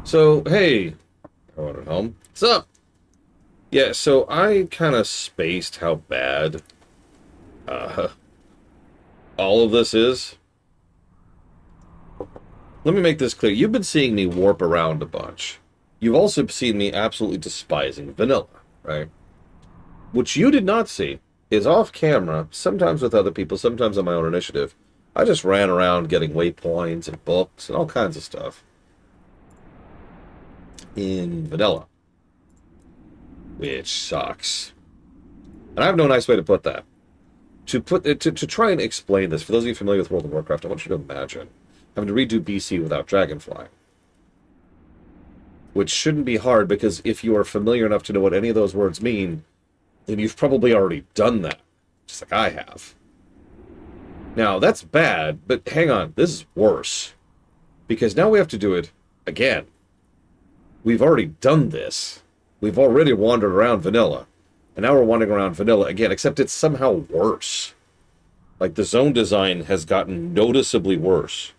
So, hey, everyone at home. What's up? Yeah, so I kind of spaced how bad uh, all of this is. Let me make this clear. You've been seeing me warp around a bunch. You've also seen me absolutely despising vanilla, right? What you did not see is off camera, sometimes with other people, sometimes on my own initiative. I just ran around getting waypoints and books and all kinds of stuff in vanilla, which sucks. And I have no nice way to put that. To try and explain this, for those of you familiar with World of Warcraft, I want you to imagine having to redo BC without Dragonfly. Which shouldn't be hard, because if you are familiar enough to know what any of those words mean, then you've probably already done that, just like I have. Now, that's bad, but hang on, this is worse. Because now we have to do it again. We've already done this. We've already wandered around vanilla. And now we're wandering around vanilla again, except it's somehow worse. Like, the zone design has gotten noticeably worse.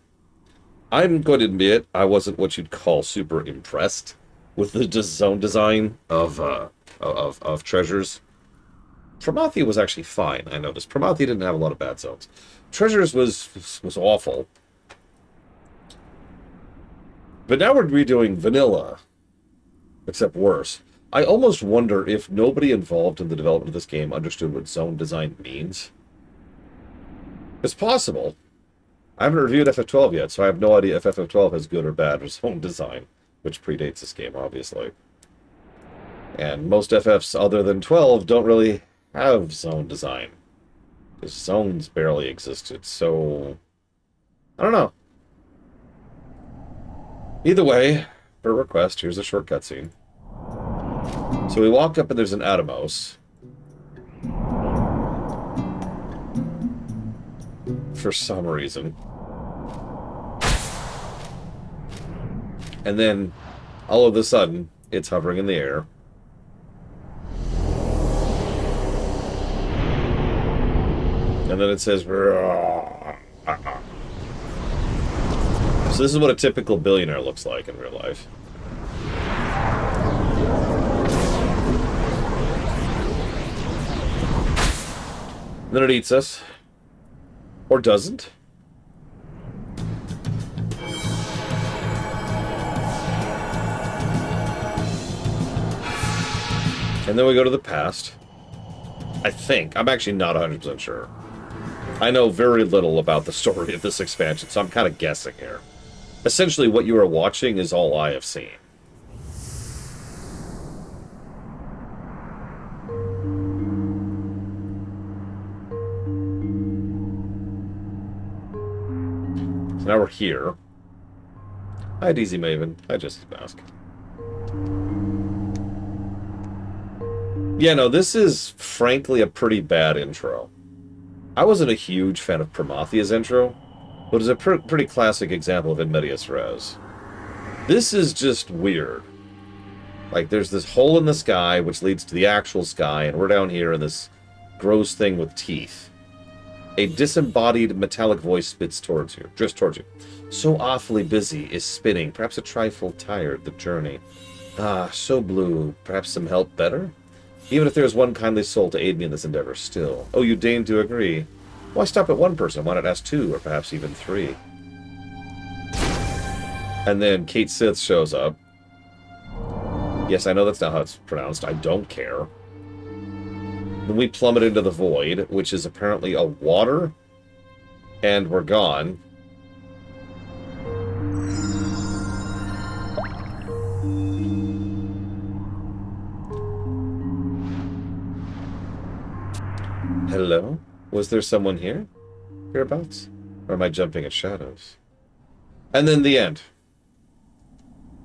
I'm going to admit I wasn't what you'd call super impressed with the zone design of Treasures. Promathia was actually fine, I noticed. Promathia didn't have a lot of bad zones. Treasures was awful. But now we're redoing vanilla, except worse. I almost wonder if nobody involved in the development of this game understood what zone design means. It's possible. I haven't reviewed FF12 yet, so I have no idea if FF12 has good or bad zone design, which predates this game, obviously. And most FFs other than 12 don't really have zone design. Because zones barely existed, so... I don't know. Either way, per request, here's a short cutscene. So we walk up and there's an Atomos. For some reason. And then, all of a sudden, it's hovering in the air. And then it says... So this is what a typical billionaire looks like in real life. And then it eats us. Or doesn't. And then we go to the past. I think. I'm actually not 100% sure. I know very little about the story of this expansion, so I'm kind of guessing here. Essentially, what you are watching is all I have seen. So now we're here. Hi, DZ Maven. Hi, Jesse's Mask. Yeah, no, this is frankly a pretty bad intro. I wasn't a huge fan of Promathia's intro, but it's a pretty classic example of In Medias Res. This is just weird. Like, there's this hole in the sky, which leads to the actual sky, and we're down here in this gross thing with teeth. A disembodied metallic voice spits towards you, drifts towards you. So awfully busy, is spinning, perhaps a trifle tired, the journey. Ah, so blue, perhaps some help better? Even if there is one kindly soul to aid me in this endeavor, still. Oh, you deign to agree. Why stop at one person? Why not ask two, or perhaps even three? And then Cait Sith shows up. Yes, I know that's not how it's pronounced. I don't care. Then we plummet into the void, which is apparently a water, and we're gone. Hello? Was there someone here? Hereabouts? Or am I jumping at shadows? And then the end.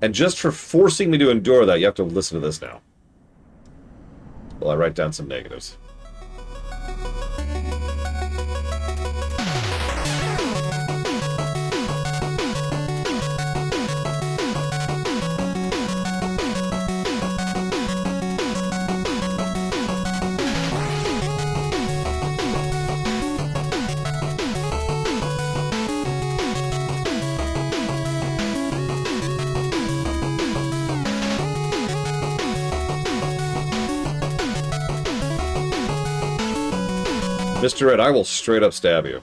And just for forcing me to endure that, you have to listen to this now. Well, I write down some negatives. Mr. Red, I will straight up stab you.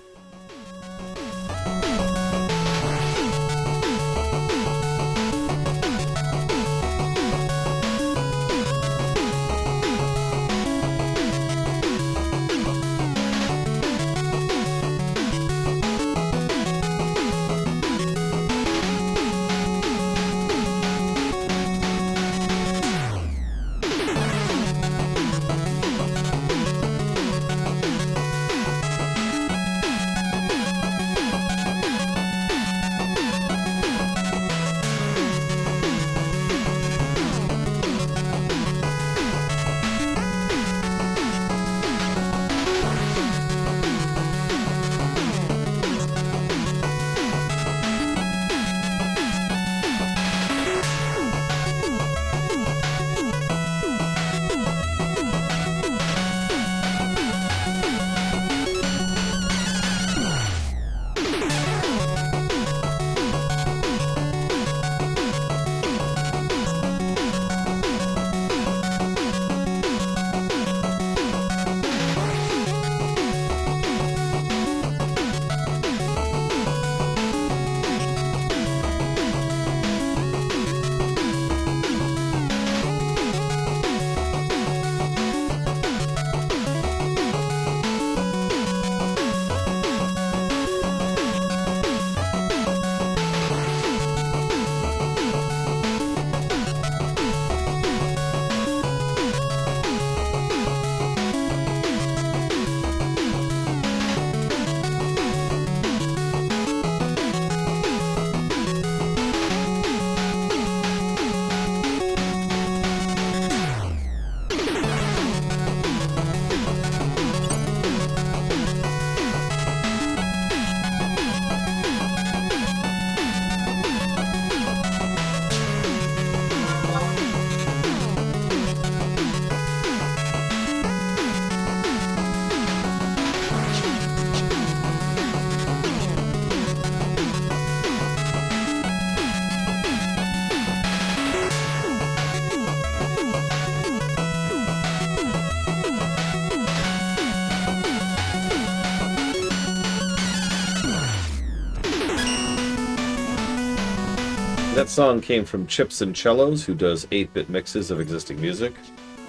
That song came from Chips and Cellos, who does 8-bit mixes of existing music,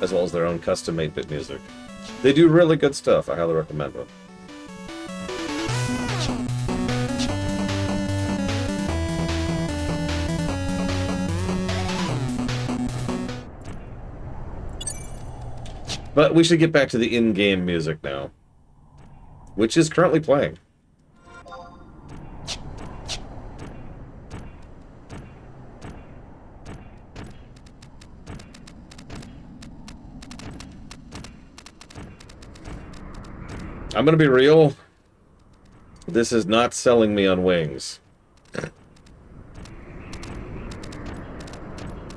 as well as their own custom 8-bit music. They do really good stuff. I highly recommend them. But we should get back to the in-game music now, which is currently playing. I'm gonna be real. This is not selling me on wings.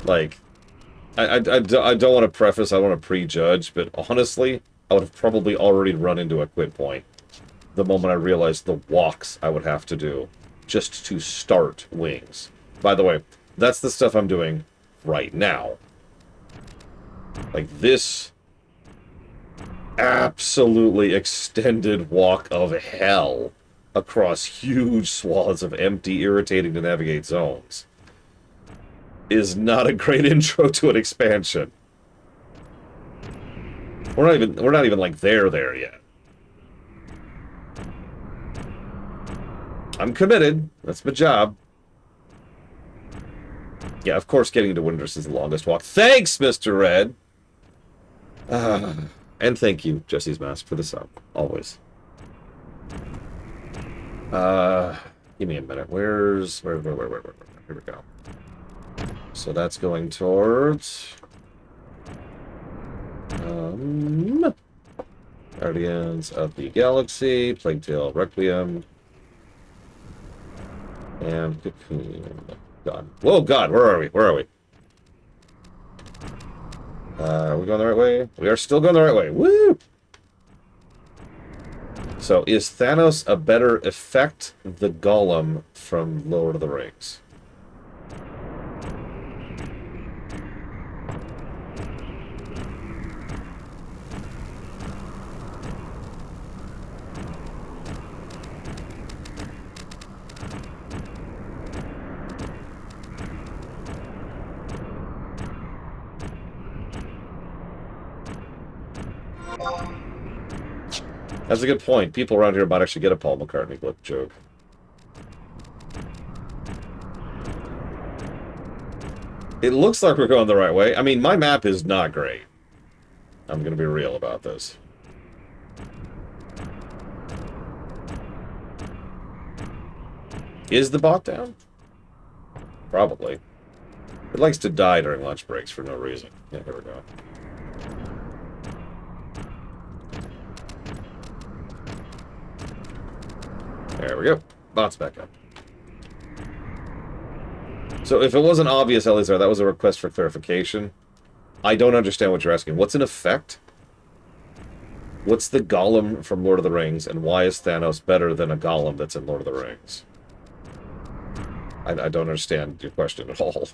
Like, I don't want to preface, I don't want to prejudge, but honestly, I would have probably already run into a quit point the moment I realized the walks I would have to do just to start wings. By the way, that's the stuff I'm doing right now. Like, this absolutely extended walk of hell across huge swaths of empty, irritating to navigate zones is not a great intro to an expansion. We're not even like there yet. I'm committed. That's my job. Yeah, of course getting to Windrest is the longest walk. Thanks, Mr. Red! And thank you, Jesse's Mask, for the sub. Always. Give me a minute. Where? Here we go. So that's going towards... Guardians of the Galaxy, Plague Tale Requiem, and Cocoon. God. Whoa, God, where are we? Where are we? Are we going the right way? We are still going the right way. Woo! So, is Thanos a better effect the Golem from Lord of the Rings? That's a good point. People around here might actually get a Paul McCartney blip joke. It looks like we're going the right way. I mean, my map is not great. I'm going to be real about this. Is the bot down? Probably. It likes to die during lunch breaks for no reason. Yeah, here we go. There we go. Bot's back up. So if it wasn't obvious, Elizar, that was a request for clarification. I don't understand what you're asking. What's an effect? What's the Golem from Lord of the Rings, and why is Thanos better than a Golem that's in Lord of the Rings? I don't understand your question at all.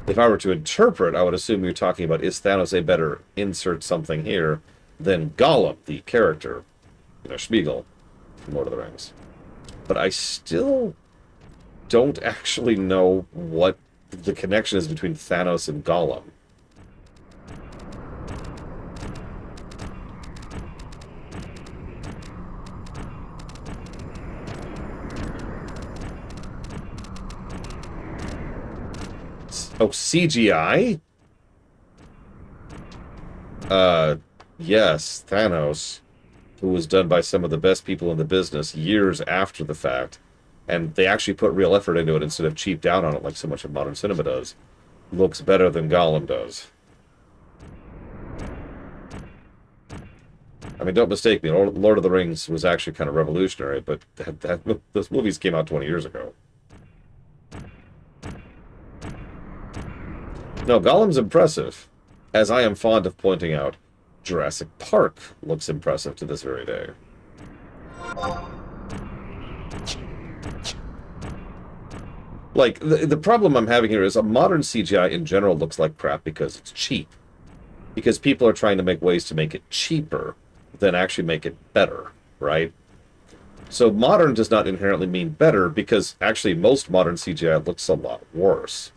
If I were to interpret, I would assume you're talking about, is Thanos a better insert something here than Gollum, the character, you know, Smeagol from Lord of the Rings. But I still don't actually know what the connection is between Thanos and Gollum. Oh, CGI? Yes, Thanos, who was done by some of the best people in the business years after the fact, and they actually put real effort into it instead of cheaped out on it like so much of modern cinema does, looks better than Gollum does. I mean, don't mistake me, Lord of the Rings was actually kind of revolutionary, but those movies came out 20 years ago. No, Gollum's impressive. As I am fond of pointing out, Jurassic Park looks impressive to this very day. Like, the problem I'm having here is a modern CGI in general looks like crap because it's cheap. Because people are trying to make ways to make it cheaper than actually make it better, right? So modern does not inherently mean better because actually most modern CGI looks a lot worse.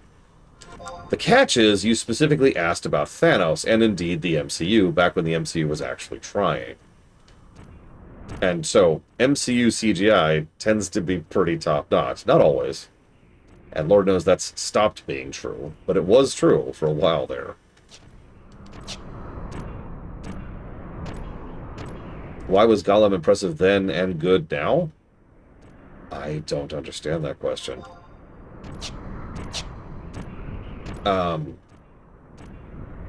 The catch is, you specifically asked about Thanos, and indeed the MCU, back when the MCU was actually trying. And so, MCU CGI tends to be pretty top-notch. Not always. And Lord knows that's stopped being true, but it was true for a while there. Why was Gollum impressive then and good now? I don't understand that question.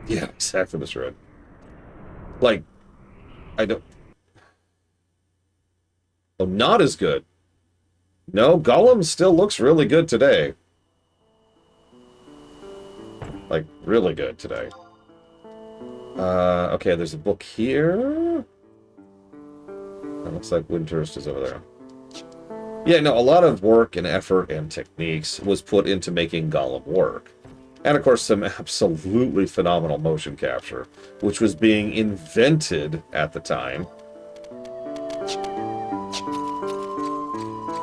Yeah, exactly, Mr. Red. Like, I don't... Oh, not as good. No, Gollum still looks really good today. Like, really good today. Okay, there's a book here. It looks like Windhurst is over there. Yeah, no, a lot of work and effort and techniques was put into making Gollum work. And, of course, some absolutely phenomenal motion capture, which was being invented at the time.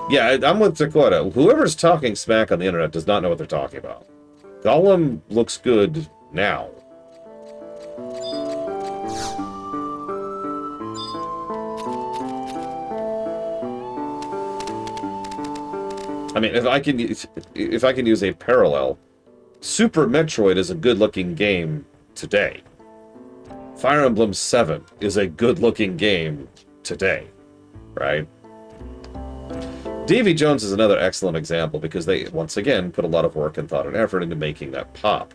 Yeah, I'm with Dakota. Whoever's talking smack on the internet does not know what they're talking about. Gollum looks good now. I mean, if I can use a parallel, Super Metroid is a good-looking game today. Fire Emblem 7 is a good-looking game today, right? Davy Jones is another excellent example because they, once again, put a lot of work and thought and effort into making that pop.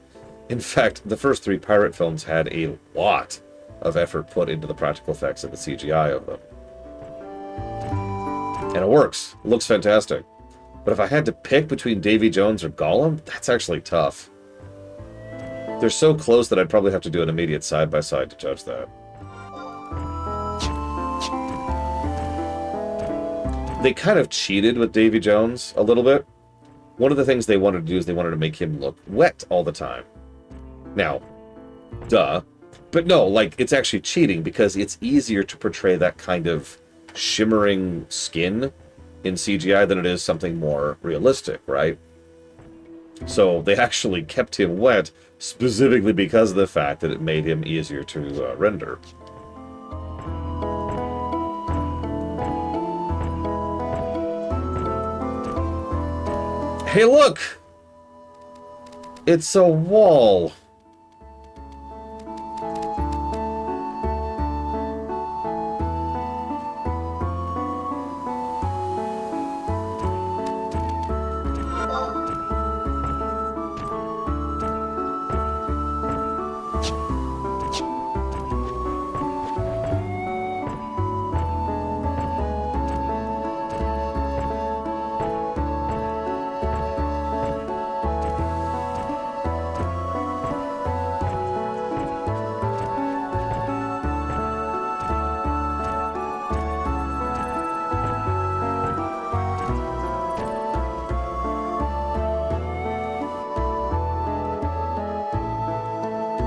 In fact, the first 3 pirate films had a lot of effort put into the practical effects and the CGI of them. And it works. It looks fantastic. But if I had to pick between Davy Jones or Gollum, that's actually tough. They're so close that I'd probably have to do an immediate side-by-side to judge that. They kind of cheated with Davy Jones a little bit. One of the things they wanted to do is they wanted to make him look wet all the time. Now, duh. But no, like, it's actually cheating because it's easier to portray that kind of shimmering skin in CGI than it is something more realistic, right? So they actually kept him wet specifically because of the fact that it made him easier to render. Hey, look! It's a wall.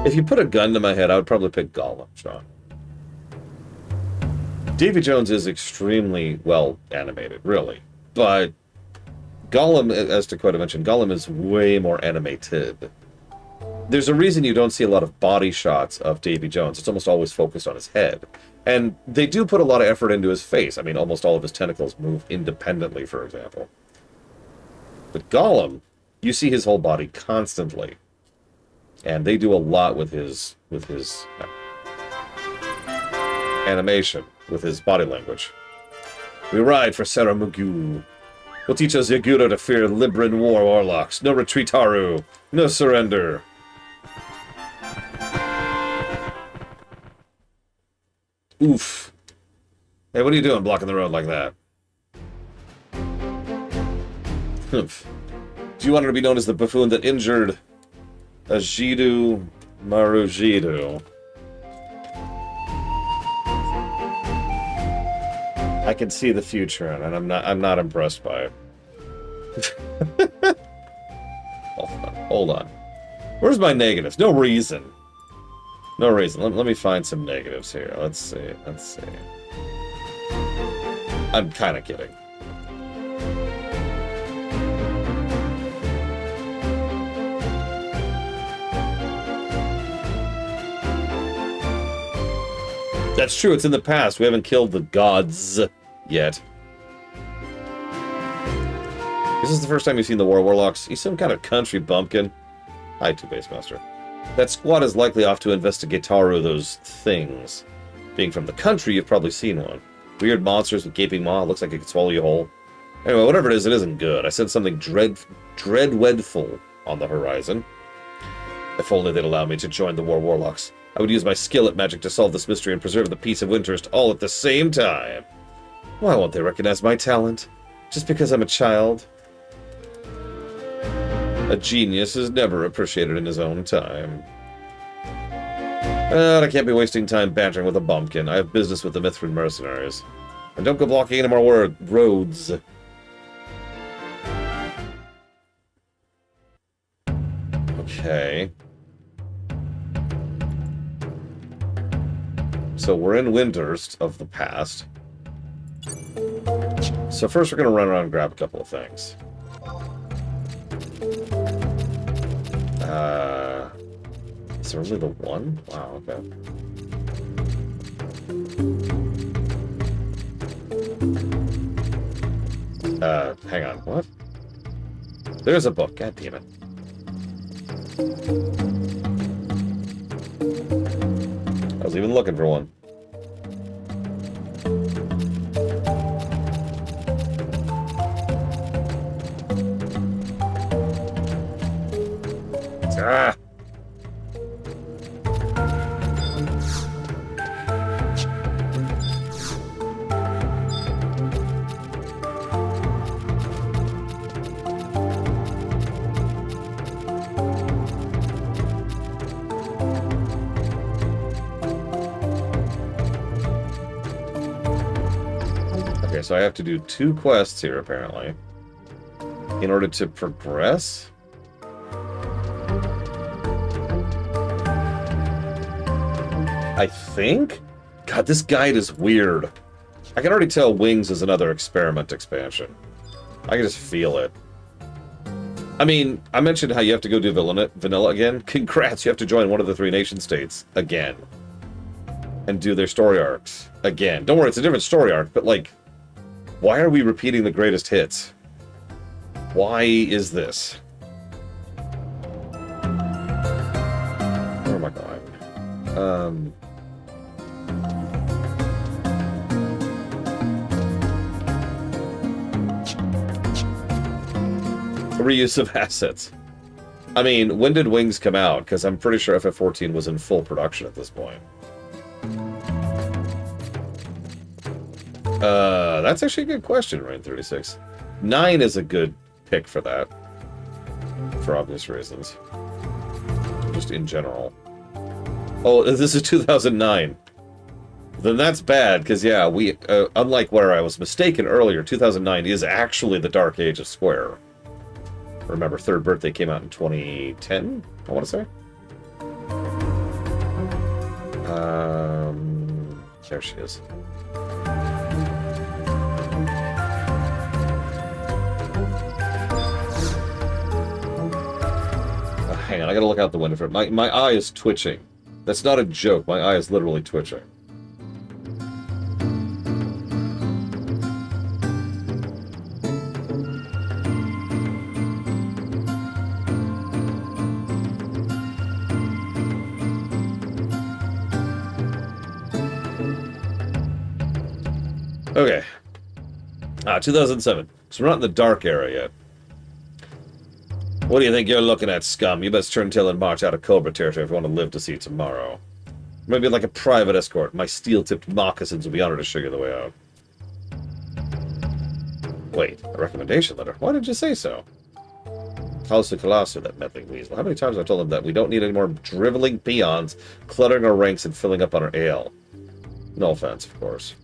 If you put a gun to my head, I would probably pick Gollum, Sean. Davy Jones is extremely well animated, really. But Gollum, as Dakota mentioned, Gollum is way more animated. There's a reason you don't see a lot of body shots of Davy Jones. It's almost always focused on his head. And they do put a lot of effort into his face. I mean, almost all of his tentacles move independently, for example. But Gollum, you see his whole body constantly. And they do a lot with his animation, with his body language. We ride for Sarah Mugu. We'll teach us Yaguro to fear Libran war warlocks. No retreat, Haru. No surrender. Oof. Hey, what are you doing blocking the road like that? Humph. Do you want her to be known as the buffoon that injured Ajidu Marujidu? I can see the future, and I'm not impressed by it. Hold on. Where's my negatives? No reason. No reason. Let me find some negatives here. Let's see. I'm kind of kidding. That's true, it's in the past. We haven't killed the gods yet. This is the first time you've seen the War Warlocks. He's some kind of country bumpkin. Hi, Two-Base Master. That squad is likely off to investigate those things. Being from the country, you've probably seen one. Weird monsters with gaping maw. Looks like it could swallow you whole. Anyway, whatever it isn't good. I said something dreadful on the horizon. If only they'd allow me to join the War Warlocks. I would use my skill at magic to solve this mystery and preserve the peace of Winterest all at the same time. Why won't they recognize my talent? Just because I'm a child? A genius is never appreciated in his own time. But I can't be wasting time bantering with a bumpkin. I have business with the Mithrin mercenaries. And don't go blocking any more roads. Okay. So we're in Winterst of the past. So first we're going to run around and grab a couple of things. Is there only the one? Wow, okay. Hang on, what? There's a book, god damn it. I was even looking for one. Ah! Okay, so I have to do 2 quests here, apparently, in order to progress. I think? God, this guide is weird. I can already tell Wings is another experiment expansion. I can just feel it. I mean, I mentioned how you have to go do vanilla again. Congrats, you have to join one of the 3 nation-states again. And do their story arcs again. Don't worry, it's a different story arc, but like, why are we repeating the greatest hits? Why is this? Where am I going? Reuse of assets. I mean, when did Wings come out? Because I'm pretty sure FF14 was in full production at this point. That's actually a good question, Rain36. 9 is a good pick for that. For obvious reasons. Just in general. Oh, this is 2009. Then that's bad, because, yeah, we, unlike where I was mistaken earlier, 2009 is actually the Dark Age of Square. Remember, Third Birthday came out in 2010, I want to say. There she is. Hang on, I gotta look out the window for it. My eye is twitching. That's not a joke, my eye is literally twitching. Okay. 2007. So we're not in the dark era yet. What do you think you're looking at, scum? You best turn tail and march out of Cobra territory if you want to live to see tomorrow. Maybe like a private escort. My steel-tipped moccasins will be honored to show you the way out. Wait, a recommendation letter? Why did you say so? Colossal Colossal, that meddling weasel. How many times have I told him that we don't need any more driveling peons cluttering our ranks and filling up on our ale? No offense, of course.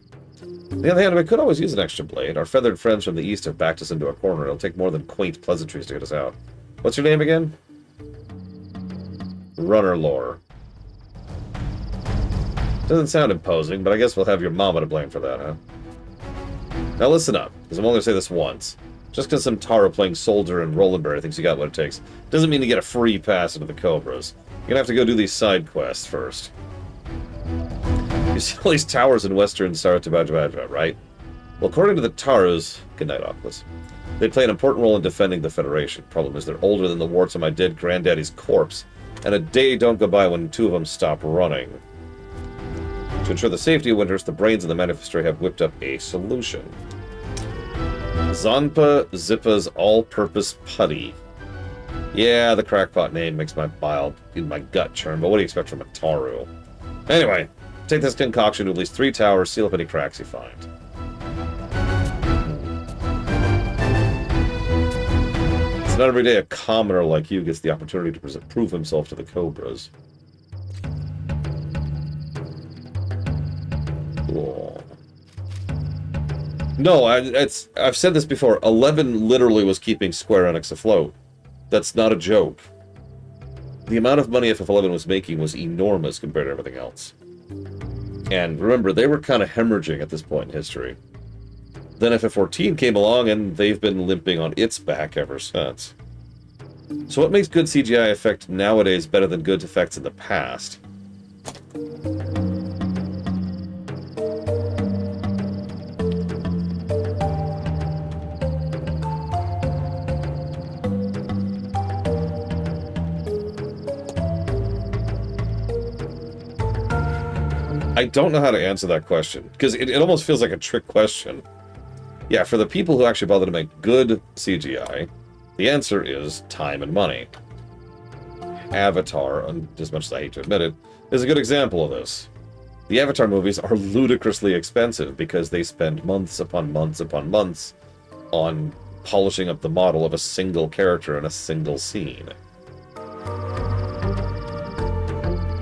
On the other hand, we could always use an extra blade. Our feathered friends from the east have backed us into a corner. It'll take more than quaint pleasantries to get us out. What's your name again? Runner Lore. Doesn't sound imposing, but I guess we'll have your mama to blame for that, huh? Now listen up, because I'm only going to say this once. Just because some Taro playing soldier and Rolandberry thinks you got what it takes, doesn't mean you get a free pass into the Cobras. You're going to have to go do these side quests first. You see all these towers in western Saratoga, right? Well, according to the Taros... Good night, Oculus. They play an important role in defending the Federation. Problem is they're older than the warts on my dead granddaddy's corpse, and a day don't go by when two of them stop running. To ensure the safety of Winters, the brains of the Manifestory have whipped up a solution. Zanpa Zippa's all-purpose putty. Yeah, the crackpot name makes my bile in my gut churn, but what do you expect from a Taru? Anyway, take this concoction to at least 3 towers, seal up any cracks you find. It's not every day a commoner like you gets the opportunity to prove himself to the Cobras. Cool. No, I've said this before. 11 literally was keeping Square Enix afloat. That's not a joke. The amount of money FF11 was making was enormous compared to everything else. And remember, they were kind of hemorrhaging at this point in history. Then FF14 came along, and they've been limping on its back ever since. So what makes good CGI effect nowadays better than good effects in the past? I don't know how to answer that question, because it almost feels like a trick question. Yeah, for the people who actually bother to make good CGI, the answer is time and money. Avatar, as much as I hate to admit it, is a good example of this. The Avatar movies are ludicrously expensive because they spend months upon months upon months on polishing up the model of a single character in a single scene.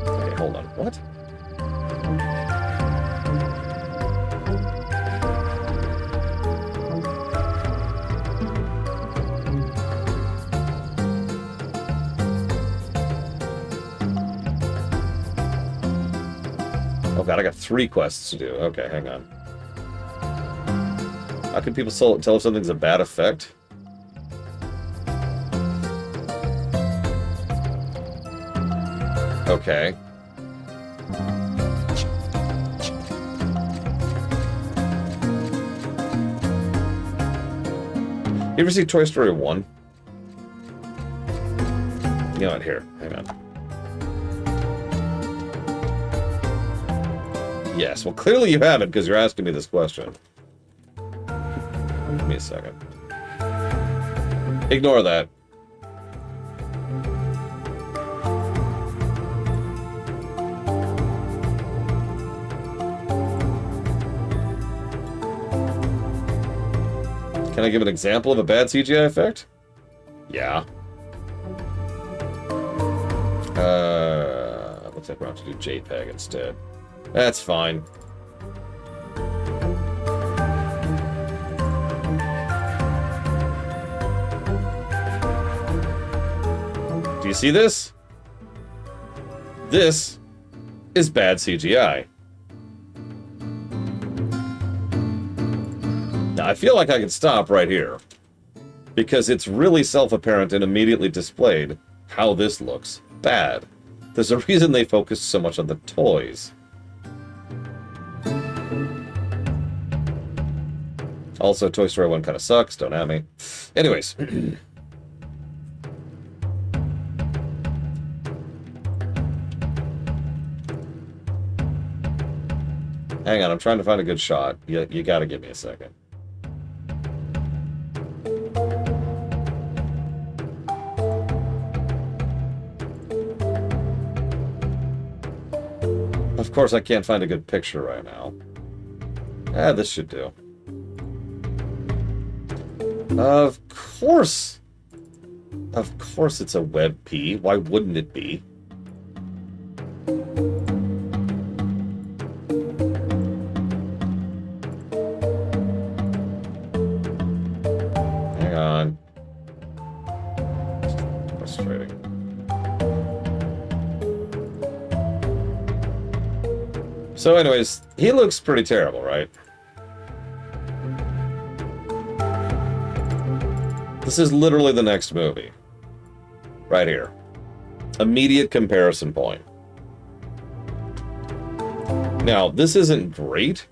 Okay, hold on. What? Oh god, I got 3 quests to do. Okay, hang on. How can people tell if something's a bad effect? Okay. You ever see Toy Story 1? You know what, here, hang on. Yes, well clearly you haven't because you're asking me this question. Give me a second. Ignore that. Can I give an example of a bad CGI effect? Yeah. Looks like we're going to have to do JPEG instead. That's fine. Do you see this? This is bad CGI. Now, I feel like I can stop right here, because it's really self-apparent and immediately displayed how this looks bad. There's a reason they focused so much on the toys. Also, Toy Story 1 kind of sucks, don't at me. Anyways. Hang on, I'm trying to find a good shot. You gotta give me a second. Of course, I can't find a good picture right now. Ah, this should do. Of course. Of course it's a WebP. Why wouldn't it be? Hang on. Frustrating. So anyways, he looks pretty terrible, right? This is literally the next movie. Right here. Immediate comparison point. Now, this isn't great,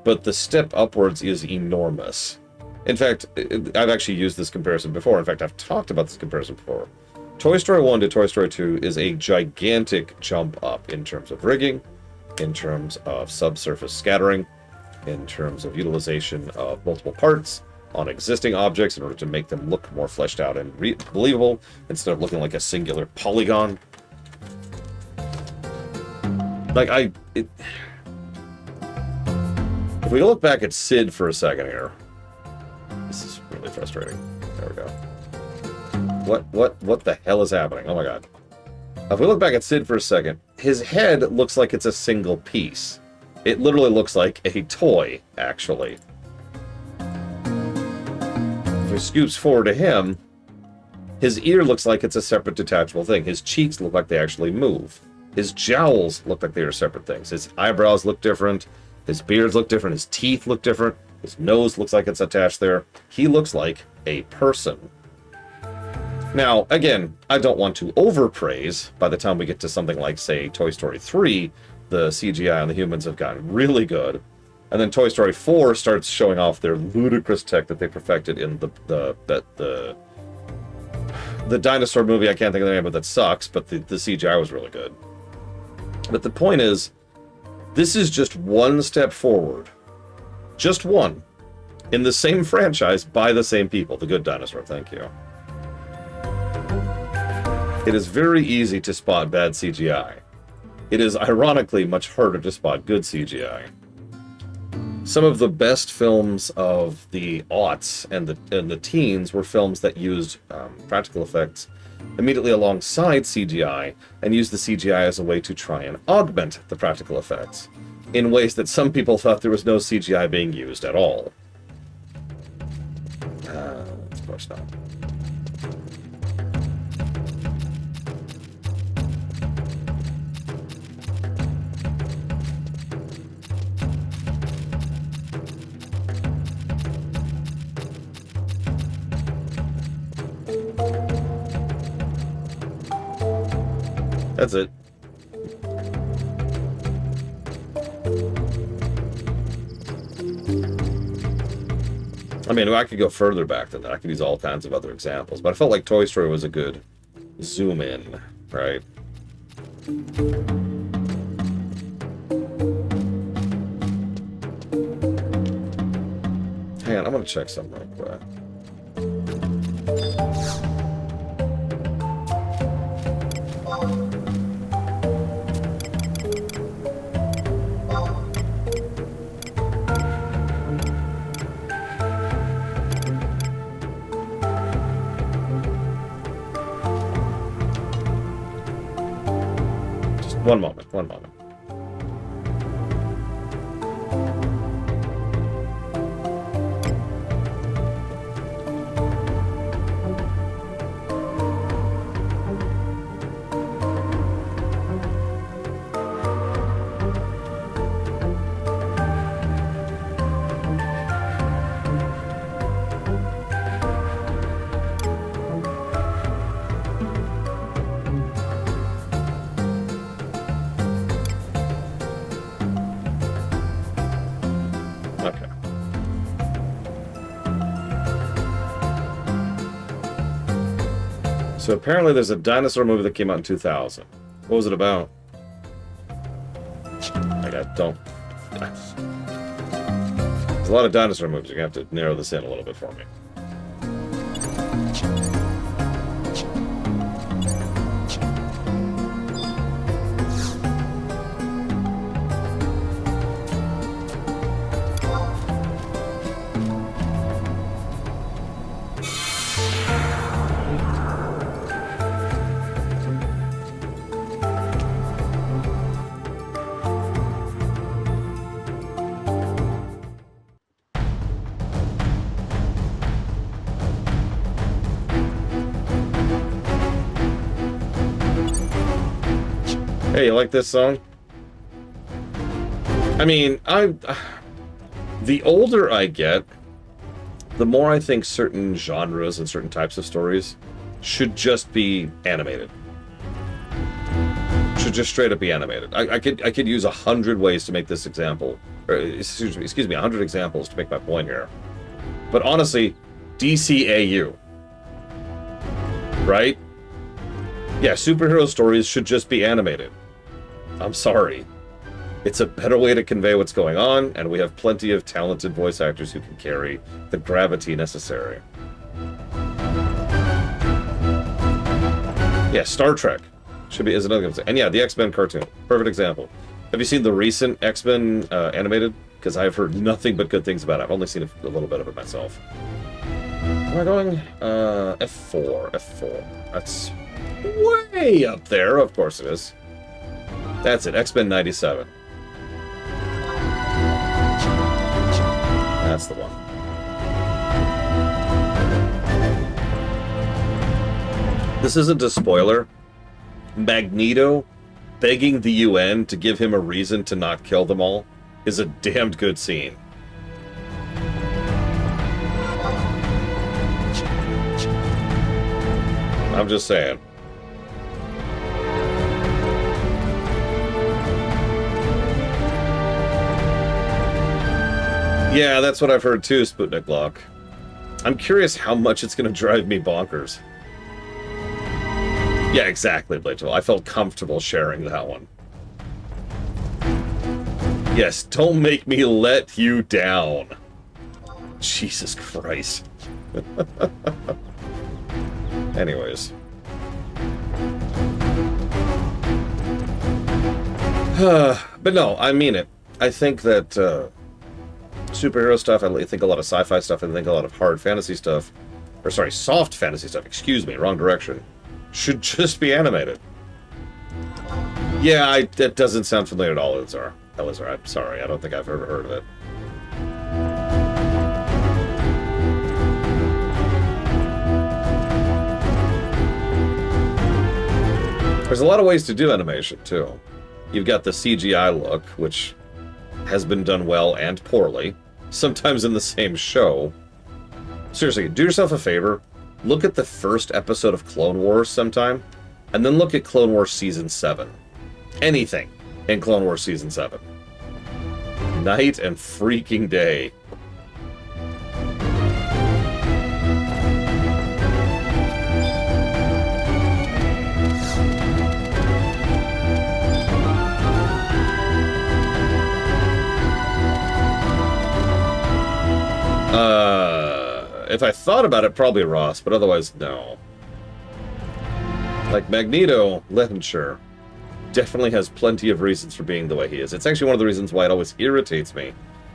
but the step upwards is enormous. In fact, I've actually used this comparison before. In fact, I've talked about this comparison before. Toy Story 1 to Toy Story 2 is a gigantic jump up in terms of rigging, in terms of subsurface scattering, in terms of utilization of multiple parts on existing objects in order to make them look more fleshed out and believable instead of looking like a singular polygon. Like, if we look back at Sid for a second here, this is really frustrating. There we go. What the hell is happening? Oh my god. If we look back at Sid for a second, his head looks like it's a single piece. It literally looks like a toy, actually. If we scoops forward to him, his ear looks like it's a separate detachable thing. His cheeks look like they actually move. His jowls look like they are separate things. His eyebrows look different. His beards look different. His teeth look different. His nose looks like it's attached there. He looks like a person. Now, again, I don't want to overpraise. By the time we get to something like, say, Toy Story 3, the CGI on the humans have gotten really good. And then Toy Story 4 starts showing off their ludicrous tech that they perfected in the dinosaur movie. I can't think of the name, but that sucks, but the CGI was really good. But the point is, this is just one step forward. Just one. In the same franchise, by the same people. The Good Dinosaur, thank you. It is very easy to spot bad CGI. It is ironically much harder to spot good CGI. Some of the best films of the aughts and the teens were films that used practical effects immediately alongside CGI and used the CGI as a way to try and augment the practical effects in ways that some people thought there was no CGI being used at all. Of course not. That's it. I mean, I could go further back than that. I could use all kinds of other examples, but I felt like Toy Story was a good zoom in, right? Hang on, I'm gonna check something real quick. Just one moment, one moment. Okay. So apparently there's a dinosaur movie that came out in 2000. What was it about? Like, I don't... There's a lot of dinosaur movies. You're going to have to narrow this in a little bit for me. Hey, you like this song? I mean, the older I get, the more I think certain genres and certain types of stories should just be animated. Should just straight up be animated. I could use 100 ways to make this example, or excuse me, 100 examples to make my point here. But honestly, DCAU, right? Yeah, superhero stories should just be animated. I'm sorry. It's a better way to convey what's going on, and we have plenty of talented voice actors who can carry the gravity necessary. Yeah, Star Trek is another good. And yeah, the X-Men cartoon, perfect example. Have you seen the recent X-Men animated? Because I've heard nothing but good things about it. I've only seen a little bit of it myself. Am I going F4? F4. That's way up there. Of course it is. That's it. X-Men 97. That's the one. This isn't a spoiler. Magneto begging the UN to give him a reason to not kill them all is a damned good scene. I'm just saying. Yeah, that's what I've heard too, Sputnik Block. I'm curious how much it's going to drive me bonkers. Yeah, exactly, Blato. I felt comfortable sharing that one. Yes, don't make me let you down. Jesus Christ. Anyways. But no, I mean it. I think that superhero stuff, I think a lot of sci-fi stuff, I think a lot of hard fantasy stuff, or sorry, soft fantasy stuff, excuse me, wrong direction, should just be animated. Yeah, that doesn't sound familiar at all, Elizar. I'm sorry, I don't think I've ever heard of it. There's a lot of ways to do animation, too. You've got the CGI look, which has been done well and poorly, sometimes in the same show. Seriously, do yourself a favor, look at the first episode of Clone Wars sometime, and then look at Clone Wars Season 7. Anything in Clone Wars Season 7. Night and freaking day. If I thought about it, probably Ross, but otherwise, no. Like, Magneto, Lehnsherr, definitely has plenty of reasons for being the way he is. It's actually one of the reasons why it always irritates me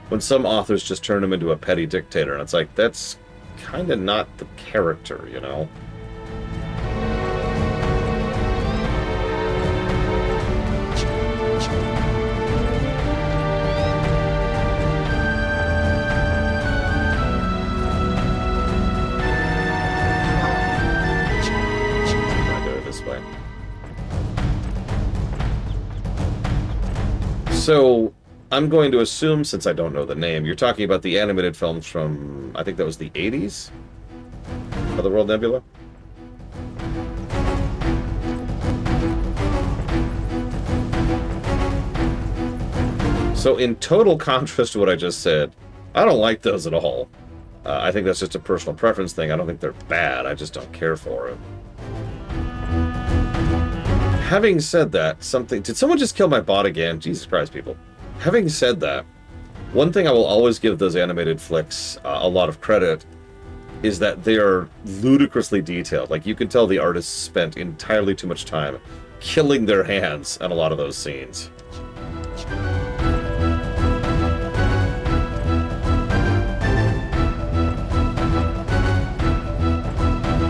when some authors just turn him into a petty dictator, and it's like, that's kind of not the character, you know? So, I'm going to assume, since I don't know the name, you're talking about the animated films from, I think that was the 80s? Otherworld Nebula? So, in total contrast to what I just said, I don't like those at all. I think that's just a personal preference thing. I don't think they're bad. I just don't care for it. Having said that, did someone just kill my bot again? Jesus Christ, people. Having said that, one thing I will always give those animated flicks a lot of credit is that they are ludicrously detailed. Like, you can tell the artists spent entirely too much time killing their hands on a lot of those scenes.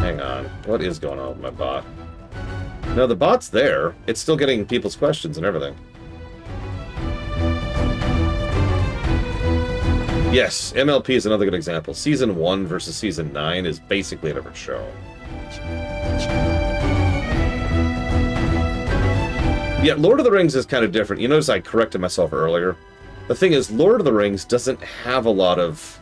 Hang on. What is going on with my bot? No, the bot's there. It's still getting people's questions and everything. Yes, MLP is another good example. Season 1 versus Season 9 is basically a different show. Yeah, Lord of the Rings is kind of different. You notice I corrected myself earlier. The thing is, Lord of the Rings doesn't have a lot of...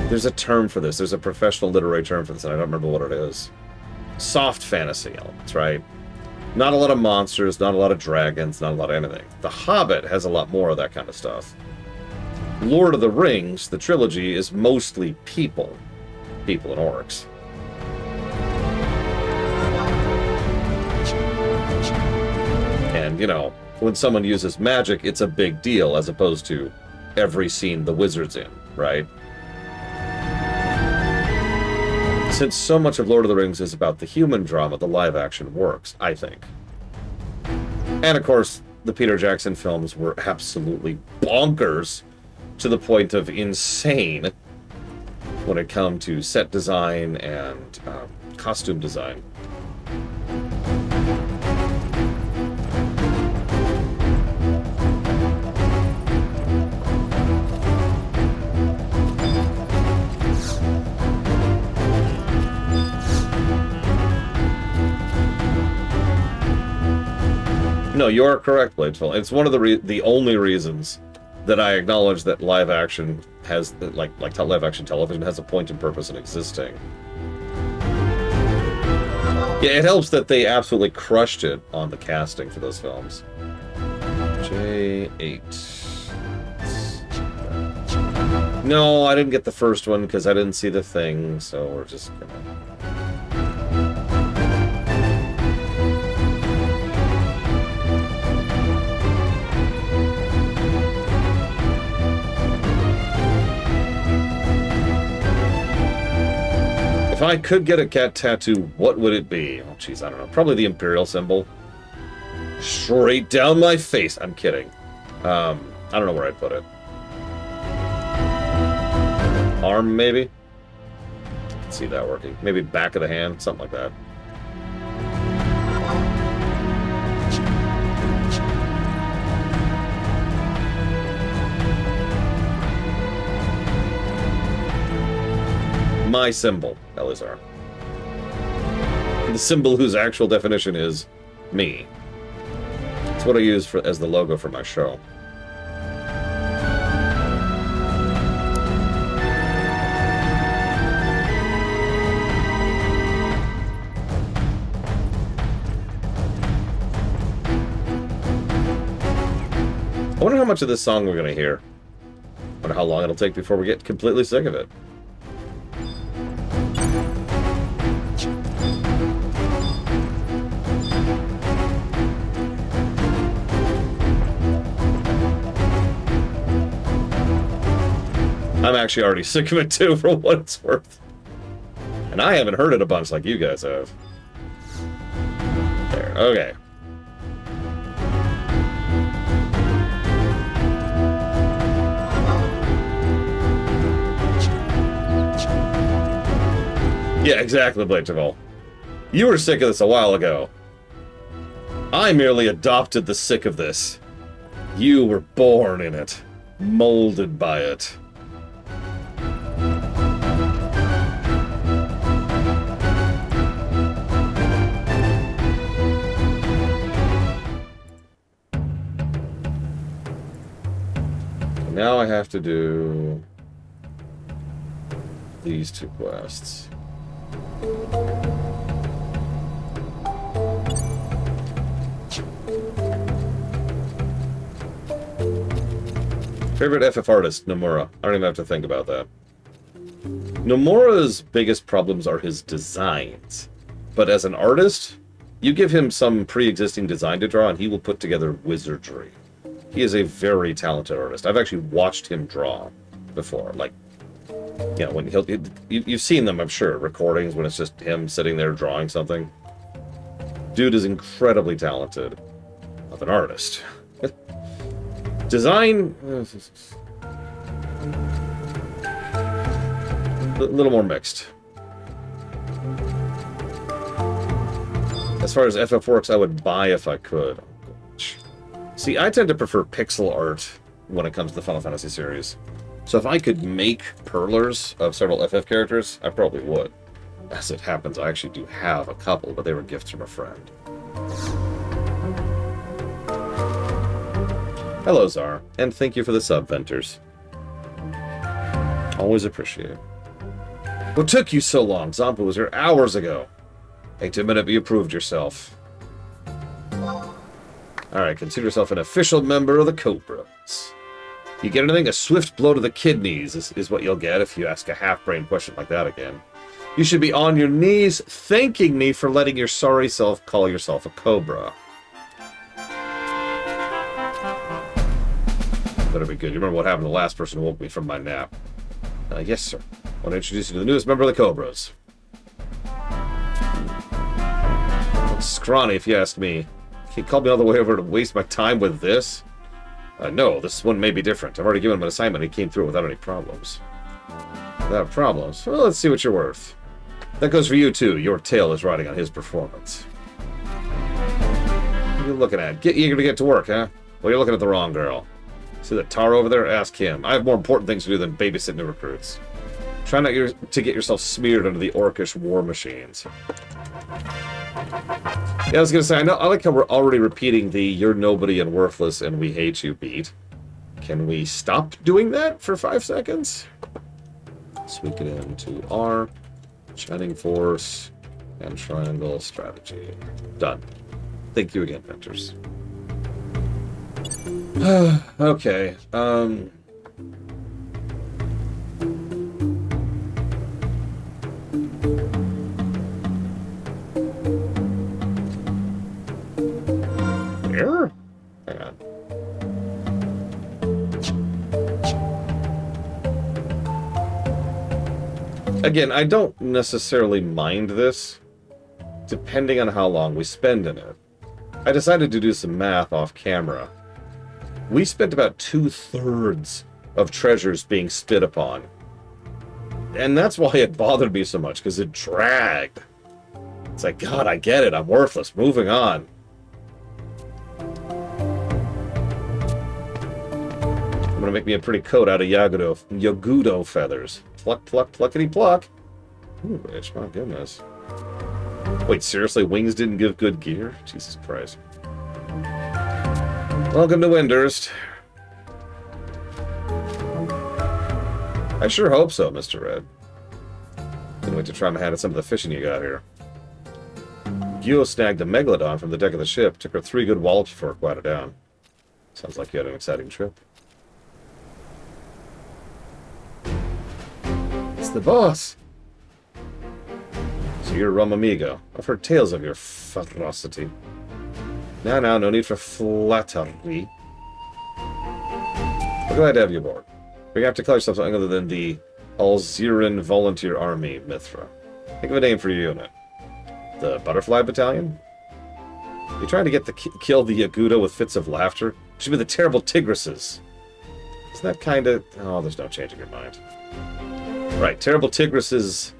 There's a term for this. There's a professional literary term for this, and I don't remember what it is. Soft fantasy elements, right? Not a lot of monsters, not a lot of dragons, not a lot of anything. The Hobbit has a lot more of that kind of stuff. Lord of the Rings, the trilogy, is mostly people. People and orcs. And, you know, when someone uses magic, it's a big deal, as opposed to every scene the wizard's in, right? Since so much of Lord of the Rings is about the human drama, the live action works, I think. And of course, the Peter Jackson films were absolutely bonkers to the point of insane when it comes to set design and costume design. No, you are correct, Bladesville. It's one of the only reasons that I acknowledge that live action has, like live action television has a point and purpose in existing. Yeah, it helps that they absolutely crushed it on the casting for those films. J8. No, I didn't get the first one because I didn't see the thing, so we're just gonna... If I could get a cat tattoo, what would it be? Oh, jeez, I don't know. Probably the Imperial symbol. Straight down my face. I'm kidding. I don't know where I'd put it. Arm, maybe? I can see that working. Maybe back of the hand, something like that. My symbol, Elizar. The symbol whose actual definition is me. It's what I use as the logo for my show. I wonder how much of this song we're going to hear. I wonder how long it'll take before we get completely sick of it. I'm actually already sick of it too, for what it's worth. And I haven't heard it a bunch like you guys have. There, okay. Yeah, exactly, Blade Travell. You were sick of this a while ago. I merely adopted the sick of this. You were born in it, molded by it. Now I have to do these two quests. Favorite FF artist, Nomura. I don't even have to think about that. Nomura's biggest problems are his designs. But as an artist, you give him some pre-existing design to draw and he will put together wizardry. He is a very talented artist. I've actually watched him draw before. Like, you know, when you've seen them, I'm sure, recordings when it's just him sitting there drawing something. Dude is incredibly talented of an artist. Design, a little more mixed. As far as FF works, I would buy if I could. See, I tend to prefer pixel art when it comes to the Final Fantasy series. So if I could make perlers of several FF characters, I probably would. As it happens, I actually do have a couple, but they were gifts from a friend. Hello, Czar, and thank you for the sub, Venters. Always appreciate it. What took you so long? Zampa was here hours ago. Ain't a minute you proved yourself. Alright, consider yourself an official member of the Cobras. You get anything? A swift blow to the kidneys is what you'll get if you ask a half-brain question like that again. You should be on your knees thanking me for letting your sorry self call yourself a Cobra. Better be good. You remember what happened to the last person who woke me from my nap? Yes, sir. I want to introduce you to the newest member of the Cobras. Scrawny, if you ask me. He called me all the way over to waste my time with this? No, this one may be different. I've already given him an assignment and he came through without any problems. Without problems? Well, let's see what you're worth. That goes for you, too. Your tail is riding on his performance. What are you looking at? Get eager to get to work, huh? Well, you're looking at the wrong girl. See that tar over there? Ask him. I have more important things to do than babysitting new recruits. Try not to get yourself smeared under the orcish war machines. Yeah, I was gonna say, I like how we're already repeating the "you're nobody and worthless and we hate you" beat. Can we stop doing that for 5 seconds? Tweak it into R, Shining Force, and Triangle Strategy. Done. Thank you again, Venters. Okay, Where? Hang on. Again, I don't necessarily mind this, depending on how long we spend in it. I decided to do some math off camera. We spent about 2/3 of treasures being spit upon. And that's why it bothered me so much, because it dragged. It's like, God, I get it, I'm worthless, moving on. I'm gonna make me a pretty coat out of Yagudo feathers. Pluck, pluck, pluckety pluck. Ooh, rich, my goodness. Wait, seriously, Wings didn't give good gear? Jesus Christ. Welcome to Windurst. I sure hope so, Mr. Red. Can't wait to try my hand at some of the fishing you got here. Gyo snagged a megalodon from the deck of the ship. Took her 3 good wallops before it quieted down. Sounds like you had an exciting trip. It's the boss! So you're Rum Amigo. I've heard tales of your ferocity. Now, no need for flattery. We're glad to have you aboard. You're gonna have to call yourself something other than the Alziran Volunteer Army, Mithra. Think of a name for your unit. The Butterfly Battalion? You're trying to get kill the Yagudo with fits of laughter? It should be the Terrible Tigresses. Isn't that kind of... Oh, there's no changing your mind. Right, Terrible Tigresses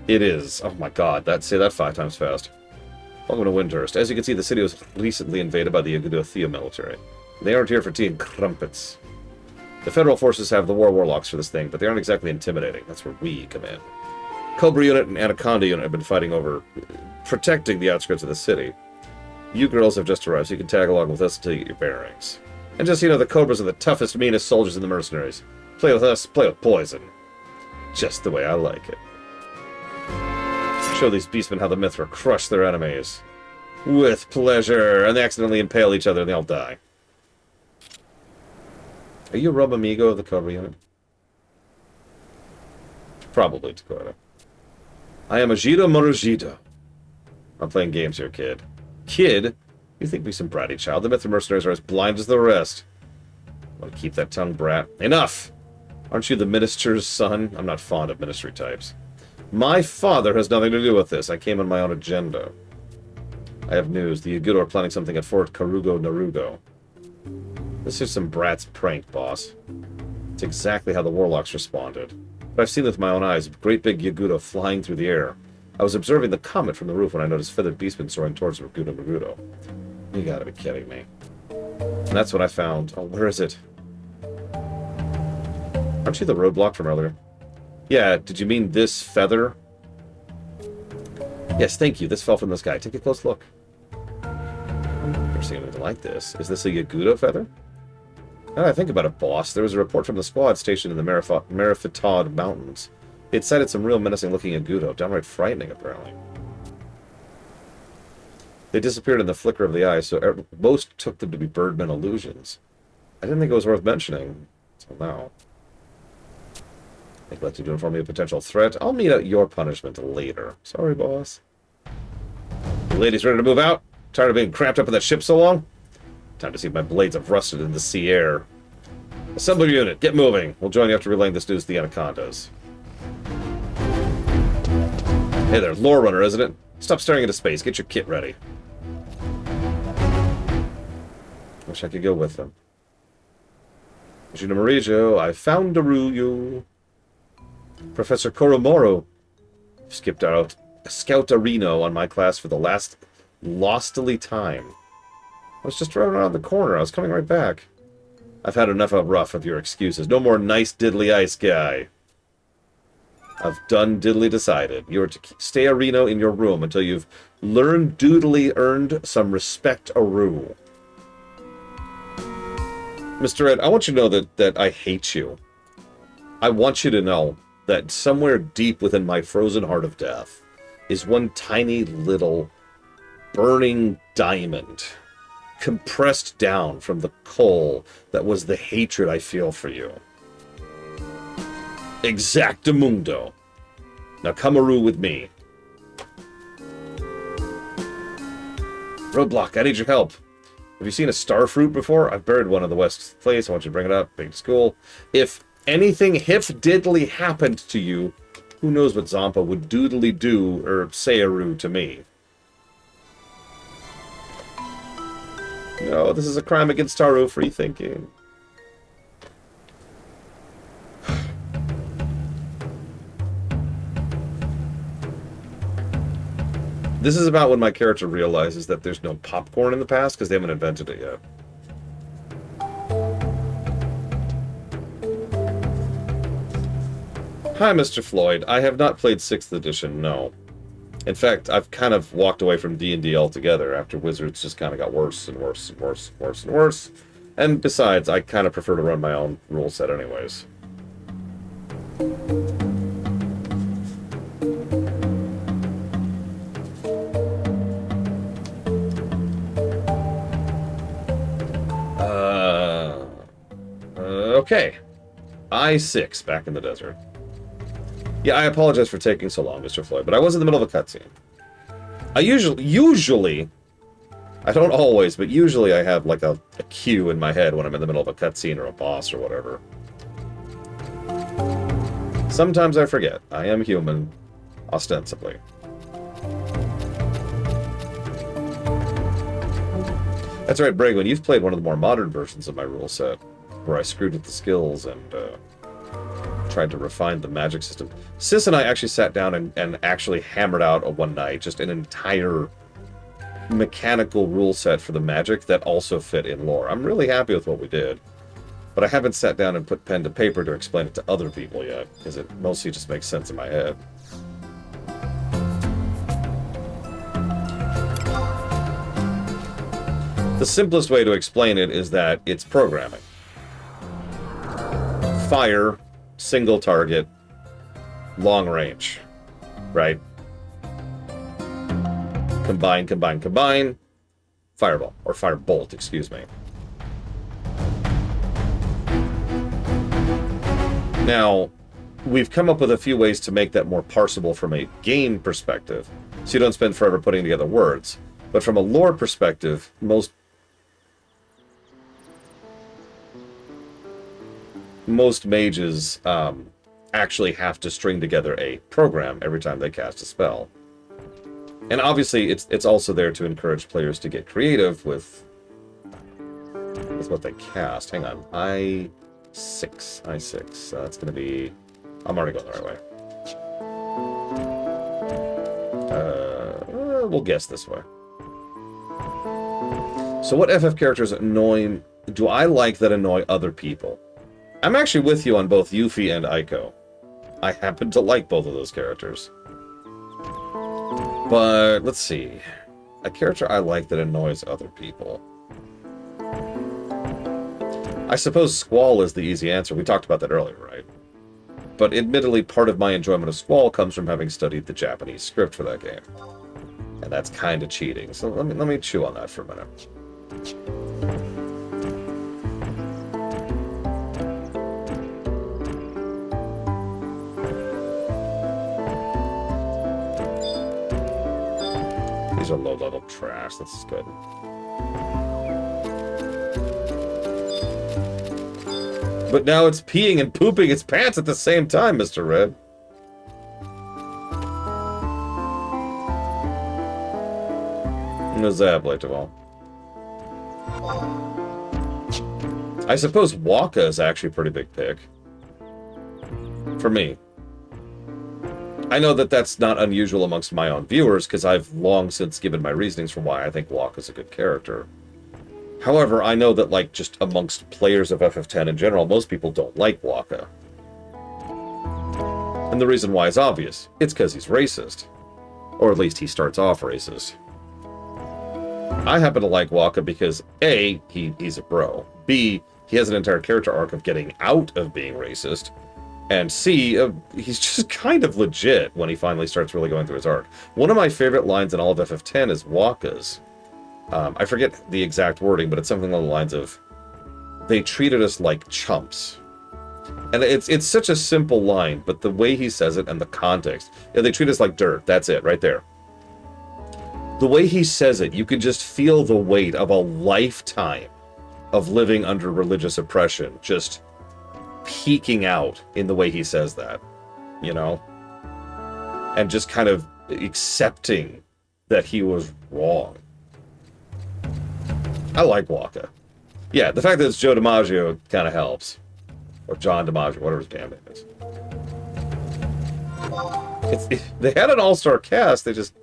it is. Oh my god, say that 5 times fast. Welcome to Windhurst. As you can see, the city was recently invaded by the Yagudo Thea military. They aren't here for tea and crumpets. The federal forces have the war warlocks for this thing, but they aren't exactly intimidating. That's where we come in. Cobra Unit and Anaconda Unit have been fighting over protecting the outskirts of the city. You girls have just arrived, so you can tag along with us until you get your bearings. And just so you know, the Cobras are the toughest, meanest soldiers in the mercenaries. Play with us, play with poison. Just the way I like it. Show these beastmen how the Mithra crush their enemies. With pleasure. And they accidentally impale each other and they all die. Are you a Rob Amigo of the Cobra Unit? Probably, Dakota. I am Ajito Morujito. I'm playing games here, kid. Kid? You think me some bratty child? The Mithra mercenaries are as blind as the rest. Want to keep that tongue, brat? Enough! Aren't you the minister's son? I'm not fond of ministry types. My father has nothing to do with this. I came on my own agenda. I have news. The Yagudo are planning something at Fort Karugo Narugo. This is some brat's prank, boss. It's exactly how the warlocks responded. But I've seen with my own eyes, great big Yagudo flying through the air. I was observing the comet from the roof when I noticed feathered beastmen soaring towards Narugo. You gotta be kidding me. And that's what I found. Oh, where is it? Aren't you the roadblock from earlier? Yeah, did you mean this feather? Yes, thank you. This fell from the sky. Take a close look. I've never seen anything like this. Is this a Yagudo feather? Now that I think about it, boss, there was a report from the squad stationed in the Marifitad Mountains. It cited some real menacing-looking Yagudo, downright frightening, apparently. They disappeared in the flicker of the eye, so most took them to be birdmen illusions. I didn't think it was worth mentioning, until now. Neglected to inform me of a potential threat. I'll meet out your punishment later. Sorry, boss. You ladies ready to move out? Tired of being cramped up in that ship so long? Time to see if my blades have rusted in the sea air. Assemble your unit. Get moving. We'll join you after relaying this news to the Anacondas. Hey there, Lore Runner, isn't it? Stop staring into space. Get your kit ready. Wish I could go with them. Gina Marijo, I found you. Professor Koromoro skipped out Scoutarino on my class for the last lostily time. I was just right around the corner. I was coming right back. I've had enough of rough of your excuses. No more nice diddly ice guy. I've done diddly decided. You're to stay a Reno in your room until you've learned doodly earned some respect-a-roo. Mr. Ed, I want you to know that I hate you. I want you to know that somewhere deep within my frozen heart of death is one tiny little burning diamond compressed down from the coal that was the hatred I feel for you. Exactamundo. Now come with me. Roadblock, I need your help. Have you seen a star fruit before? I've buried one in the west place. I want you to bring it up. Big to school. If anything hif-diddly happened to you, who knows what Zampa would doodly do or say-a-roo to me. No, this is a crime against Taru. Free thinking. This is about when my character realizes that there's no popcorn in the past because they haven't invented it yet. Hi, Mr. Floyd. I have not played 6th edition, no. In fact, I've kind of walked away from D&D altogether after Wizards just kind of got worse and worse and worse and worse and worse. And besides, I kind of prefer to run my own rule set anyways. Okay. I-6, back in the desert. Yeah, I apologize for taking so long, Mr. Floyd, but I was in the middle of a cutscene. I usually, I don't always, but usually I have like a cue in my head when I'm in the middle of a cutscene or a boss or whatever. Sometimes I forget. I am human, ostensibly. That's right, Bragwin, you've played one of the more modern versions of my rule set, where I screwed with the skills and tried to refine the magic system. Sis and I actually sat down and actually hammered out one night just an entire mechanical rule set for the magic that also fit in lore. I'm really happy with what we did, but I haven't sat down and put pen to paper to explain it to other people yet, because it mostly just makes sense in my head. The simplest way to explain it is that it's programming. Fire, single target, long range, right? Combine, combine, combine, fireball, or firebolt, excuse me. Now, we've come up with a few ways to make that more parsable from a game perspective, so you don't spend forever putting together words. But from a lore perspective, most mages actually have to string together a program every time they cast a spell. And obviously, it's also there to encourage players to get creative with what they cast. Hang on, I6. That's going to be... I'm already going the right way. We'll guess this way. So what FF characters do I like that annoy other people? I'm actually with you on both Yuffie and Aiko. I happen to like both of those characters. But, let's see. A character I like that annoys other people. I suppose Squall is the easy answer. We talked about that earlier, right? But admittedly, part of my enjoyment of Squall comes from having studied the Japanese script for that game. And that's kind of cheating. So let me chew on that for a minute. These are low-level trash. This is good. But now it's peeing and pooping its pants at the same time, Mr. Red. Zablate. I suppose Waka is actually a pretty big pick. For me. I know that that's not unusual amongst my own viewers, because I've long since given my reasonings for why I think Waka's a good character. However, I know that, like, just amongst players of FF10 in general, most people don't like Waka. And the reason why is obvious. It's because he's racist. Or at least he starts off racist. I happen to like Waka because, A, he's a bro. B, he has an entire character arc of getting out of being racist. And C, he's just kind of legit when he finally starts really going through his arc. One of my favorite lines in all of FF10 is Waka's. I forget the exact wording, but it's something along the lines of, they treated us like chumps. And it's such a simple line, but the way he says it and the context, they treat us like dirt. That's it, right there. The way he says it, you can just feel the weight of a lifetime of living under religious oppression just peeking out in the way he says that, you know? And just kind of accepting that he was wrong. I like Waka. Yeah, the fact that it's Joe DiMaggio kind of helps. Or John DiMaggio, whatever his damn name is. They had an all-star cast, they just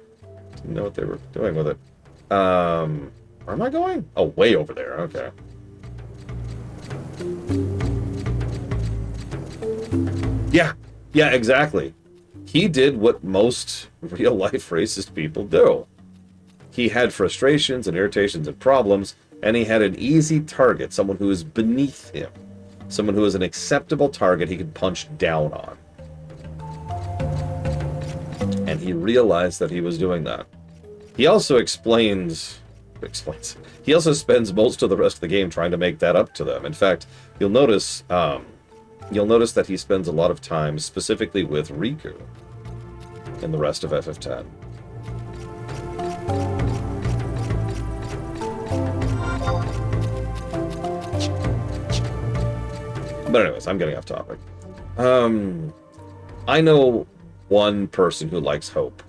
didn't know what they were doing with it. Where am I going? Oh, way over there, okay. Yeah, exactly. He did what most real-life racist people do. He had frustrations and irritations and problems, and he had an easy target, someone who is beneath him. Someone who is an acceptable target he could punch down on. And he realized that he was doing that. He also he also spends most of the rest of the game trying to make that up to them. In fact, you'll notice that he spends a lot of time specifically with Riku in the rest of FF10. But anyways, I'm getting off topic. I know one person who likes Hope.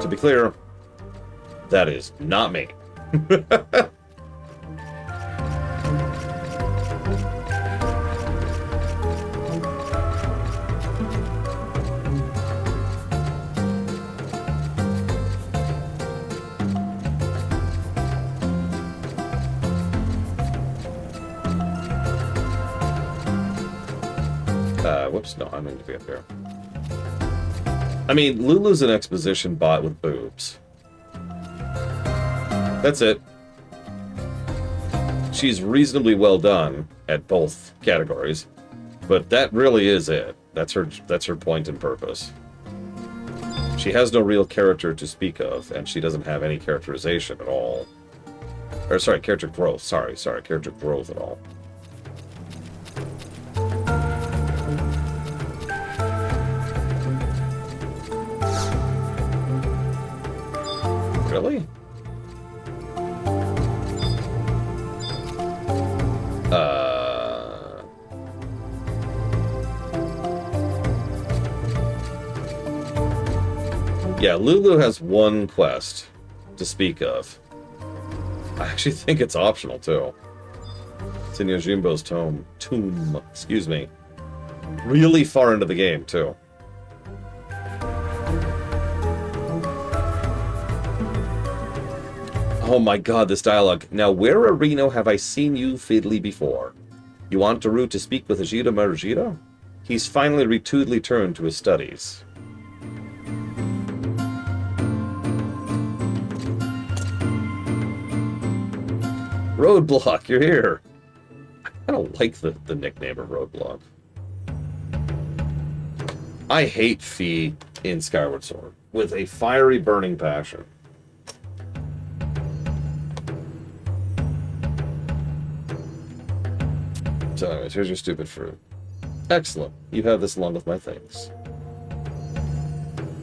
To be clear, that is not me. Whoops, no, I need to be up here. I mean, Lulu's an exposition bot with boobs. That's it. She's reasonably well done at both categories, but that really is it. That's her point and purpose. She has no real character to speak of, and she doesn't have any characterization at all. Or sorry, character growth. Sorry, character growth at all. Really? Yeah, Lulu has one quest to speak of. I actually think it's optional, too. It's in Yojimbo's tomb, excuse me. Really far into the game, too. Oh my god, this dialogue. Now, where, Arino, have I seen you fiddly before? You want Daru to speak with Ajita Marujita? He's finally returned to his studies. Roadblock, you're here. I don't like the nickname of Roadblock. I hate Fi in Skyward Sword with a fiery, burning passion. So anyways, here's your stupid fruit. Excellent. You have this along with my things.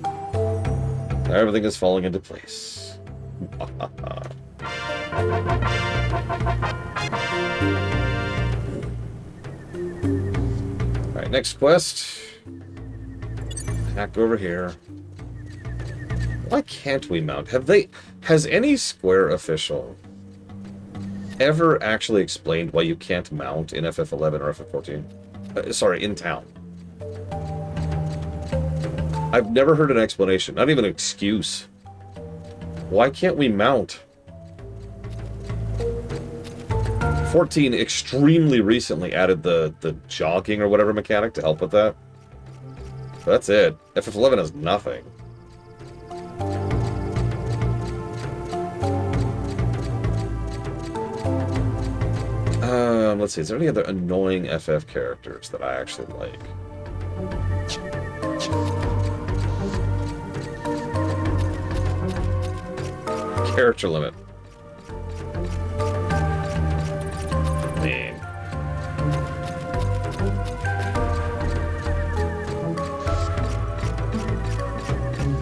Now everything is falling into place. Alright, next quest. Back over here. Why can't we mount? Has any Square official ever actually explained why you can't mount in FF11 or FF14? Sorry, in town. I've never heard an explanation, not even an excuse. Why can't we mount? 14 extremely recently added the jogging or whatever mechanic to help with that. But that's it. FF11 has nothing. Let's see, is there any other annoying FF characters that I actually like? Character limit. Man.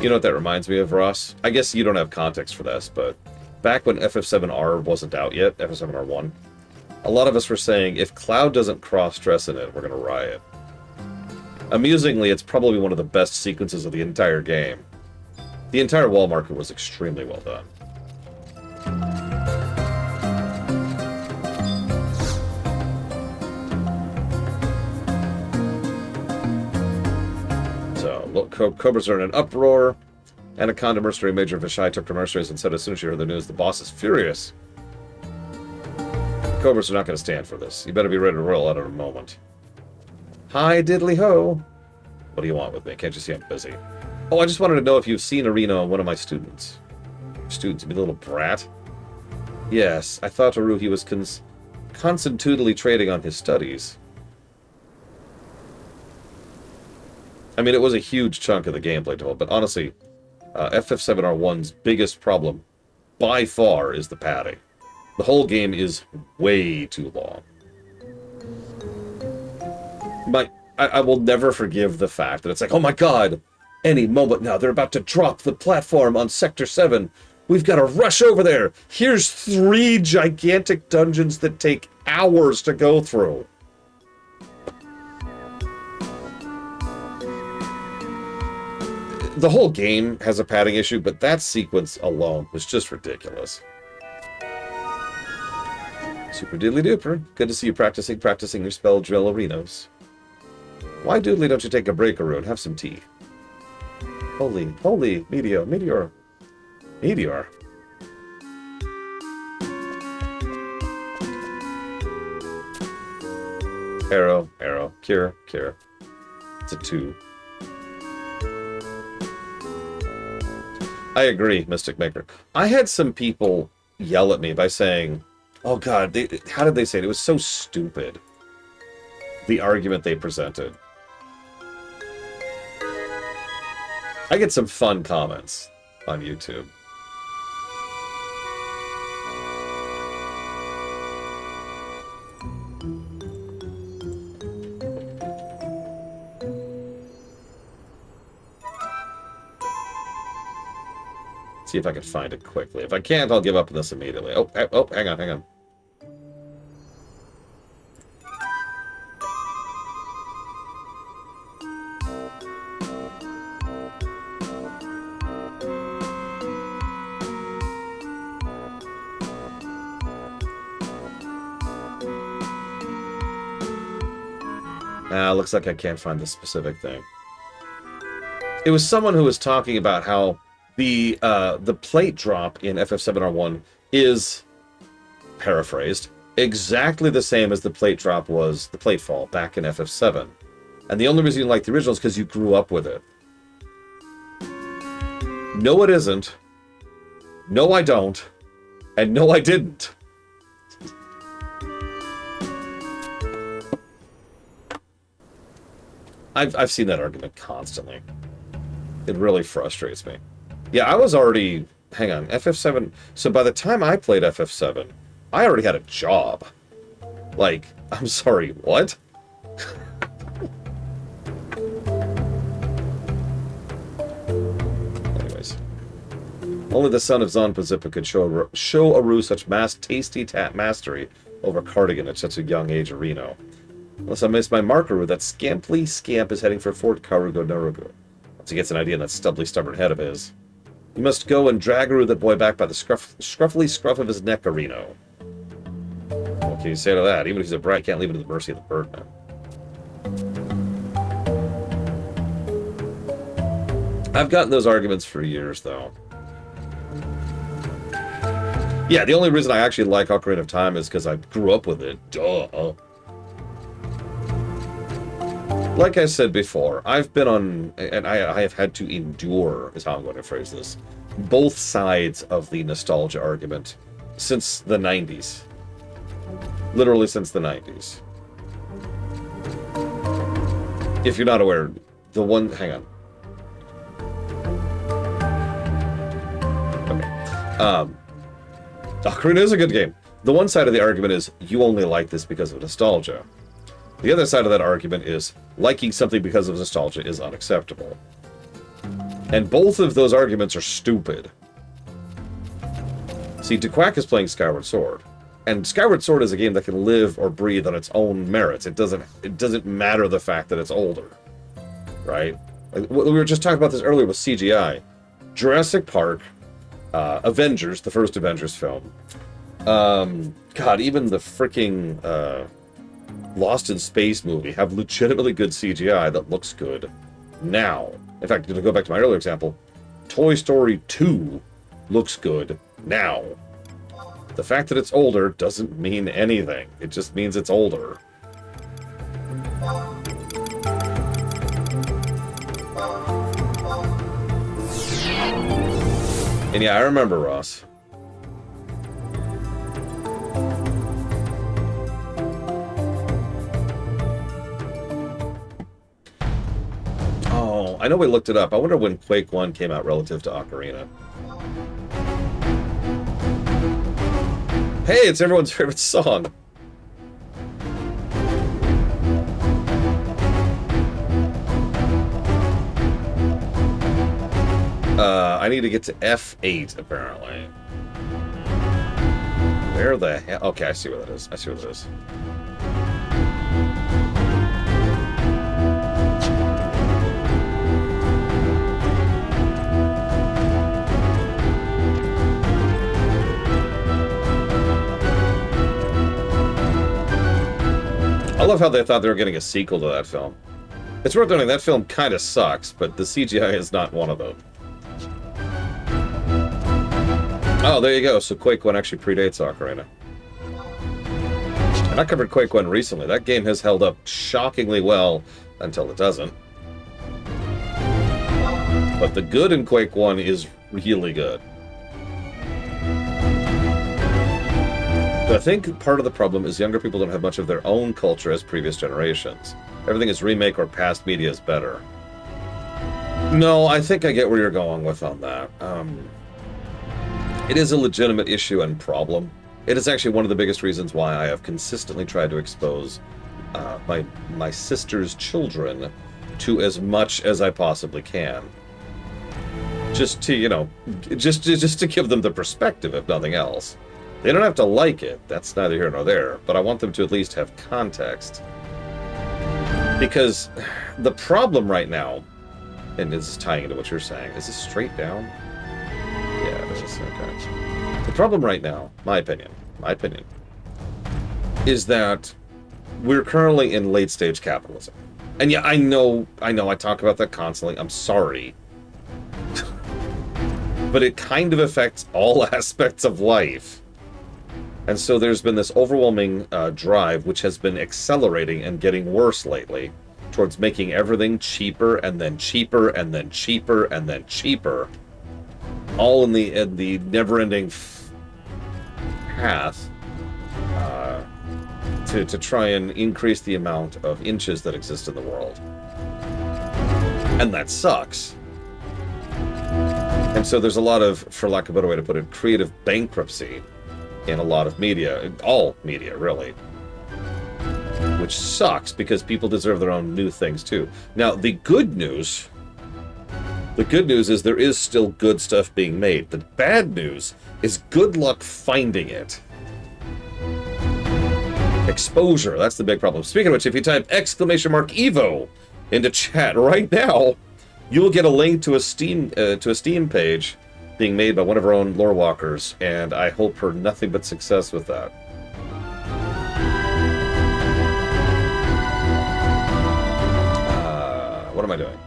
You know what that reminds me of, Ross? I guess you don't have context for this, but back when FF7R wasn't out yet, FF7R1, a lot of us were saying, if Cloud doesn't cross-dress in it, we're going to riot. Amusingly, it's probably one of the best sequences of the entire game. The entire wall marker was extremely well done. So, look, Cobras are in an uproar. Anaconda mercenary Major Vishai took to mercenaries and said as soon as she heard the news, the boss is furious. Cobras are not going to stand for this. You better be ready to roll out in a moment. Hi, diddly ho. What do you want with me? Can't you see I'm busy? Oh, I just wanted to know if you've seen Arino and one of my students. Students, you mean little brat? Yes, I thought Aruhi was constantly trading on his studies. I mean, it was a huge chunk of the gameplay total, but honestly, FF7R1's biggest problem, by far, is the padding. The whole game is way too long. I will never forgive the fact that it's like, oh my god, any moment now, they're about to drop the platform on Sector 7. We've got to rush over there. Here's 3 gigantic dungeons that take hours to go through. The whole game has a padding issue, but that sequence alone was just ridiculous. Super diddly duper. Good to see you practicing your spell drill arenas. Why doodly don't you take a break, Arun? Have some tea. Holy, meteor. Arrow, cure. It's a 2. I agree, Mystic Maker. I had some people yell at me by saying, oh god, how did they say it? It was so stupid. The argument they presented. I get some fun comments on YouTube. See if I can find it quickly. If I can't, I'll give up on this immediately. Oh, hang on. Looks like I can't find the specific thing. It was someone who was talking about how the plate drop in FF7R1 is, paraphrased, exactly the same as the plate drop was, the plate fall, back in FF7. And the only reason you like the original is because you grew up with it. No, it isn't. No, I don't. And no, I didn't. I've seen that argument constantly. It really frustrates me. Yeah, I was already... Hang on, FF7... So by the time I played FF7, I already had a job. Like, I'm sorry, what? Anyways. Only the son of Zanpazipa could show Aru such tasty mastery over Cardigan at such a young age, Reno. Unless I missed my marker, that scamply scamp is heading for Fort Karugo Narugo. Once he gets an idea in that stubbly, stubborn head of his. You must go and drag that boy back by the scruffy scruff of his neck, Areno. What can you say to that? Even if he's a brat, can't leave him to the mercy of the Birdman. I've gotten those arguments for years, though. Yeah, the only reason I actually like Ocarina of Time is because I grew up with it. Duh. Like I said before, I've been on, and I have had to endure, is how I'm going to phrase this, both sides of the nostalgia argument since the 90s. Literally since the 90s. If you're not aware, the one... Hang on. Okay. Ocarina is a good game. The one side of the argument is, you only like this because of nostalgia. The other side of that argument is, liking something because of nostalgia is unacceptable. And both of those arguments are stupid. See, DeQuack is playing Skyward Sword. And Skyward Sword is a game that can live or breathe on its own merits. It doesn't matter the fact that it's older. Right? We were just talking about this earlier with CGI. Jurassic Park, Avengers, the first Avengers film. God, even the freaking... Lost in Space movie have legitimately good CGI that looks good now. In fact, to go back to my earlier example, Toy Story 2 looks good now. The fact that it's older doesn't mean anything. It just means it's older. And yeah, I remember, Ross. I know we looked it up. I wonder when Quake 1 came out relative to Ocarina. Hey, it's everyone's favorite song. I need to get to F8, apparently. Where the hell? Okay, I see where that is. I see where that is. I love how they thought they were getting a sequel to that film. It's worth noting that film kind of sucks, but the CGI is not one of them. Oh, there you go. So Quake 1 actually predates Ocarina. And I covered Quake 1 recently. That game has held up shockingly well until it doesn't. But the good in Quake 1 is really good. But I think part of the problem is younger people don't have much of their own culture as previous generations. Everything is remake or past media is better. No, I think I get where you're going with on that. It is a legitimate issue and problem. It is actually one of the biggest reasons why I have consistently tried to expose my sister's children to as much as I possibly can. Just to, you know, just to give them the perspective, if nothing else. They don't have to like it, that's neither here nor there, but I want them to at least have context. Because the problem right now, and this is tying into what you're saying, is this straight down? Yeah, it is, okay. The problem right now, my opinion, is that we're currently in late stage capitalism. And yeah, I know I talk about that constantly, I'm sorry. But it kind of affects all aspects of life. And so there's been this overwhelming drive, which has been accelerating and getting worse lately, towards making everything cheaper, and then cheaper, and then cheaper, and then cheaper. All in the never-ending path to try and increase the amount of inches that exist in the world. And that sucks. And so there's a lot of, for lack of a better way to put it, creative bankruptcy in a lot of media, all media, really. Which sucks, because people deserve their own new things, too. Now, the good news is there is still good stuff being made. The bad news is good luck finding it. Exposure, that's the big problem. Speaking of which, if you type !Evo into chat right now, you will get a link to a Steam page being made by one of our own lore walkers, and I hope for nothing but success with that. What am I doing?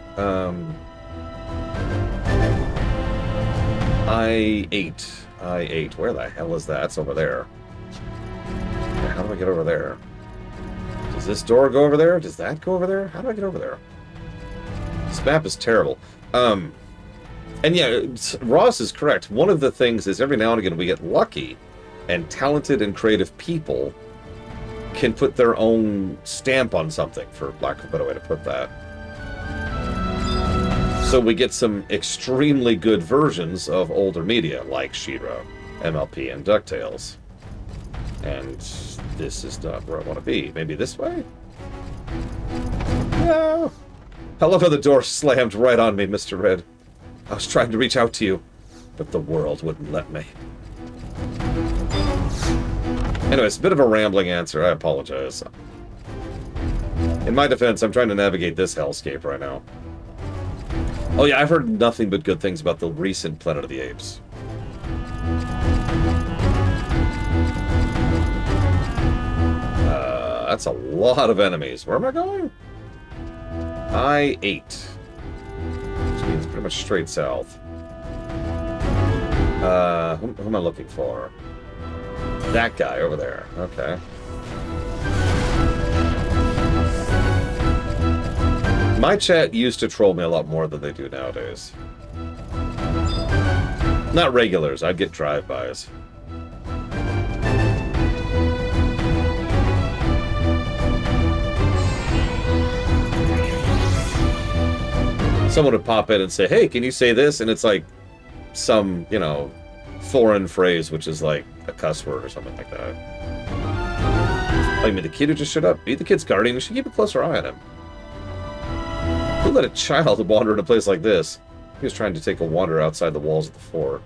I ate. Where the hell is that? It's over there. How do I get over there? Does this door go over there? Does that go over there? How do I get over there? This map is terrible. And yeah, Ross is correct. One of the things is every now and again we get lucky, and talented and creative people can put their own stamp on something, for lack of a better way to put that. So we get some extremely good versions of older media, like She-Ra, MLP, and DuckTales. And this is not where I want to be. Maybe this way? No. I love how the door slammed right on me, Mr. Red. I was trying to reach out to you, but the world wouldn't let me. Anyways, a bit of a rambling answer. I apologize. In my defense, I'm trying to navigate this hellscape right now. Oh yeah, I've heard nothing but good things about the recent Planet of the Apes. That's a lot of enemies. Where am I going? I-8. Which means pretty much straight south. Who am I looking for? That guy over there. Okay. My chat used to troll me a lot more than they do nowadays. Not regulars, I'd get drive-bys. Someone would pop in and say, hey, can you say this? And it's like some, you know, foreign phrase, which is like a cuss word or something like that. Oh, you mean the kid who just showed up? Be the kid's guardian. You should keep a closer eye on him. Who let a child wander in a place like this? He was trying to take a wander outside the walls of the fort.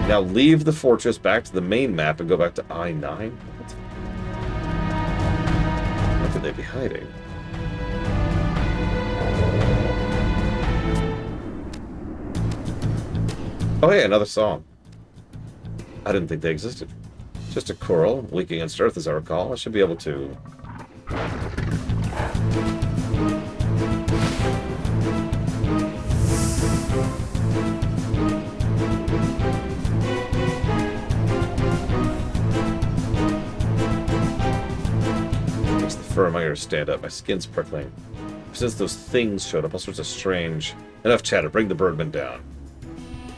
Now leave the fortress back to the main map and go back to I-9? Where could they be hiding? Oh hey, another song. I didn't think they existed. Just a coral, weak against earth as I recall. I should be able to... Makes the fur on my ears stand up. My skin's prickling. Since those things showed up, all sorts of strange... Enough chatter. Bring the birdman down.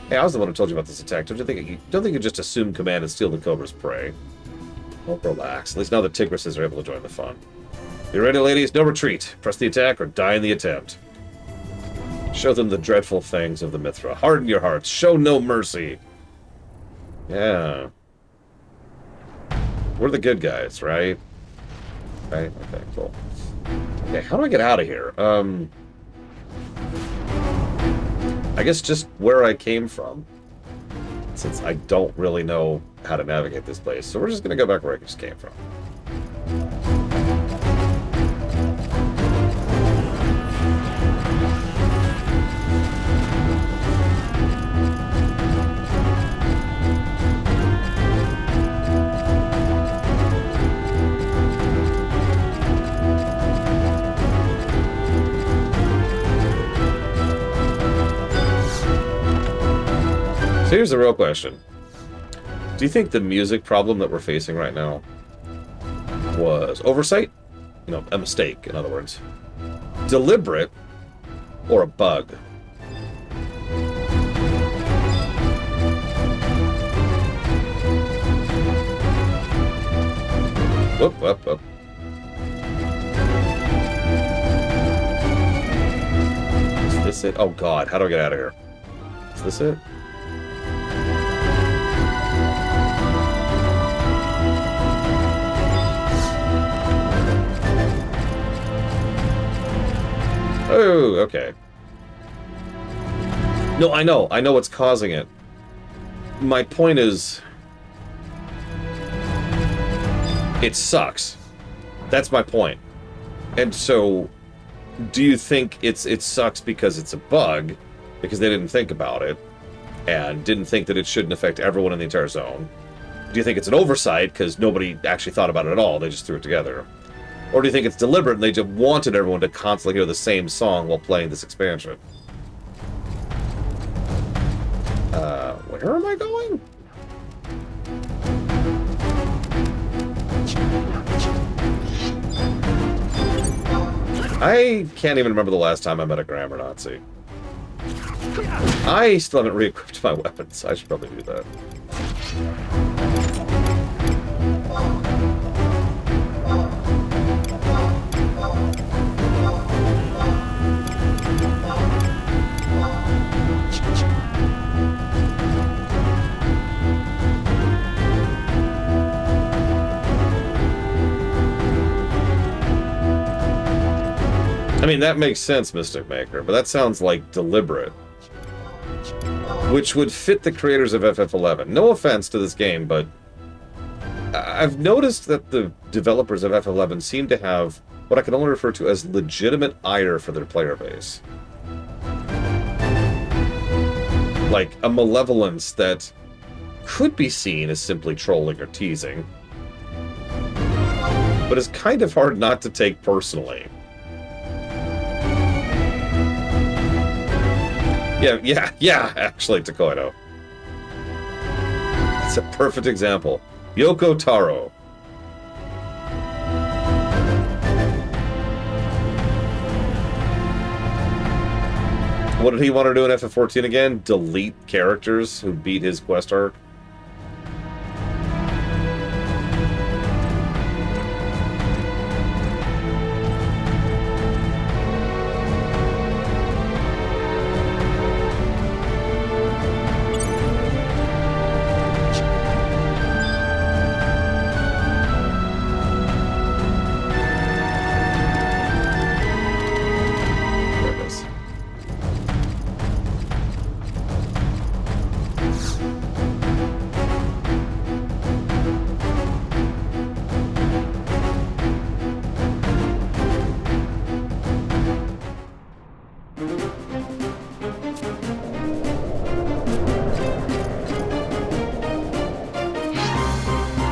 Hey, I was the one who told you about this attack. Don't you think just assume command and steal the cobra's prey? Well, relax. At least now the tigresses are able to join the fun. You ready, ladies? No retreat. Press the attack or die in the attempt. Show them the dreadful fangs of the Mithra. Harden your hearts. Show no mercy. Yeah. We're the good guys, right? Right? Okay, cool. Okay, how do I get out of here? I guess just where I came from, since I don't really know how to navigate this place. So we're just going to go back where I just came from. So here's the real question. Do you think the music problem that we're facing right now was oversight? You know, a mistake, in other words. Deliberate, or a bug? Whoop, whoop, whoop. Is this it? Oh god, how do I get out of here? Is this it? Oh, okay. No, I know what's causing it. My point is... it sucks. That's my point. And so, do you think it sucks because it's a bug, because they didn't think about it, and didn't think that it shouldn't affect everyone in the entire zone? Do you think it's an oversight because nobody actually thought about it at all, they just threw it together? Or do you think it's deliberate and they just wanted everyone to constantly hear the same song while playing this expansion? Where am I going? I can't even remember the last time I met a grammar Nazi. I still haven't re-equipped my weapons. I should probably do that. I mean, that makes sense, Mystic Maker, but that sounds like deliberate. Which would fit the creators of FF11. No offense to this game, but I've noticed that the developers of FF11 seem to have what I can only refer to as legitimate ire for their player base. Like, a malevolence that could be seen as simply trolling or teasing, but is kind of hard not to take personally. Yeah, actually, Takoido. It's a perfect example. Yoko Taro. What did he want to do in FF14 again? Delete characters who beat his quest arc?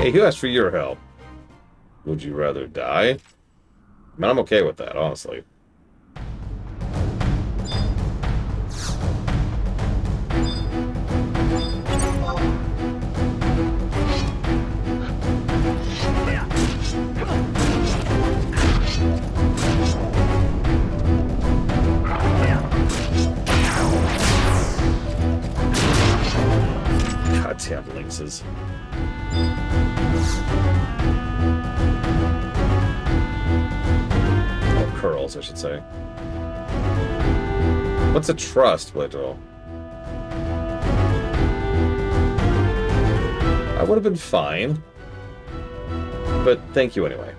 Hey, who asked for your help? Would you rather die? I mean, I'm okay with that, honestly. Goddamn lynxes. Oh, curls, I should say. What's a trust, Plato? I would have been fine. But thank you anyway.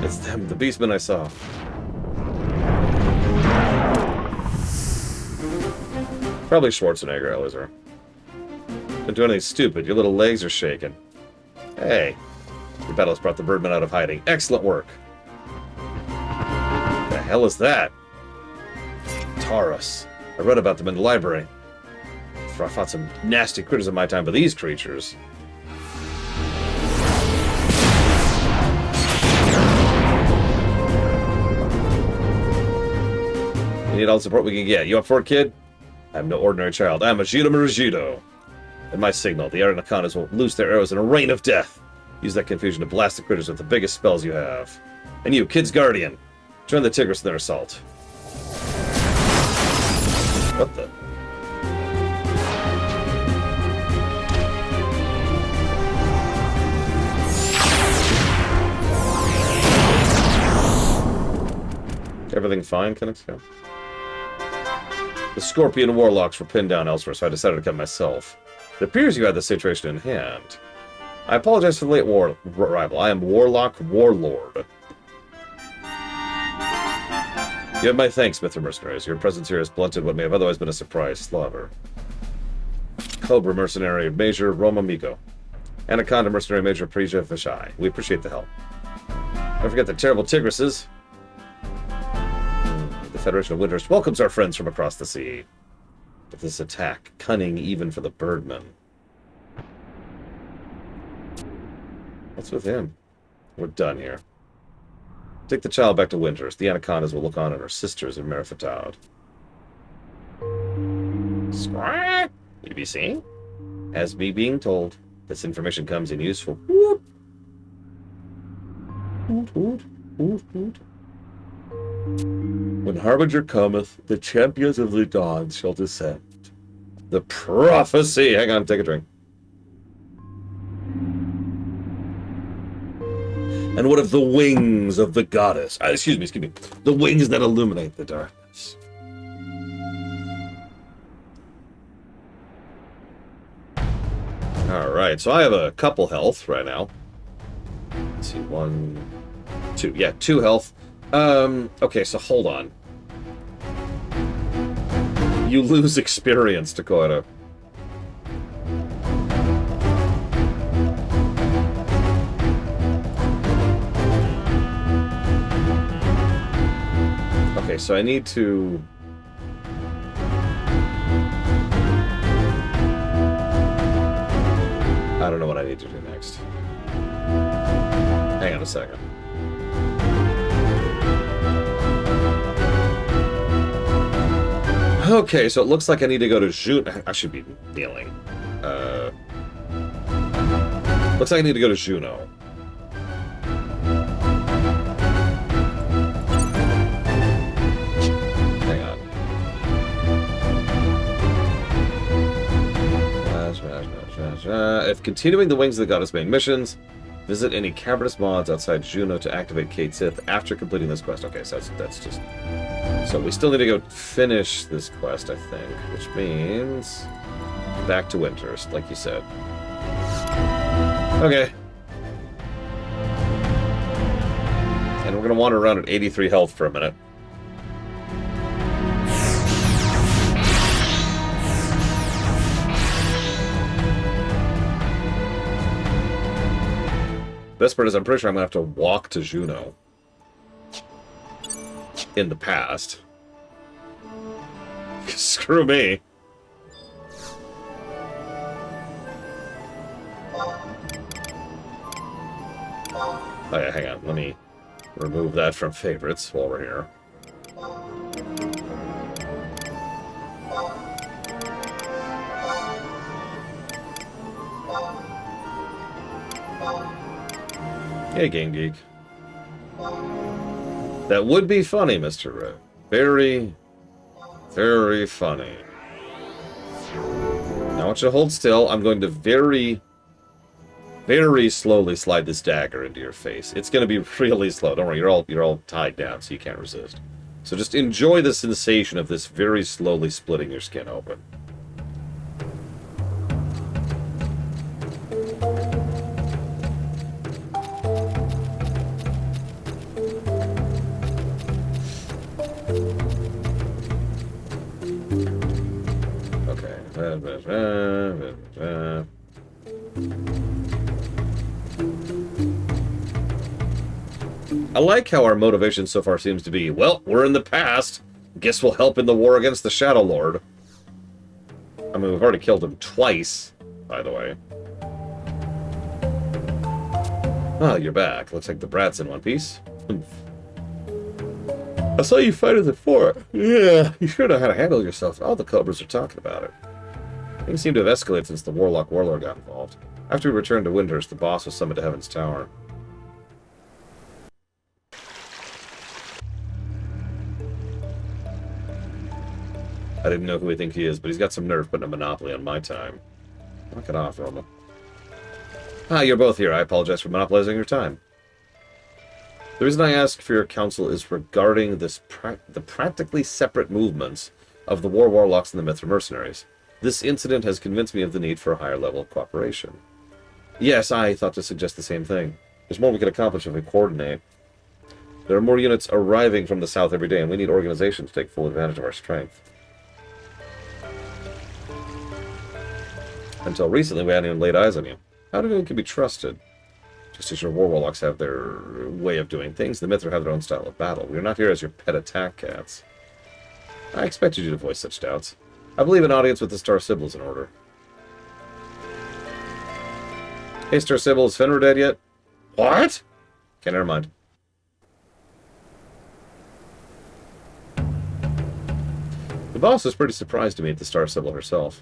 It's them, the beastmen I saw. Probably Schwarzenegger, Elizar. Don't do anything stupid. Your little legs are shaking. Hey, your battle has brought the birdmen out of hiding. Excellent work. What the hell is that? Taurus. I read about them in the library. I fought some nasty critters in my time, but these creatures... We need all the support we can get. You up for it, kid? I'm no ordinary child. I'm Ajito Murajido. At my signal, the Aranacondas will loose their arrows in a rain of death. Use that confusion to blast the critters with the biggest spells you have. And you, Kid's Guardian, join the Tigris in their assault. What the? Everything fine, Kenexco? The Scorpion Warlocks were pinned down elsewhere, so I decided to come myself. It appears you had the situation in hand. I apologize for the late arrival. I am Warlock Warlord. You have my thanks, Mithra Mercenaries. Your presence here has blunted what may have otherwise been a surprise slaughter. Cobra Mercenary Major Roma Migo. Anaconda Mercenary Major Prija Vishai. We appreciate the help. Don't forget the terrible Tigresses. The Federation of Windhurst welcomes our friends from across the sea. But this attack, cunning even for the birdmen. What's with him? We're done here. Take the child back to Windhurst. The Anacondas will look on at her sisters in Merifatad. Squawk! You be seeing? As me being told, this information comes in useful. Whoop. Hoot, hoot, hoot, hoot. When Harbinger cometh, the champions of the dawn shall descend. The prophecy! Hang on, take a drink. And what of the wings of the goddess? Excuse me. The wings that illuminate the darkness. Alright, so I have a couple health right now. Let's see, 1, 2. Yeah, 2 health. Okay, so hold on. You lose experience, Dakota. Okay, so I need to... I don't know what I need to do next. Hang on a second. Okay, so it looks like I need to go to Juno. I should be kneeling. Looks like I need to go to Juno. Hang on. If continuing the Wings of the Goddess main missions, visit any cavernous mods outside Juno to activate Cait Sith after completing this quest. Okay, so that's just... So we still need to go finish this quest, I think, which means back to Windhurst, like you said. Okay. And we're going to wander around at 83 health for a minute. Best part is I'm pretty sure I'm going to have to walk to Juno. in the past. Screw me. Oh yeah, hang on. Let me remove that from favorites while we're here. Hey, Game Geek. That would be funny, Mr. Red. Very, very funny. Now I want you to hold still. I'm going to very slowly slide this dagger into your face. It's going to be really slow. Don't worry, you're all tied down, so you can't resist. So just enjoy the sensation of this very slowly splitting your skin open. I like how our motivation so far seems to be, well, we're in the past. Guess we'll help in the war against the Shadow Lord. I mean, we've already killed him twice, by the way. Oh, you're back. Looks like the brat's in one piece. I saw you fight at the fort. Yeah, you sure know how to handle yourself. All the Cobras are talking about it. Things seem to have escalated since the Warlock Warlord got involved. After we returned to Windhurst, the boss was summoned to Heaven's Tower. I didn't know who he thinks he is, but he's got some nerve putting a monopoly on my time. Knock it off, Roma. Ah, you're both here. I apologize for monopolizing your time. The reason I ask for your counsel is regarding this the practically separate movements of the War Warlocks and the Mithra Mercenaries. This incident has convinced me of the need for a higher level of cooperation. Yes, I thought to suggest the same thing. There's more we could accomplish if we coordinate. There are more units arriving from the south every day, and we need organization to take full advantage of our strength. Until recently, we hadn't even laid eyes on you. How anyone can be trusted? Just as your War Warlocks have their way of doing things, the Mithra have their own style of battle. We are not here as your pet attack cats. I expected you to voice such doubts. I believe an audience with the Star Sibyl is in order. Hey, Star Sibyl, is Fenrir dead yet? What? Okay, never mind. The boss is pretty surprised to meet the Star Sibyl herself.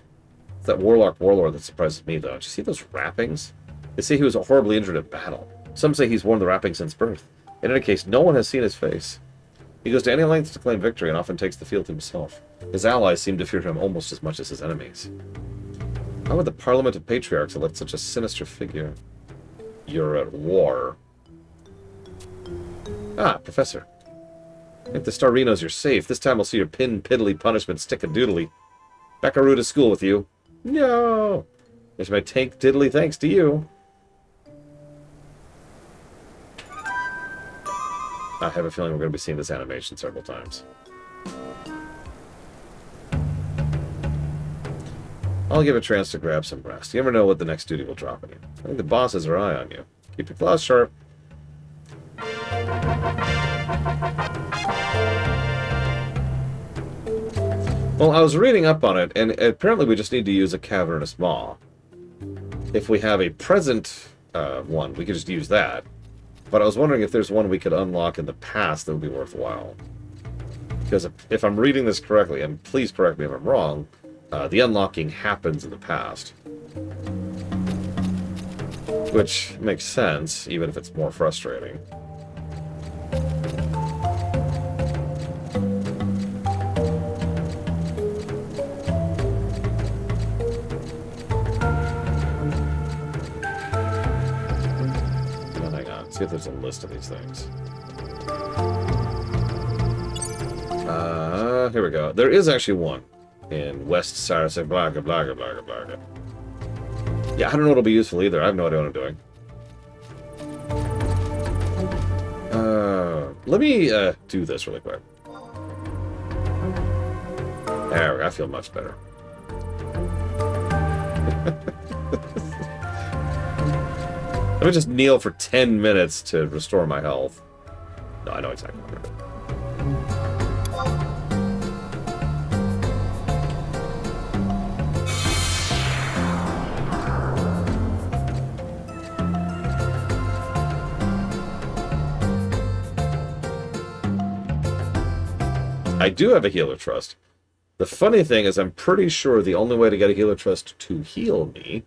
It's that Warlock Warlord that surprises me, though. Did you see those wrappings? They say he was horribly injured in battle. Some say he's worn the wrappings since birth. In any case, no one has seen his face. He goes to any lengths to claim victory and often takes the field himself. His allies seem to fear him almost as much as his enemies. How would the Parliament of Patriarchs elect such a sinister figure? You're at war. Ah, Professor. I think the Starry knows you're safe. This time I'll see your pin-piddly punishment stick-a-doodly. Beckaroo to school with you. No! There's my tank-diddly thanks to you. I have a feeling we're going to be seeing this animation several times. I'll give a chance to grab some rest. You never know what the next duty will drop on you. I think the boss has her eye on you. Keep your claws sharp. Well, I was reading up on it, and apparently we just need to use a cavernous maw. If we have a present one, we could just use that. But I was wondering if there's one we could unlock in the past that would be worthwhile. Because if I'm reading this correctly, and please correct me if I'm wrong, the unlocking happens in the past. Which makes sense, even if it's more frustrating. See if there's a list of these things. Here we go. There is actually one in West Sarasek, blah, blah, blah, blah. Yeah, I don't know what it'll be useful either. I have no idea what I'm doing. Let me do this really quick. There we go. I feel much better. Let me just kneel for 10 minutes to restore my health. No, I know exactly what I'm doing. I do have a healer trust. The funny thing is I'm pretty sure the only way to get a healer trust to heal me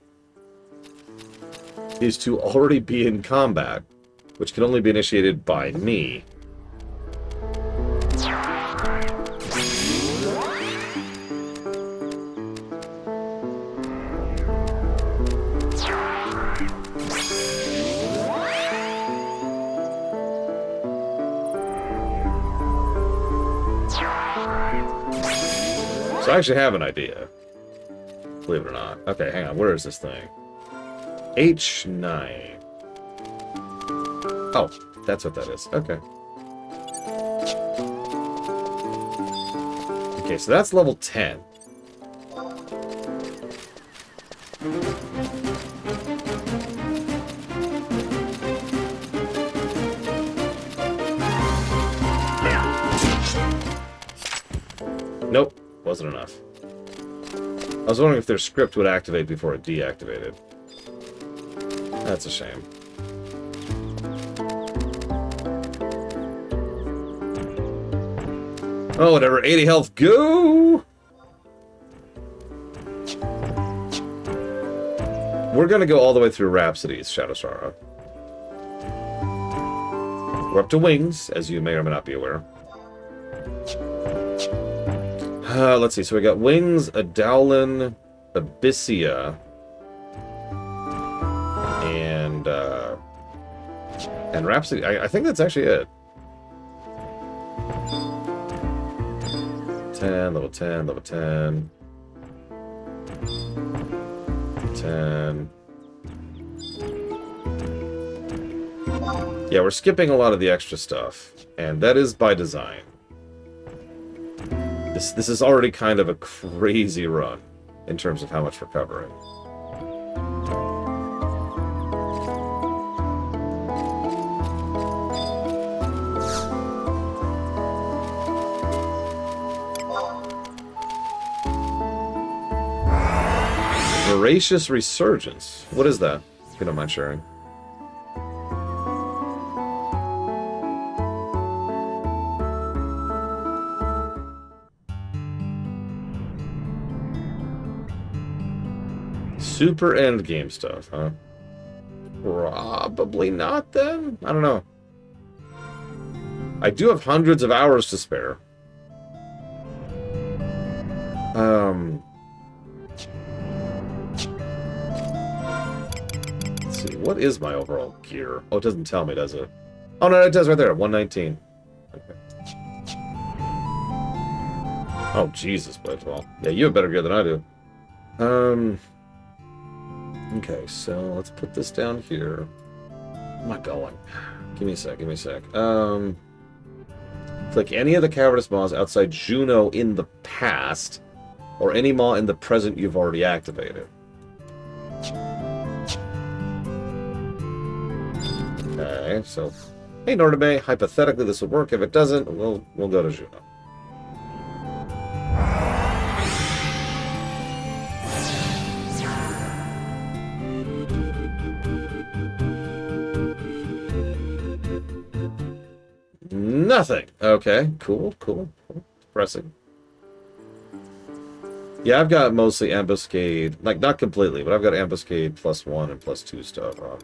is to already be in combat, which can only be initiated by me. So I actually have an idea. Believe it or not. Okay, hang on. Where is this thing? H9. Oh, that's what that is. Okay. Okay, so that's level 10. Nope, wasn't enough. I was wondering if their script would activate before it deactivated. That's a shame. Oh, whatever. 80 health, go! We're gonna go all the way through Rhapsodies, Shadowsara. We're up to wings, as you may or may not be aware. Let's see. So we got wings, Adowlin, Abyssia, and Rhapsody. I think that's actually it. 10, level 10, level 10. 10. Yeah, we're skipping a lot of the extra stuff, and that is by design. This is already kind of a crazy run in terms of how much we're covering. Voracious Resurgence. What is that? If you don't mind sharing. Super endgame stuff, huh? Probably not, then? I don't know. I do have hundreds of hours to spare. Let's see, what is my overall gear? Oh, it doesn't tell me, does it? Oh, no, it does right there, 119. Okay. Oh, Jesus, Bladewell. Yeah, you have better gear than I do. Okay, so let's put this down here. Where am I going? Give me a sec, give me a sec. Click any of the cavernous maws outside Juno in the past, or any maw in the present you've already activated. Okay, so hey Nordabe, hypothetically this would work. If it doesn't, we'll go to Juno. Nothing. Okay, cool. Depressing. Yeah, I've got mostly Ambuscade. Like, not completely, but I've got Ambuscade +1 and +2 stuff on.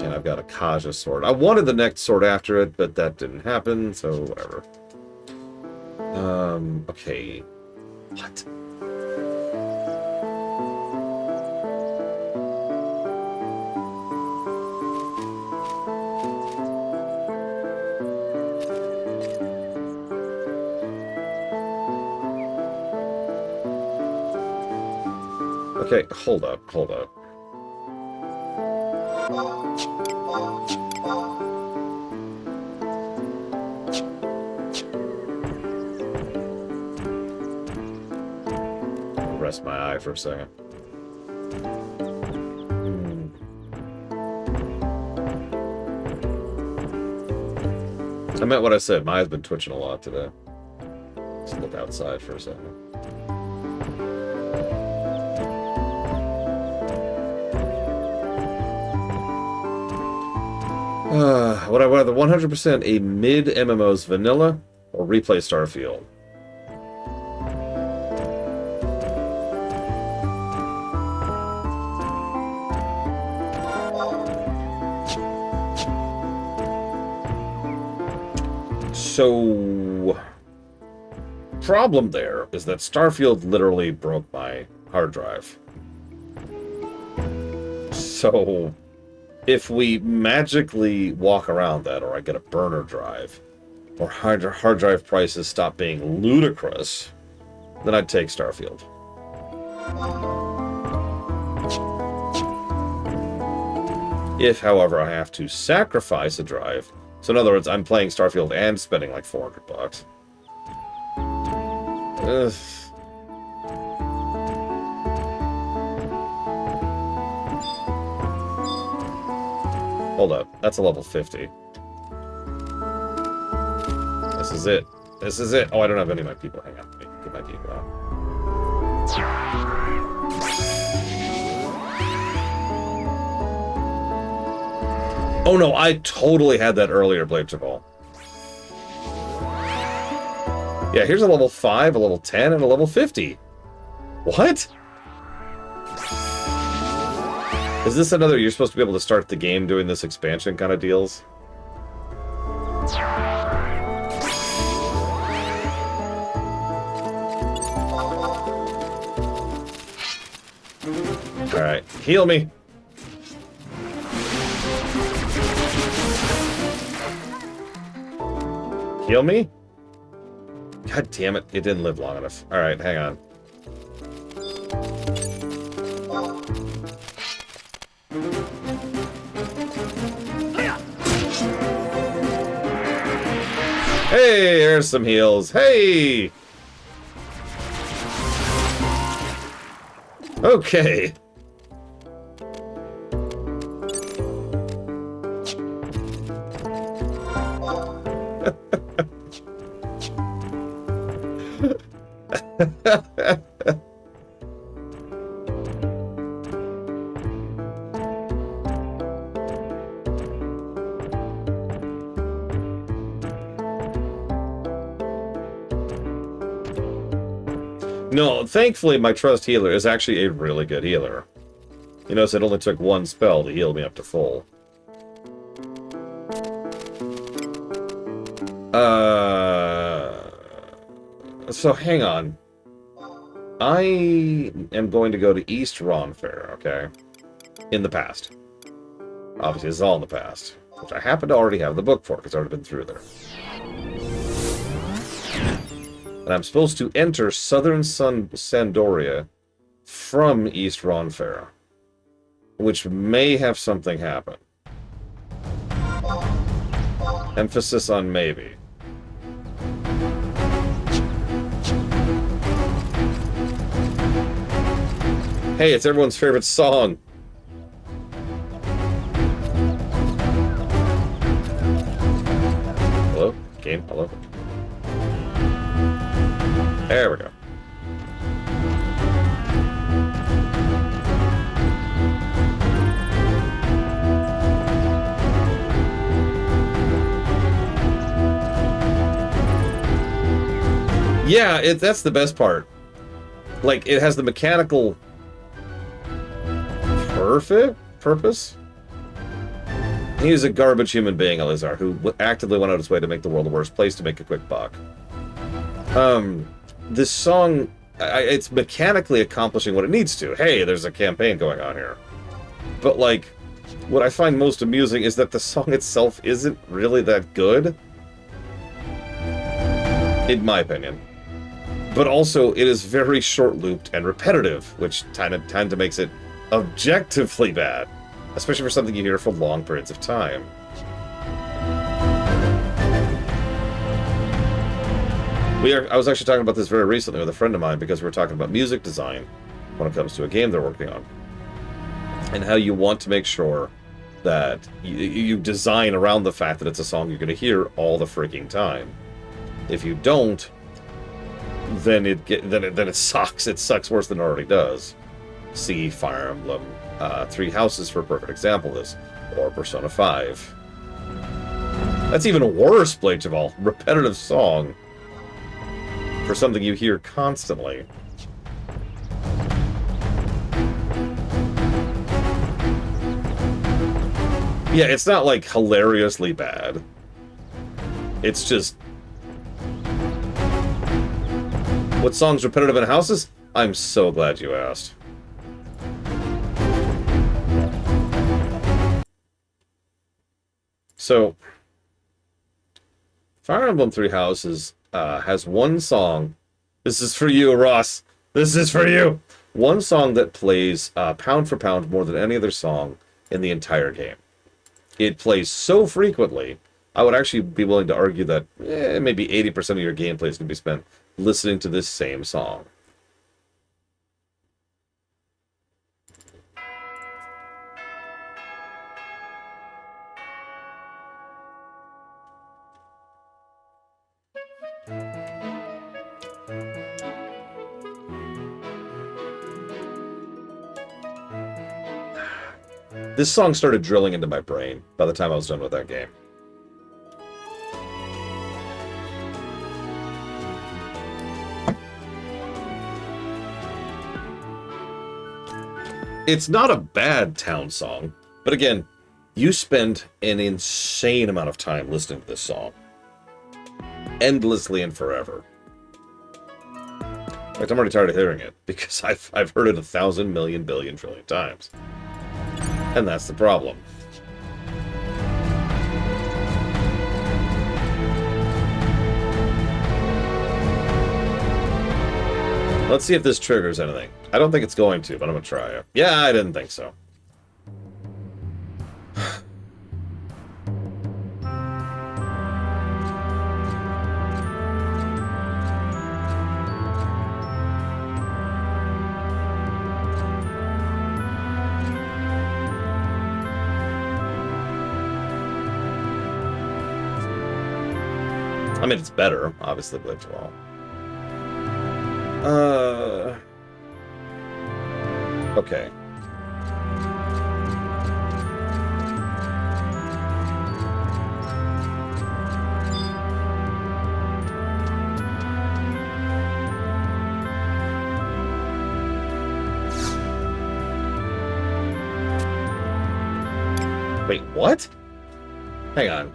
And I've got a Kaja sword. I wanted the next sword after it, but that didn't happen, so whatever. Okay. What? Okay, hold up. Rest my eye for a second. I meant what I said. My eye's been twitching a lot today. Let's look outside for a second. Would I rather 100% a mid MMO's vanilla or replay Starfield? So, problem there is that Starfield literally broke my hard drive. So, if we magically walk around that, or I get a burner drive, or hard drive prices stop being ludicrous, then I'd take Starfield. If, however, I have to sacrifice a drive, so in other words, I'm playing Starfield and spending like $400. Ugh. Hold up, that's a level 50. This is it. This is it. Oh, I don't have any of my people. Hang on, let me get my people out. Oh no, I totally had that earlier, Blade Ball. Yeah, here's a level 5, a level 10, and a level 50. What? Is this another, you're supposed to be able to start the game doing this expansion kind of deals? Alright, heal me. Heal me? God damn it, it didn't live long enough. Alright, hang on. Hey, here's some heals. Hey! Okay. No, thankfully my trust healer is actually a really good healer. You notice it only took one spell to heal me up to full. So hang on. I am going to go to East Ronfair, okay? In the past. Obviously, it's all in the past. Which I happen to already have the book for, because I've already been through there. And I'm supposed to enter Southern Sandoria from East Ronfair, which may have something happen. Emphasis on maybe. Hey, it's everyone's favorite song. Hello? Game? Hello? There we go. Yeah, that's the best part. Like, it has the mechanical purpose. He is a garbage human being, Elazar, who actively went out his way to make the world a worse place to make a quick buck. This song, it's mechanically accomplishing what it needs to. Hey, there's a campaign going on here. But, like, what I find most amusing is that the song itself isn't really that good. In my opinion. But also, it is very short-looped and repetitive, which kind of makes it objectively bad. Especially for something you hear for long periods of time. I was actually talking about this very recently with a friend of mine because we were talking about music design when it comes to a game they're working on. And how you want to make sure that you design around the fact that it's a song you're going to hear all the freaking time. If you don't, then it sucks. It sucks worse than it already does. See Fire Emblem Three Houses for a perfect example of this, or Persona 5. That's even worse, Blade Cheval. Repetitive song for something you hear constantly. Yeah, it's not like hilariously bad. It's just... What song's repetitive in houses? I'm so glad you asked. So, Fire Emblem Three Houses has one song. This is for you, Ross. This is for you. One song that plays pound for pound more than any other song in the entire game. It plays so frequently, I would actually be willing to argue that maybe 80% of your gameplay is going to be spent listening to this same song. This song started drilling into my brain by the time I was done with that game. It's not a bad town song, but again, you spend an insane amount of time listening to this song. Endlessly and forever. In fact, I'm already tired of hearing it, because I've heard it 1,000 million billion trillion times. And that's the problem. Let's see if this triggers anything. I don't think it's going to, but I'm gonna try it. Yeah, I didn't think so. I mean, it's better, obviously, Blade Cheval. Okay. Wait, what? Hang on.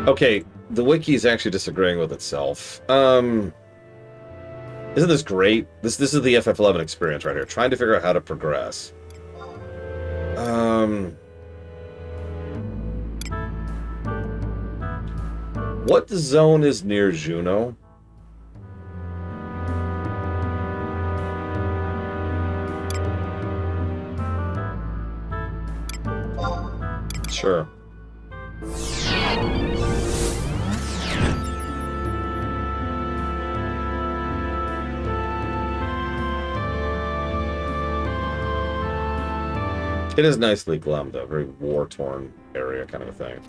Okay, the wiki is actually disagreeing with itself. Isn't this great? This is the FF11 experience right here. Trying to figure out how to progress. What zone is near Juno? Sure. It is nicely glummed, a very war-torn area kind of a thing.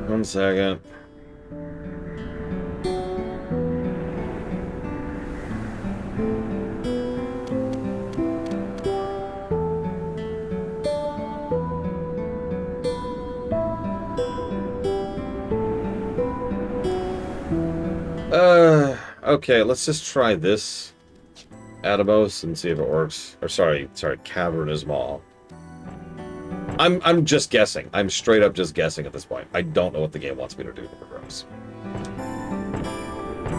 One second. Okay, let's just try this Atomos and see if it works. Or sorry, Cavernous Maw. I'm just guessing. I'm straight up just guessing at this point. I don't know what the game wants me to do to progress.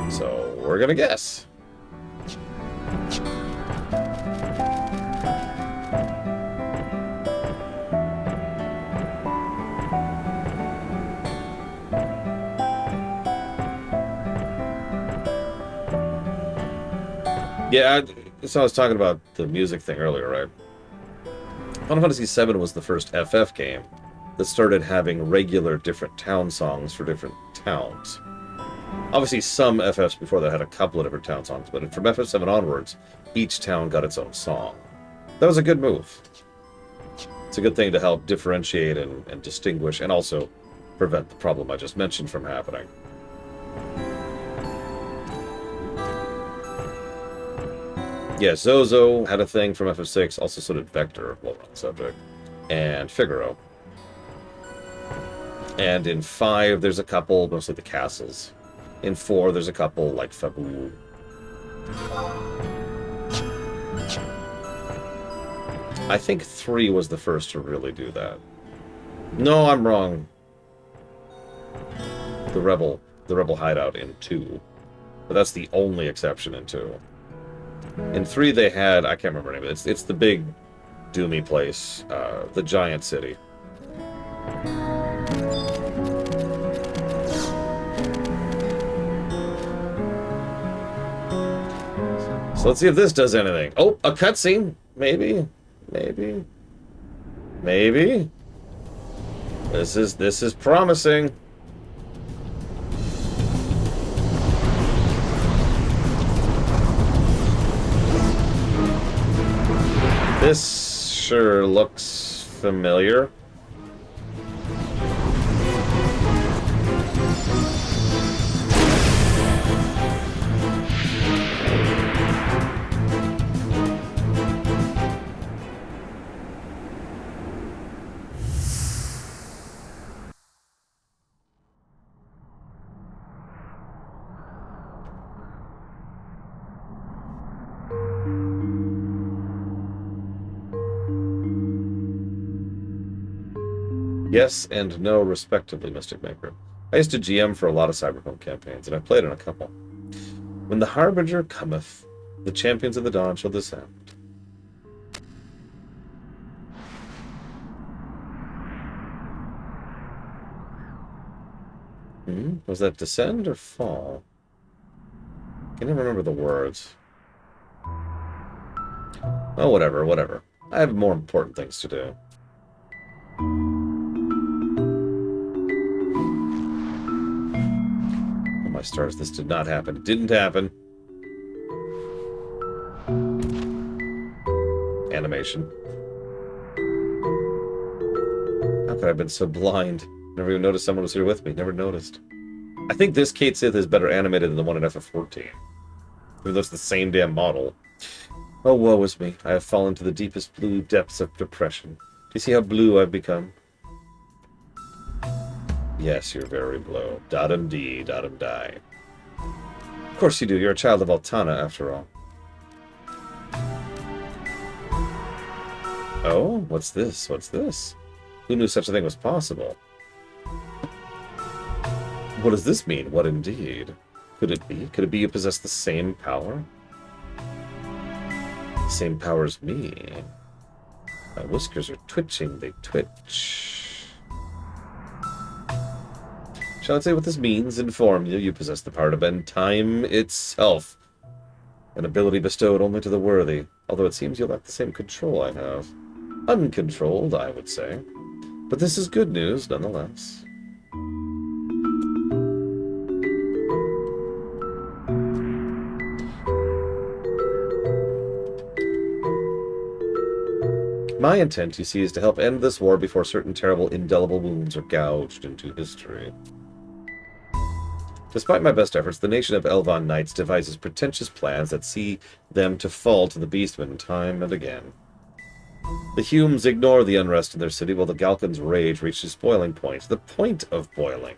So, we're gonna guess. Yeah, So I was talking about the music thing earlier, right? Final Fantasy VII was the first FF game that started having regular different town songs for different towns. Obviously, some FFs before that had a couple of different town songs, but from FF7 onwards, each town got its own song. That was a good move. It's a good thing to help differentiate and distinguish, and also prevent the problem I just mentioned from happening. Yeah, Zozo had a thing from FF6, also so did Vector, while we're on the subject, and Figaro. And in 5, there's a couple, mostly the castles. In 4, there's a couple, like Fabu. I think 3 was the first to really do that. No, I'm wrong. The Rebel hideout in 2. But that's the only exception in 2. In 3, they had... I can't remember the name of it. It's the big, doomy place. The giant city. So let's see if this does anything. Oh, a cutscene. Maybe. Maybe. Maybe. This is promising. This sure looks familiar. Yes and no, respectively, Mystic Maker. I used to GM for a lot of Cyberpunk campaigns, and I played in a couple. When the Harbinger cometh, the champions of the dawn shall descend. Was that descend or fall? I can never remember the words. Oh, whatever. I have more important things to do. Oh my stars, this did not happen. It didn't happen. Animation. How could I have been so blind? Never even noticed someone was here with me. Never noticed. I think this Cait Sith is better animated than the one in FF14. Even though it's the same damn model. Oh, woe is me. I have fallen to the deepest blue depths of depression. Do you see how blue I've become? Yes, you're very blue. Dot-em-dee, dot-em-die. Of course you do. You're a child of Altana, after all. Oh, what's this? What's this? Who knew such a thing was possible? What does this mean? What indeed? Could it be? Could it be you possess the same power? The same power as me. My whiskers are twitching. They twitch. Shall I say what this means? Inform you. You possess the power to bend time itself. An ability bestowed only to the worthy. Although it seems you lack the same control I have. Uncontrolled, I would say. But this is good news, nonetheless. My intent, you see, is to help end this war before certain terrible, indelible wounds are gouged into history. Despite my best efforts, the nation of Elvan Knights devises pretentious plans that see them to fall to the Beastmen time and again. The Humes ignore the unrest in their city while the Galkan's rage reaches boiling point. The point of boiling.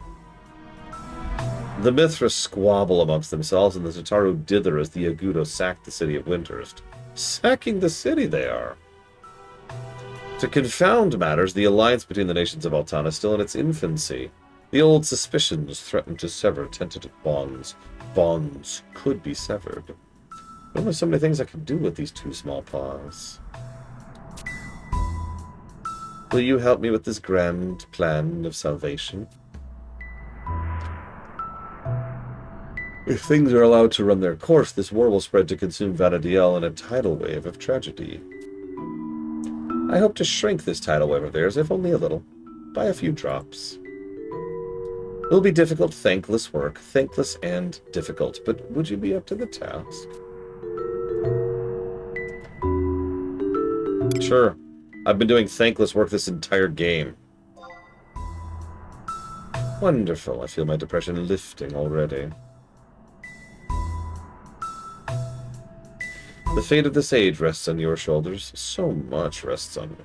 The Mithras squabble amongst themselves, and the Tataru dither as the Agudo sack the city of Windhurst. Sacking the city, they are. To confound matters, the alliance between the nations of Altana is still in its infancy. The old suspicions threaten to sever tentative bonds. Bonds could be severed. There are only so many things I can do with these two small paws. Will you help me with this grand plan of salvation? If things are allowed to run their course, this war will spread to consume Vana'diel in a tidal wave of tragedy. I hope to shrink this tidal wave of theirs, if only a little, by a few drops. It will be difficult, thankless work, thankless and difficult, but would you be up to the task? Sure. I've been doing thankless work this entire game. Wonderful. I feel my depression lifting already. The fate of this age rests on your shoulders. So much rests on me.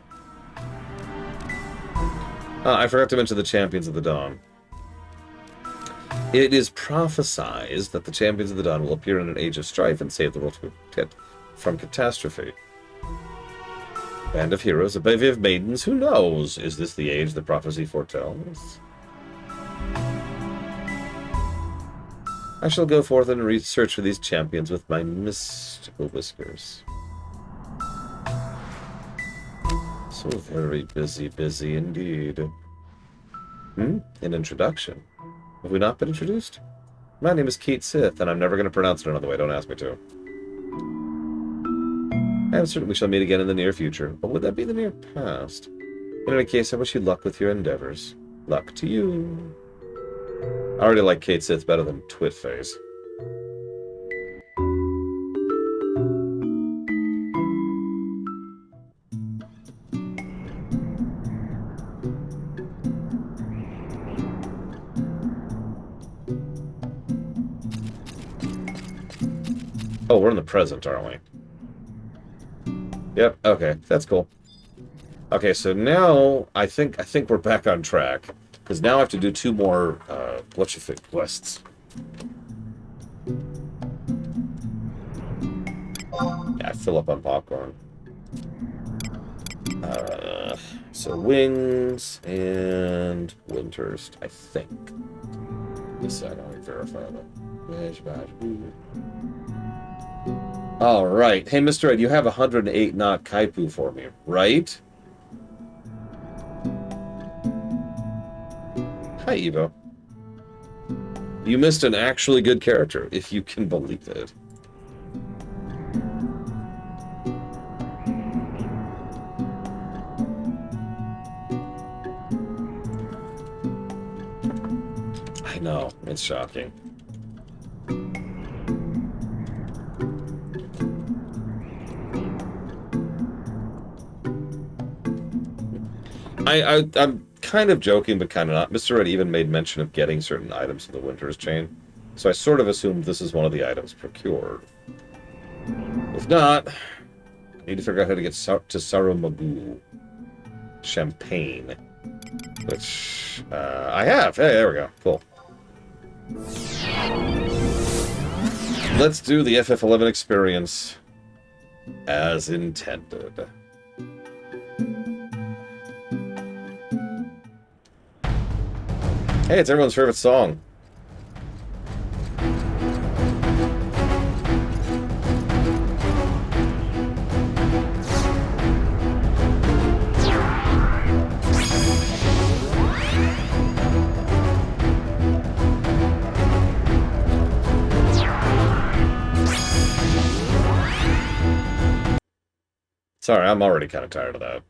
I forgot to mention the Champions of the Dawn. It is prophesied that the Champions of the Dawn will appear in an age of strife and save the world from catastrophe. Band of heroes, a bevy of maidens, who knows? Is this the age the prophecy foretells? I shall go forth and research for these champions with my mystical whiskers. So very busy indeed. An introduction. Have we not been introduced? My name is Cait Sith, and I'm never going to pronounce it another way, don't ask me to. I am certain we shall meet again in the near future, but would that be the near past? In any case, I wish you luck with your endeavors. Luck to you. I already like Cait Sith better than Twitface. Oh, we're in the present, aren't we? Yep, okay, that's cool. Okay, so now I think we're back on track. Because now I have to do 2 more, quests. Yeah, I fill up on popcorn. So Wings and Windhurst, I think. This I don't verify that. Alright. Hey, Mr. Ed, you have 108 knot Kaipu for me, right? Hi, Evo. You missed an actually good character, if you can believe it. I know, it's shocking. I'm kind of joking, but kind of not. Mr. Red even made mention of getting certain items in the Windhurst chain, so I sort of assumed this is one of the items procured. If not, I need to figure out how to get to Sarumagu Champagne, which I have. Hey, there we go. Cool. Let's do the FF11 experience as intended. Hey, it's everyone's favorite song. Sorry, I'm already kind of tired of that.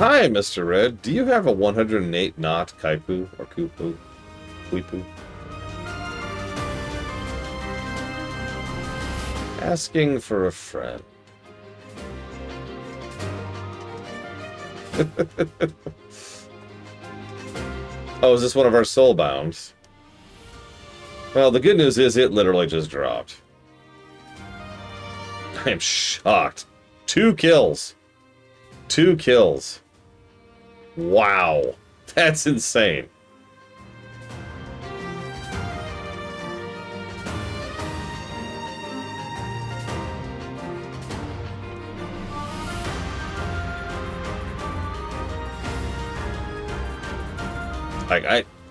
Hi, Mr. Red. Do you have a 108 knot Kaipu or Kupu? Kuipu? Asking for a friend. Oh, is this one of our soulbounds? Well, the good news is it literally just dropped. I am shocked. 2 kills. 2 kills. Wow. That's insane.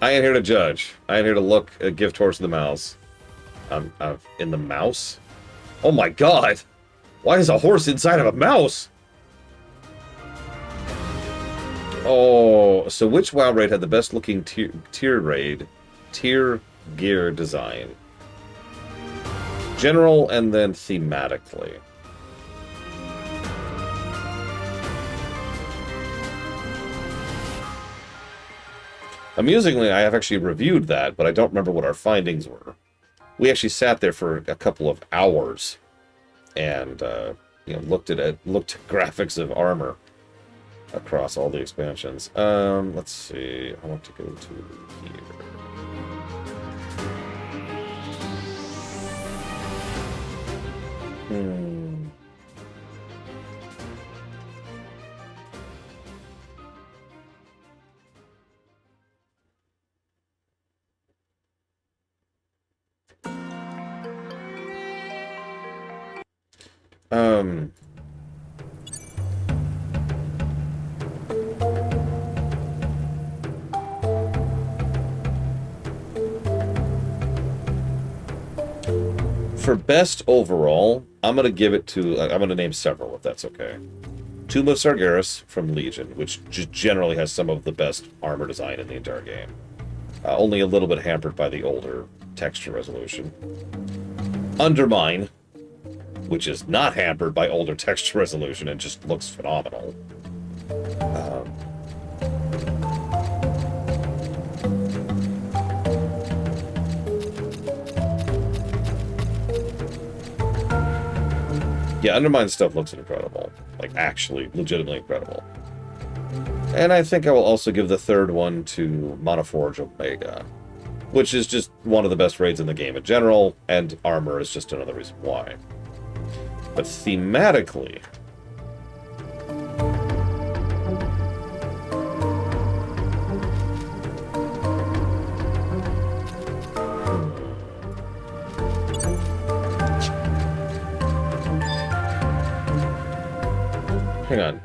I ain't here to judge. I ain't here to look, give torch to the mouse. I'm in the mouse? Oh my god! Why is a horse inside of a mouse? Oh, so which WoW raid had the best looking tier gear design? General and then thematically. Amusingly, I have actually reviewed that, but I don't remember what our findings were. We actually sat there for a couple of hours and you know, looked at graphics of armor across all the expansions. Let's see. I want to go to here. For best overall, I'm going to give it to... I'm going to name several, if that's okay. Tomb of Sargeras from Legion, which generally has some of the best armor design in the entire game. Only a little bit hampered by the older texture resolution. Undermine, which is not hampered by older texture resolution and just looks phenomenal. Yeah, Undermine stuff looks incredible. Like, actually, legitimately incredible. And I think I will also give the third one to Monoforge Omega, which is just one of the best raids in the game in general, and armor is just another reason why. But thematically... Hang on,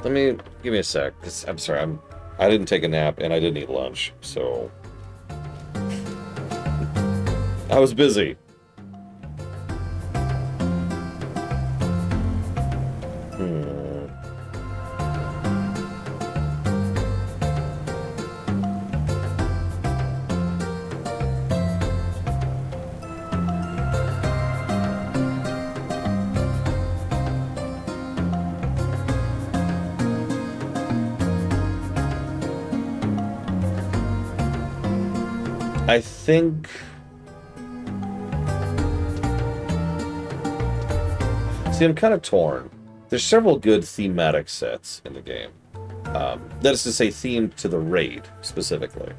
give me a sec, 'cause I'm sorry, I didn't take a nap and I didn't eat lunch, so... I was busy. I think... See, I'm kind of torn. There's several good thematic sets in the game. That is to say, themed to the raid, specifically,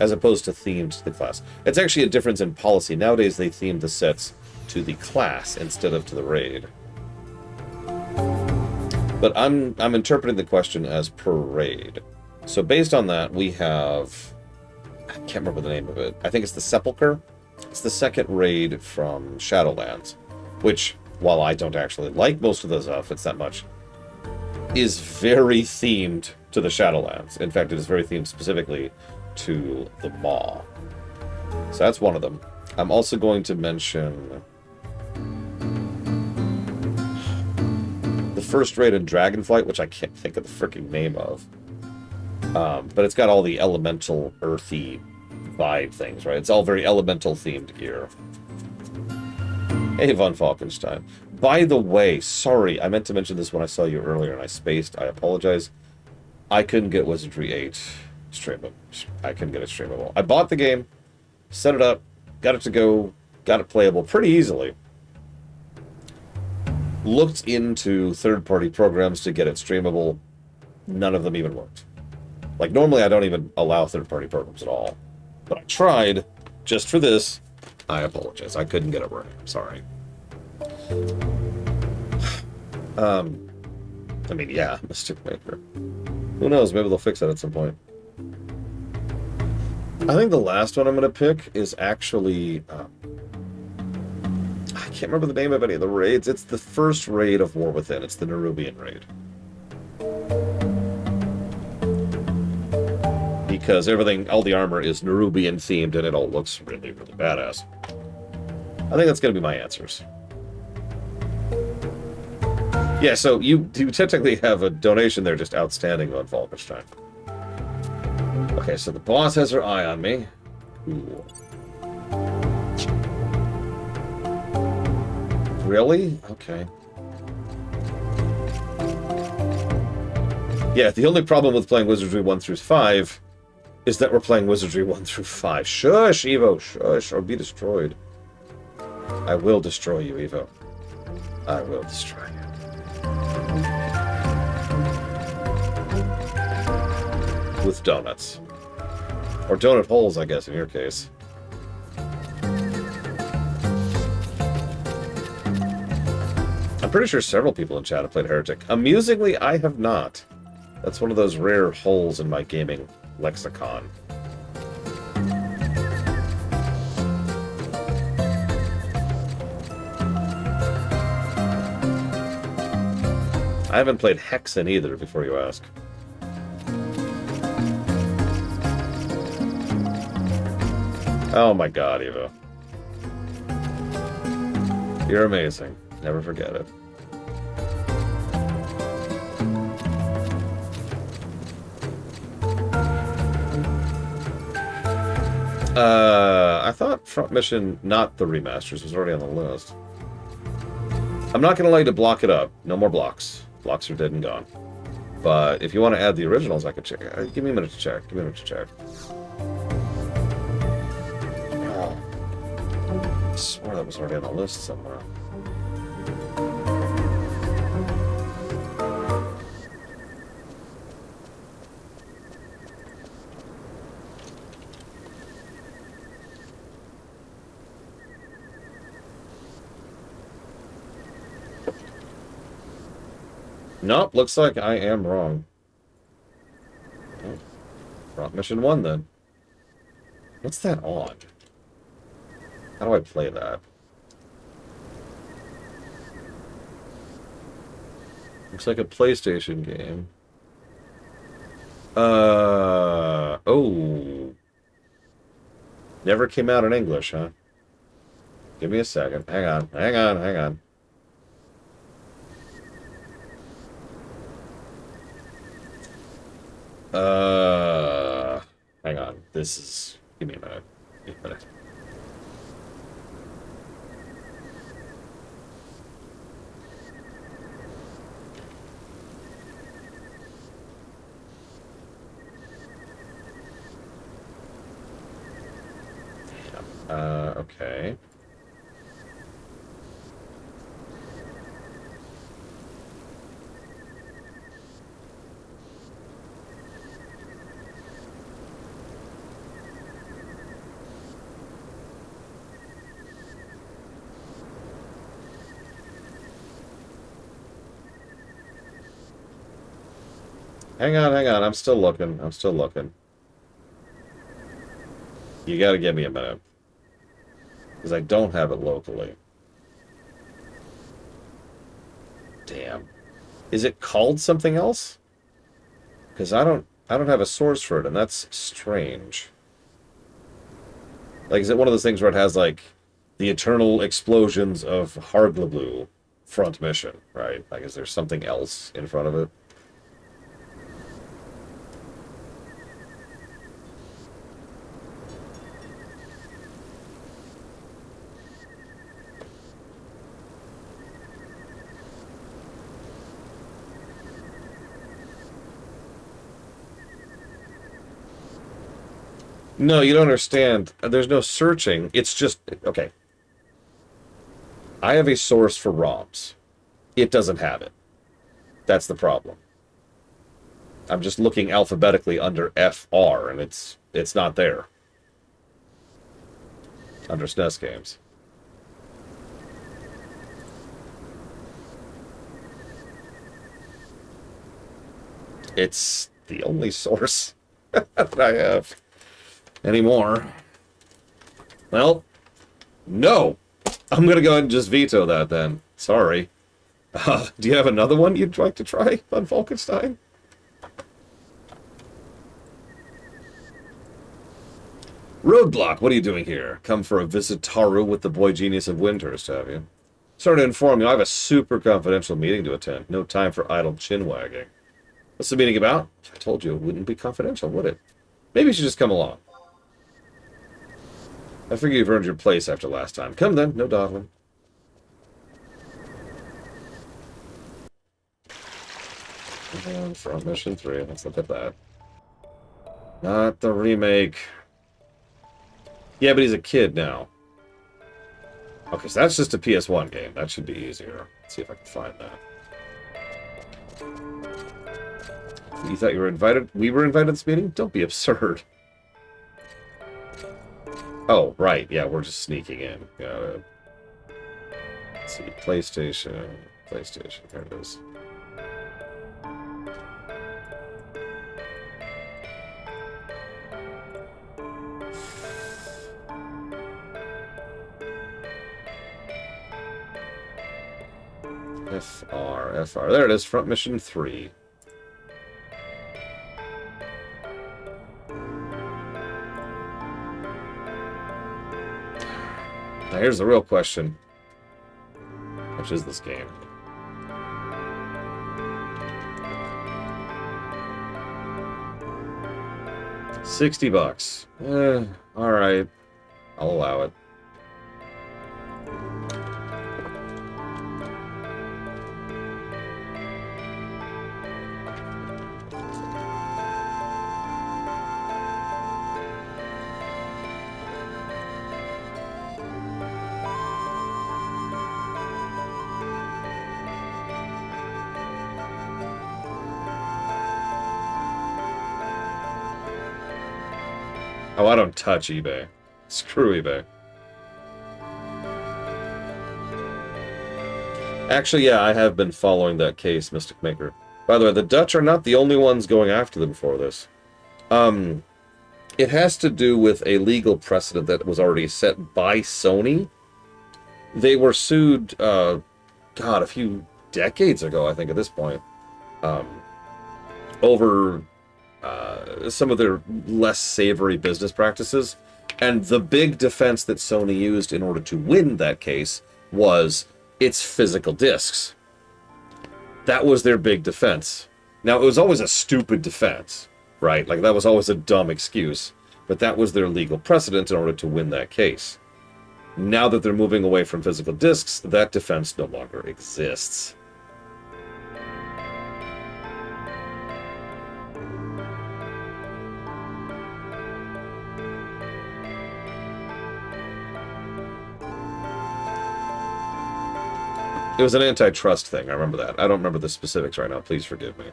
as opposed to themed to the class. It's actually a difference in policy. Nowadays, they theme the sets to the class instead of to the raid. But I'm interpreting the question as per raid. So based on that, we have... I can't remember the name of it. I think it's the Sepulchre. It's the second raid from Shadowlands, which, while I don't actually like most of those outfits that much, is very themed to the Shadowlands. In fact, it is very themed specifically to the Maw. So that's one of them. I'm also going to mention the first raid in Dragonflight, which I can't think of the freaking name of. But it's got all the elemental, earthy vibe things, right? It's all very elemental themed gear. Hey, Von Falkenstein. By the way, sorry, I meant to mention this when I saw you earlier and I spaced. I apologize. I couldn't get Wizardry 8 streamable. I couldn't get it streamable. I bought the game, set it up, got it to go, got it playable pretty easily. looked into third-party programs to get it streamable. None of them even worked. Like, normally I don't even allow third-party programs at all. But I tried, just for this. I apologize. I couldn't get it right. I'm sorry. I mean, yeah, Mystic Maker. Who knows? Maybe they'll fix that at some point. I think the last one I'm going to pick is actually... I can't remember the name of any of the raids. It's the first raid of War Within. It's the Nerubian raid. Because everything, all the armor is Nerubian themed and it all looks really, really badass. I think that's going to be my answers. Yeah, so you technically have a donation there just outstanding on Falkenstein. Okay, so the boss has her eye on me. Cool. Really? Okay. Yeah, the only problem with playing Wizardry 1 through 5 is that we're playing Wizardry 1 through 5. Shush, Evo, shush, or be destroyed. I will destroy you, Evo. I will destroy you. With donuts. Or donut holes, I guess, in your case. I'm pretty sure several people in chat have played Heretic. Amusingly, I have not. That's one of those rare holes in my gaming lexicon. I haven't played Hexen either, before you ask. Oh my god, Evo. You're amazing. Never forget it. I thought Front Mission, not the remasters, was already on the list. I'm not going to allow you to block it up. No more blocks. Blocks are dead and gone. But if you want to add the originals, I could check. Give me a minute to check. Give me a minute to check. Oh. I swore that was already on the list somewhere. Nope, looks like I am wrong. Oh, Front Mission 1 then. What's that on? How do I play that? Looks like a PlayStation game. Oh. Never came out in English, huh? Give me a second. Hang on, hang on, hang on. Hang on. This is... Give me a minute. Give me a minute. Okay. Hang on, hang on. I'm still looking. I'm still looking. You gotta give me a minute. Because I don't have it locally. Damn. Is it called something else? Because I don't have a source for it, and that's strange. Like, is it one of those things where it has, like, the eternal explosions of Hargleblu front mission, right? Like, is there something else in front of it? No, you don't understand. There's no searching. It's just... Okay. I have a source for ROMs. It doesn't have it. That's the problem. I'm just looking alphabetically under FR, and it's not there. Under SNES games. It's the only source that I have anymore. Well, no. I'm going to go ahead and just veto that then. Sorry. Do you have another one you'd like to try on Falkenstein? Roadblock, what are you doing here? Come for a visit Taru with the boy genius of Windhurst, have you? Sorry to inform you, I have a super confidential meeting to attend. No time for idle chin-wagging. What's the meeting about? If I told you, it wouldn't be confidential, would it? Maybe you should just come along. I figure you've earned your place after last time. Come then, no dawdling. And from Mission 3, let's look at that. Not the remake. Yeah, but he's a kid now. Okay, so that's just a PS1 game. That should be easier. Let's see if I can find that. You thought you were invited? We were invited to this meeting? Don't be absurd. Oh, right. Yeah, we're just sneaking in. Got it. Let's see. PlayStation. PlayStation. There it is. FR. There it is. Front Mission 3. Now here's the real question. How much is this game? $60. Alright. I'll allow it. Oh, I don't touch eBay. Screw eBay. Actually, yeah, I have been following that case, Mystic Maker. By the way, the Dutch are not the only ones going after them for this. It has to do with a legal precedent that was already set by Sony. They were sued, God, a few decades ago, I think, at this point, over some of their less savory business practices. And the big defense that Sony used in order to win that case was its physical discs. That was their big defense. Now, it was always a stupid defense, right? Like, that was always a dumb excuse. But that was their legal precedent in order to win that case. Now that they're moving away from physical discs, that defense no longer exists. It was an antitrust thing, I remember that. I don't remember the specifics right now, please forgive me.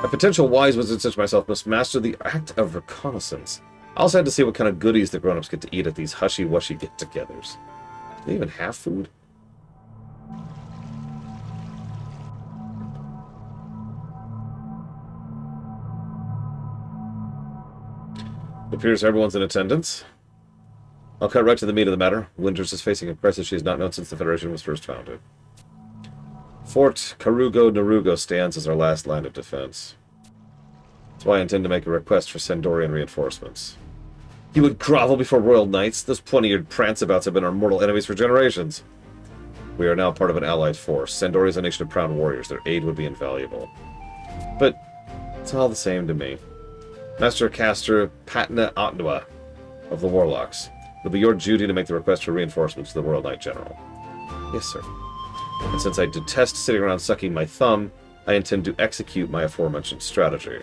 A potential wise wizard such as myself must master the act of reconnaissance. I also had to see what kind of goodies the grown-ups get to eat at these hushy-wushy get-togethers. Do they even have food? It appears everyone's in attendance. I'll cut right to the meat of the matter. Winters is facing a crisis she has not known since the Federation was first founded. Fort Karugo Narugo stands as our last line of defense. That's why I intend to make a request for Sendorian reinforcements. You would grovel before royal knights? Those pointy-eared prancabouts have been our mortal enemies for generations. We are now part of an allied force. Sendori is a nation of proud warriors. Their aid would be invaluable. But it's all the same to me. Master Caster Patna Otnwa of the Warlocks. It'll be your duty to make the request for reinforcements to the Royal Knight General. Yes, sir. And since I detest sitting around sucking my thumb, I intend to execute my aforementioned strategy.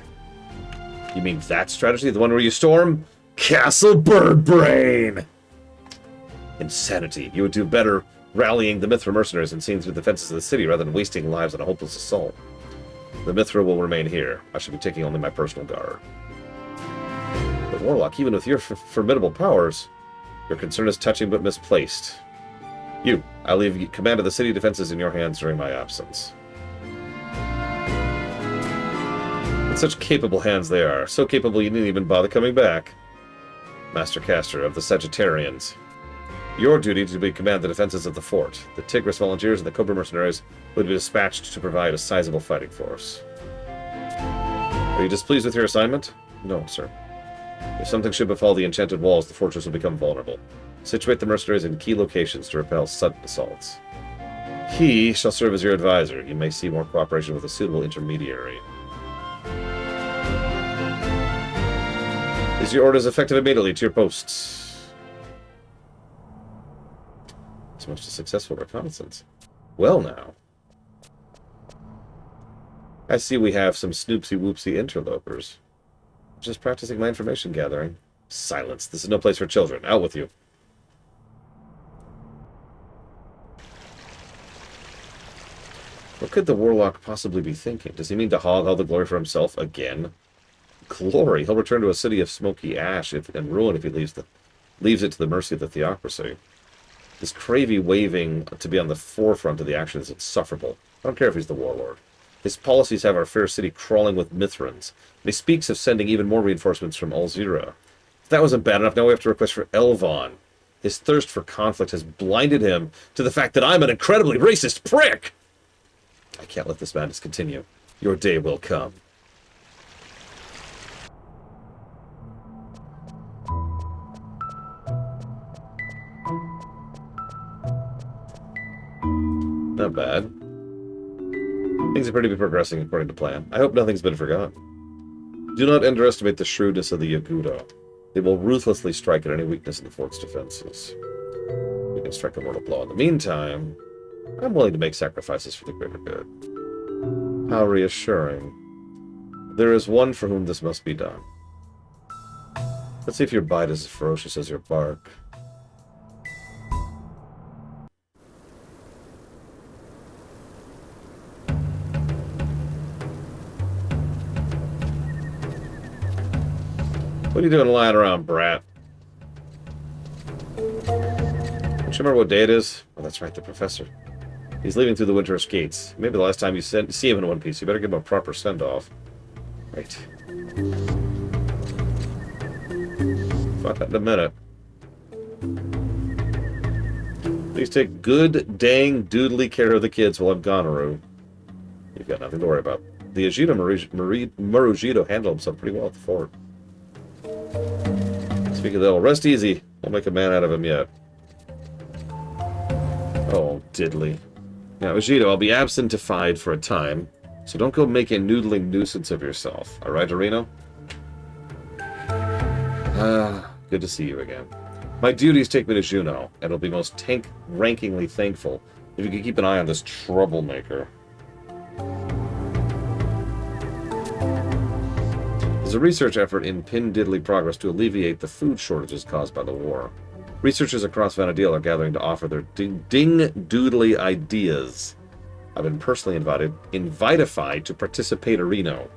You mean that strategy? The one where you storm? Castle Birdbrain! Insanity. You would do better rallying the Mithra mercenaries and seeing through the defenses of the city rather than wasting lives on a hopeless assault. The Mithra will remain here. I shall be taking only my personal guard. But Warlock, even with your formidable powers, your concern is touching but misplaced. I leave command of the city defenses in your hands during my absence. In such capable hands they are. So capable you didn't even bother coming back. Master Caster of the Sagittarians. Your duty to be command the defenses of the fort. The Tigris volunteers and the Cobra mercenaries would be dispatched to provide a sizable fighting force. Are you displeased with your assignment? No, sir. If something should befall the enchanted walls, the fortress will become vulnerable. Situate the mercenaries in key locations to repel sudden assaults. He shall serve as your advisor. You may see more cooperation with a suitable intermediary. Is your orders effective immediately to your posts? It's most a successful reconnaissance. Well now. I see we have some snoopsy-whoopsy interlopers. Just practicing my information gathering. Silence. This is no place for children. Out with you. What could the Warlock possibly be thinking? Does he mean to hog all the glory for himself again? Glory! He'll return to a city of smoky ash and ruin if he leaves it to the mercy of the Theocracy. This Cravey waving to be on the forefront of the action is insufferable. I don't care if he's the warlord. His policies have our fair city crawling with Mithrans, and he speaks of sending even more reinforcements from Alzira. If that wasn't bad enough, now we have to request for Elvon. His thirst for conflict has blinded him to the fact that I'm an incredibly racist prick! I can't let this madness continue. Your day will come. Not bad. Things appear to be progressing according to plan. I hope nothing's been forgotten. Do not underestimate the shrewdness of the Yagudo. They will ruthlessly strike at any weakness in the fort's defenses. We can strike a mortal blow. In the meantime, I'm willing to make sacrifices for the greater good. How reassuring. There is one for whom this must be done. Let's see if your bite is as ferocious as your bark. What are you doing lying around, brat? Don't you remember what day it is? Oh, that's right, the professor. He's leaving through the Winter's gates. Maybe the last time you see him in One Piece, you better give him a proper send-off. Right. Find that in a minute. Please take good, dang, doodly care of the kids while I'm gone, Aru. You've got nothing to worry about. The Ajita Marujito handled himself pretty well at the fort. Speaking of that, rest easy. We'll make a man out of him yet. Oh, diddly. Now, Ajito, I'll be absentified for a time, so don't go make a noodling nuisance of yourself. Alright, Arino? Good to see you again. My duties take me to Juno, and I'll be most rankingly thankful if you could keep an eye on this troublemaker. There's a research effort in Pin Diddly progress to alleviate the food shortages caused by the war. Researchers across Vanadil are gathering to offer their ding-doodly ideas. I've been personally invitified to participate Arino.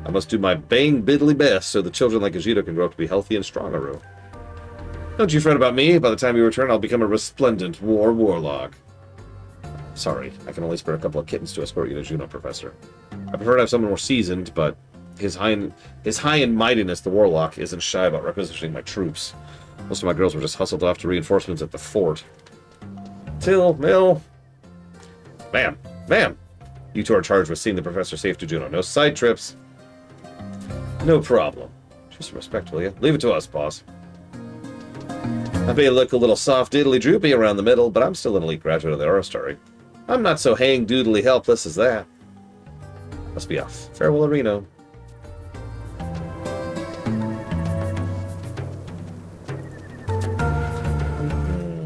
I must do my bang-biddly best so the children like Ajito can grow up to be healthy and strong, Aru. Don't you fret about me. By the time you return, I'll become a resplendent warlock. Sorry, I can only spare a couple of kittens to escort you to Juno, Professor. I prefer to have someone more seasoned, but his high in mightiness, the warlock, isn't shy about requisitioning my troops. Most of my girls were just hustled off to reinforcements at the fort. Mill. Ma'am. You two are charged with seeing the professor safe to Juno. No side trips. No problem. Just respect, will you? Leave it to us, boss. I may look a little soft diddly droopy around the middle, but I'm still an elite graduate of the Orostari. I'm not so hang-doodly helpless as that. Must be off. Farewell, Arino.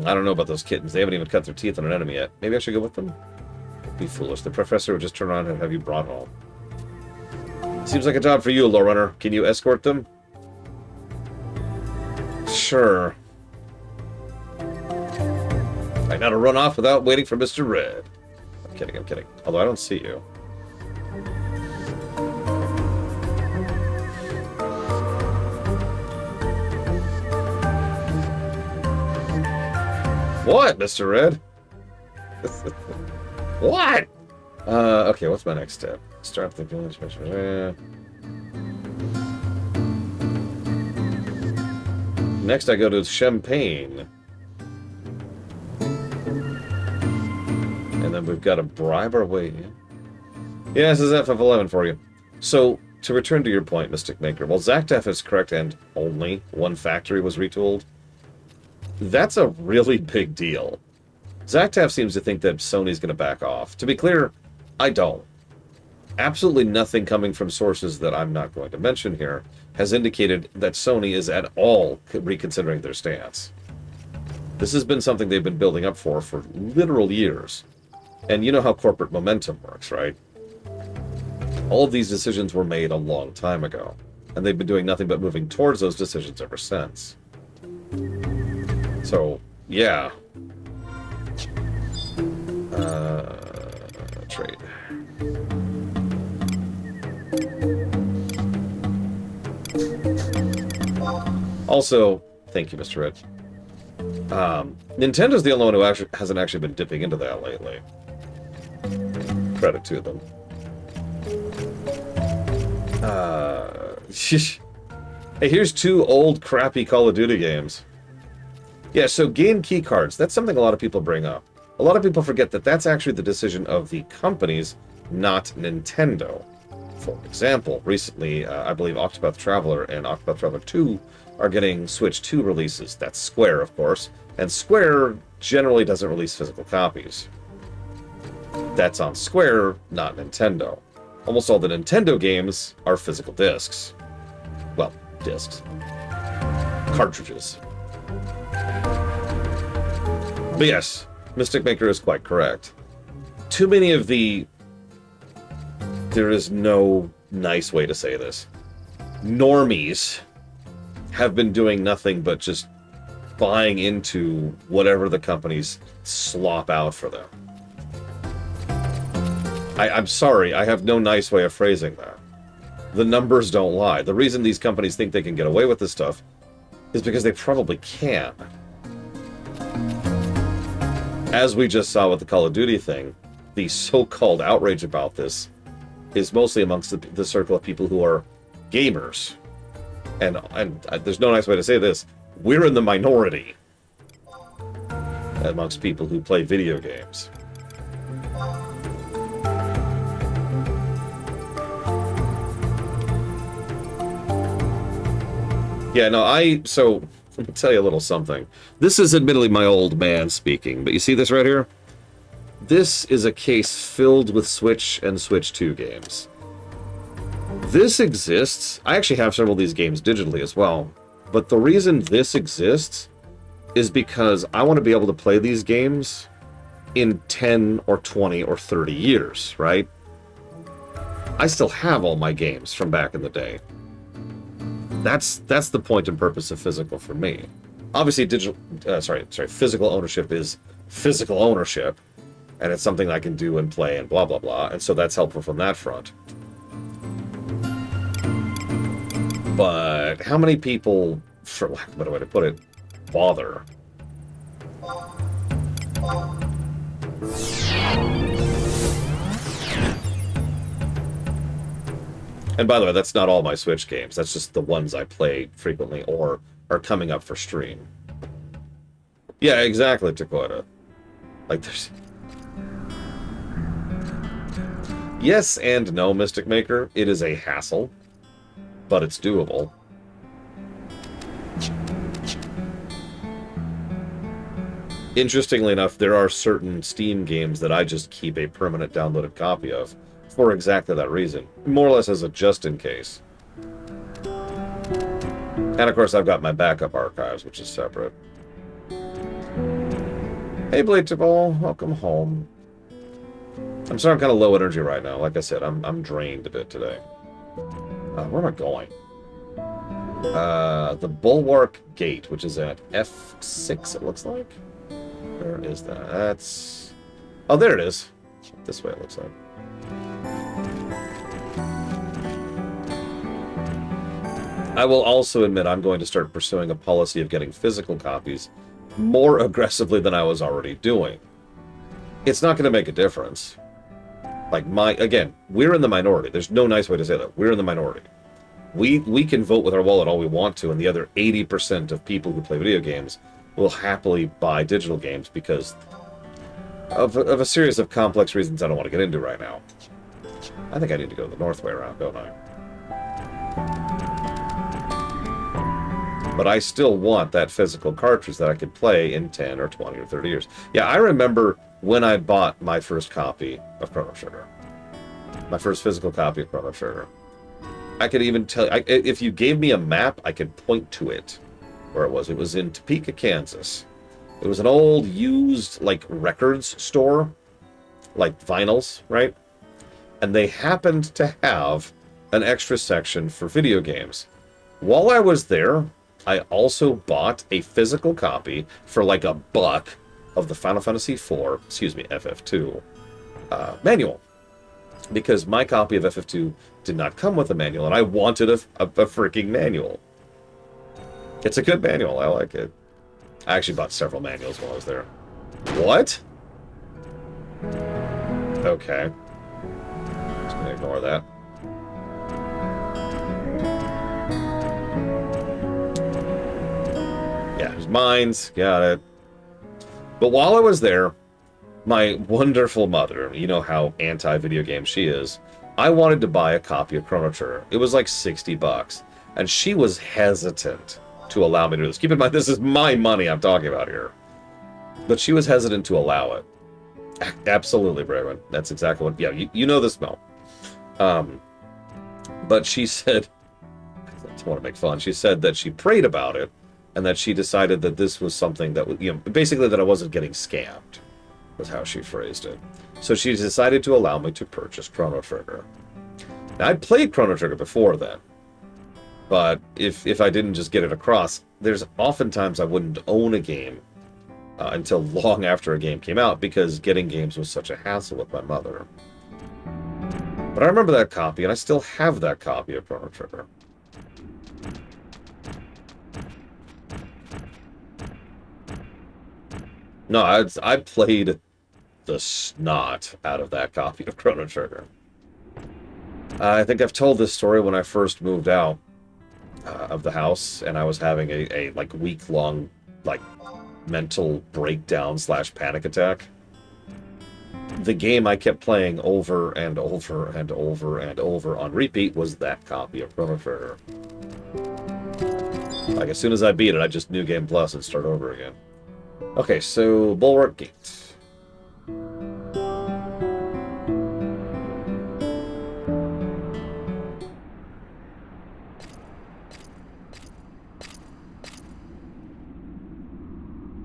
I don't know about those kittens. They haven't even cut their teeth on an enemy yet. Maybe I should go with them? Be foolish. The professor would just turn around and have you brought home. Seems like a job for you, Lowrunner. Can you escort them? Sure. I Try not to run off without waiting for Mr. Red. I'm kidding, I'm kidding. Although I don't see you. What, Mr. Red? What? Okay, what's my next step? Start the village. Next, I go to Champagne. And then we've got to bribe our way in. Yeah, this is FF11 for you. So, to return to your point, Mystic Maker, while Zactef is correct and only one factory was retooled, that's a really big deal. Zactef seems to think that Sony's going to back off. To be clear, I don't. Absolutely nothing coming from sources that I'm not going to mention here has indicated that Sony is at all reconsidering their stance. This has been something they've been building up for literal years. And you know how corporate momentum works, right? All of these decisions were made a long time ago, and they've been doing nothing but moving towards those decisions ever since. So, yeah. Trade. Also, thank you, Mr. Red. Nintendo's the only one who hasn't actually been dipping into that lately. Credit to them. Hey, here's 2 old, crappy Call of Duty games. Yeah, so game key cards. That's something a lot of people bring up. A lot of people forget that that's actually the decision of the companies, not Nintendo. For example, recently, I believe Octopath Traveler and Octopath Traveler 2 are getting Switch 2 releases. That's Square, of course. And Square generally doesn't release physical copies. That's on Square, not Nintendo. Almost all the Nintendo games are physical discs. Well, discs. Cartridges. But yes, Mystic Maker is quite correct. Too many of the... There is no nice way to say this. Normies have been doing nothing but just buying into whatever the companies slop out for them. I'm sorry, I have no nice way of phrasing that. The numbers don't lie. The reason these companies think they can get away with this stuff is because they probably can. As we just saw with the Call of Duty thing, the so-called outrage about this is mostly amongst the circle of people who are gamers. And there's no nice way to say this. We're in the minority amongst people who play video games. Yeah, no, so, let me tell you a little something. This is admittedly my old man speaking, but you see this right here? This is a case filled with Switch and Switch 2 games. This exists. I actually have several of these games digitally as well. But the reason this exists is because I want to be able to play these games in 10 or 20 or 30 years, right? I still have all my games from back in the day. That's the point and purpose of physical for me. Obviously, physical ownership is physical ownership, and it's something I can do and play and blah, blah, blah, and so that's helpful from that front. But how many people, for lack of a better way to put it, bother? And by the way, that's not all my Switch games. That's just the ones I play frequently or are coming up for stream. Yeah, exactly, Dakota. Like, there's... Yes and no, Mystic Maker. It is a hassle, but it's doable. Interestingly enough, there are certain Steam games that I just keep a permanent downloaded copy of for exactly that reason. More or less as a just-in-case. And of course, I've got my backup archives, which is separate. Hey, Bladetable, welcome home. I'm sorry I'm kind of low energy right now. Like I said, I'm drained a bit today. Where am I going? The Bulwark Gate, which is at F6, it looks like. Where is that? That's... Oh, there it is. This way it looks like. I will also admit I'm going to start pursuing a policy of getting physical copies more aggressively than I was already doing. It's not going to make a difference. Like, again, we're in the minority. There's no nice way to say that. We're in the minority. We can vote with our wallet all we want to, and the other 80% of people who play video games will happily buy digital games because of a series of complex reasons I don't want to get into right now. I think I need to go the north way around, don't I? But I still want that physical cartridge that I could play in 10 or 20 or 30 years. Yeah, I remember when I bought my first copy of Chrono Trigger. My first physical copy of Chrono Trigger. I could even tell... if you gave me a map, I could point to it. Where it was. It was in Topeka, Kansas. It was an old, used, like, records store. Like, vinyls, right? And they happened to have an extra section for video games. While I was there, I also bought a physical copy for like $1 of the Final Fantasy IV, excuse me, FF2 manual. Because my copy of FF2 did not come with a manual, and I wanted a freaking manual. It's a good manual, I like it. I actually bought several manuals while I was there. What? Okay. Just gonna ignore that. Yeah, there's mines, got it. But while I was there, my wonderful mother, you know how anti-video game she is, I wanted to buy a copy of Chrono Trigger. It was like $60, and she was hesitant to allow me to do this. Keep in mind, this is my money I'm talking about here. But she was hesitant to allow it. Absolutely, Braven. That's exactly what... Yeah, you know the smell. But she said... I don't want to make fun. She said that she prayed about it, and that she decided that this was something that was... You know, basically that I wasn't getting scammed, was how she phrased it. So she decided to allow me to purchase Chrono Trigger. Now, I'd played Chrono Trigger before then. But if I didn't just get it across, there's oftentimes I wouldn't own a game until long after a game came out because getting games was such a hassle with my mother. But I remember that copy, and I still have that copy of Chrono Trigger. No, I played the snot out of that copy of Chrono Trigger. I think I've told this story when I first moved out of the house, and I was having a like week-long like mental breakdown / panic attack. The game I kept playing over and over and over and over on repeat was that copy of Chrono Trigger. Like, as soon as I beat it, I just New Game Plus and start over again. Okay, so Bulwark Gate.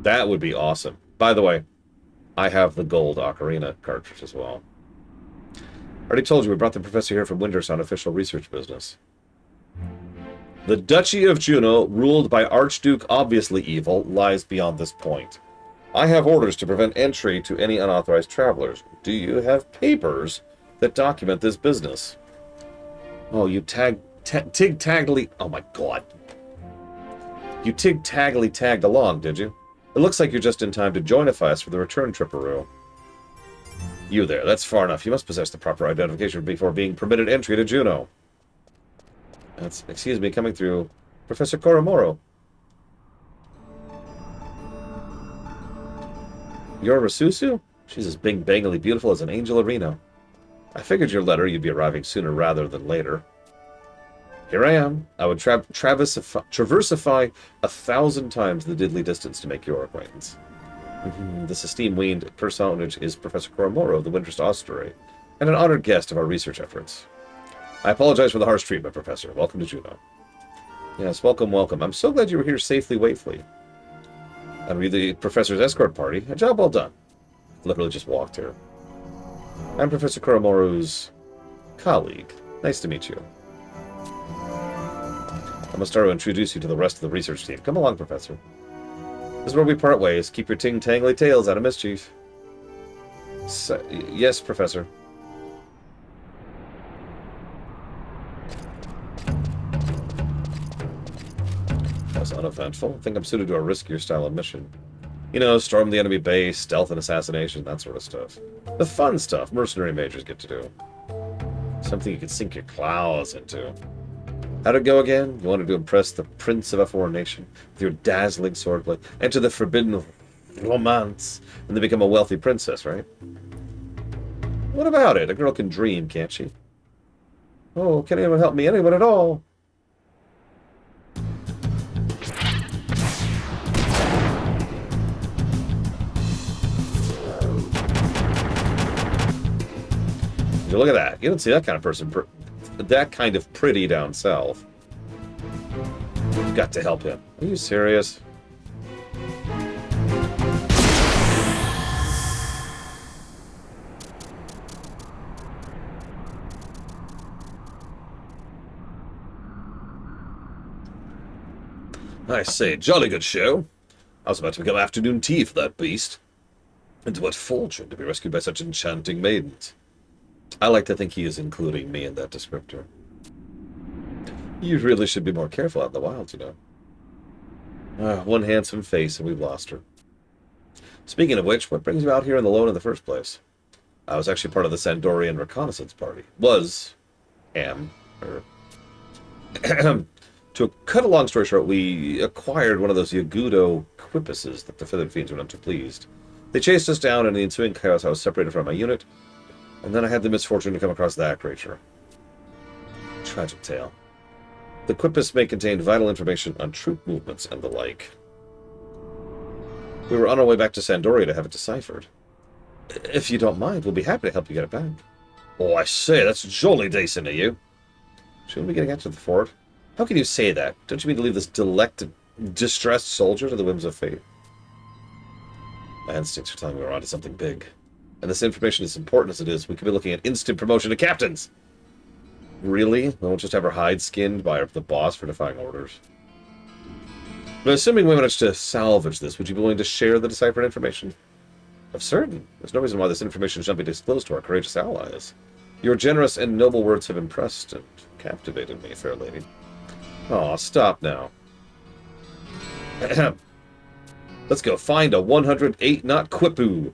That would be awesome. By the way, I have the gold Ocarina cartridge as well. I already told you we brought the professor here from Windurst on official research business. The Duchy of Juno, ruled by Archduke Obviously Evil, lies beyond this point. I have orders to prevent entry to any unauthorized travelers. Do you have papers that document this business? Oh, you tig-taggly... Oh my god. You tig-taggly tagged along, did you? It looks like you're just in time to joinify us for the return tripperoo. You there, that's far enough. You must possess the proper identification before being permitted entry to Juno. That's, excuse me, coming through. Professor Koromoro. You're Rasusu? She's as bing-bangily beautiful as an angel of Reno. I figured your letter you'd be arriving sooner rather than later. Here I am. I would traversify 1,000 times the diddly distance to make your acquaintance. This esteemed personage is Professor Koromoro of the Windurst Ossuary, and an honored guest of our research efforts. I apologize for the harsh treatment, Professor. Welcome to Juno. Yes, welcome, welcome. I'm so glad you were here safely, Wafely. And we the Professor's escort party. A job well done. Literally just walked here. I'm Professor Koromoro's colleague. Nice to meet you. I must start to introduce you to the rest of the research team. Come along, Professor. This is where we part ways. Keep your ting-tangly tails out of mischief. Yes, Professor. That was uneventful. I think I'm suited to a riskier style of mission. You know, storm the enemy base, stealth and assassination, that sort of stuff. The fun stuff mercenary majors get to do. Something you can sink your claws into. How'd it go again? You wanted to impress the prince of a foreign nation with your dazzling swordplay. Enter the forbidden romance, and then become a wealthy princess, right? What about it? A girl can dream, can't she? Oh, can anyone help me? Anyone at all? Look at that. You don't see that kind of person, that kind of pretty down south. You've got to help him. Are you serious? I say, jolly good show. I was about to become afternoon tea for that beast. And what fortune to be rescued by such enchanting maidens. I like to think he is including me in that descriptor. You really should be more careful out in the wild, you know. One handsome face and we've lost her. Speaking of which, what brings you out here in the lone in the first place? I was actually part of the Sandorian reconnaissance party. Am. To cut a long story short, we acquired one of those Yagudo quipuses that the Feathered Fiends were none too pleased. They chased us down, and in the ensuing chaos I was separated from my unit, and then I had the misfortune to come across that creature. Tragic tale. The quipus may contain vital information on troop movements and the like. We were on our way back to Sandoria to have it deciphered. If you don't mind, we'll be happy to help you get it back. Oh, I say, that's jolly decent of you. Shouldn't we get back to the fort? How can you say that? Don't you mean to leave this distressed soldier to the whims of fate? My instincts are telling me we're onto something big. And this information, as important as it is, we could be looking at instant promotion to captains. Really? We won't just have her hide skinned by the boss for defying orders. But assuming we manage to salvage this, would you be willing to share the deciphered information? I'm certain. There's no reason why this information should not be disclosed to our courageous allies. Your generous and noble words have impressed and captivated me, fair lady. Aw, stop now. Let's go find a 108-knot quipu.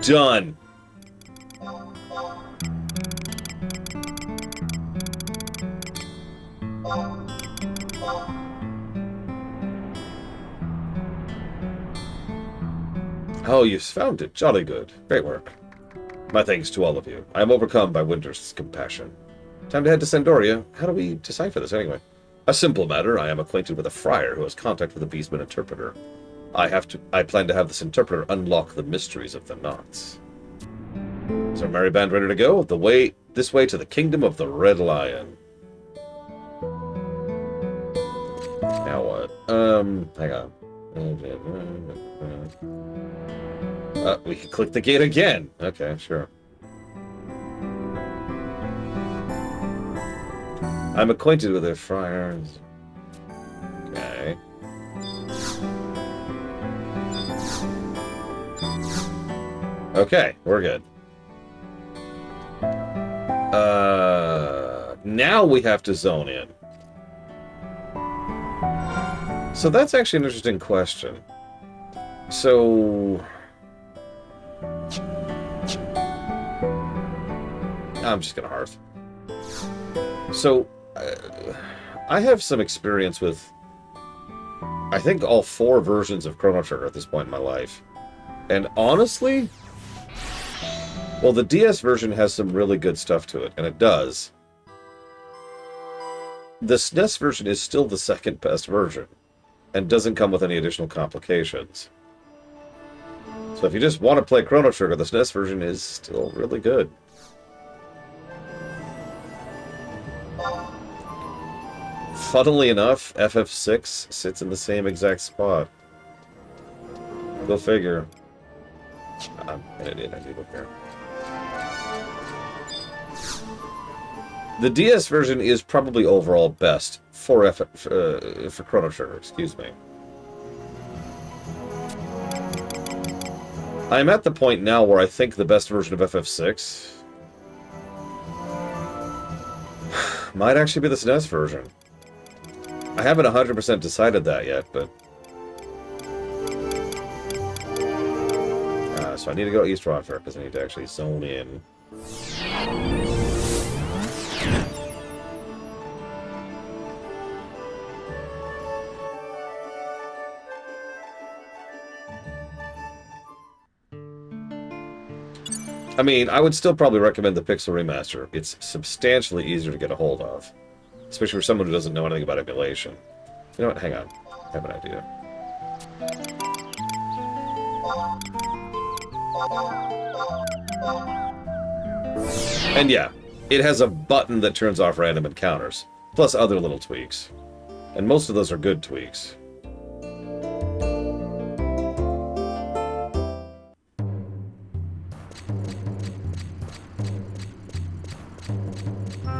Done. Oh, you found it. Jolly good. Great work. My thanks to all of you. I am overcome by Winter's compassion. Time to head to Sandoria. How do we decipher this anyway? A simple matter. I am acquainted with a friar who has contact with a Beastman interpreter. I plan to have this interpreter unlock the mysteries of the knots. Is our merry band ready to go? This way to the kingdom of the Red Lion. Now what? Hang on. We can click the gate again. Okay, sure. I'm acquainted with their friars. Okay. Okay, we're good. Now we have to zone in. So that's actually an interesting question. So... I'm just gonna hearth. So, I have some experience with, I think, all 4 versions of Chrono Trigger at this point in my life. And honestly, well, the DS version has some really good stuff to it, and it does. The SNES version is still the second best version, and doesn't come with any additional complications. So if you just want to play Chrono Trigger, the SNES version is still really good. Funnily enough, FF6 sits in the same exact spot. Go figure. I'm an idiot, I need to look here. The DS version is probably overall best for Chrono Trigger, excuse me. I'm at the point now where I think the best version of FF6 might actually be the SNES version. I haven't 100% decided that yet, but... so I need to go East Rodfair, because I need to actually zone in. I mean, I would still probably recommend the Pixel Remaster. It's substantially easier to get a hold of. Especially for someone who doesn't know anything about emulation. You know what? Hang on. I have an idea. And yeah, it has a button that turns off random encounters. Plus other little tweaks. And most of those are good tweaks.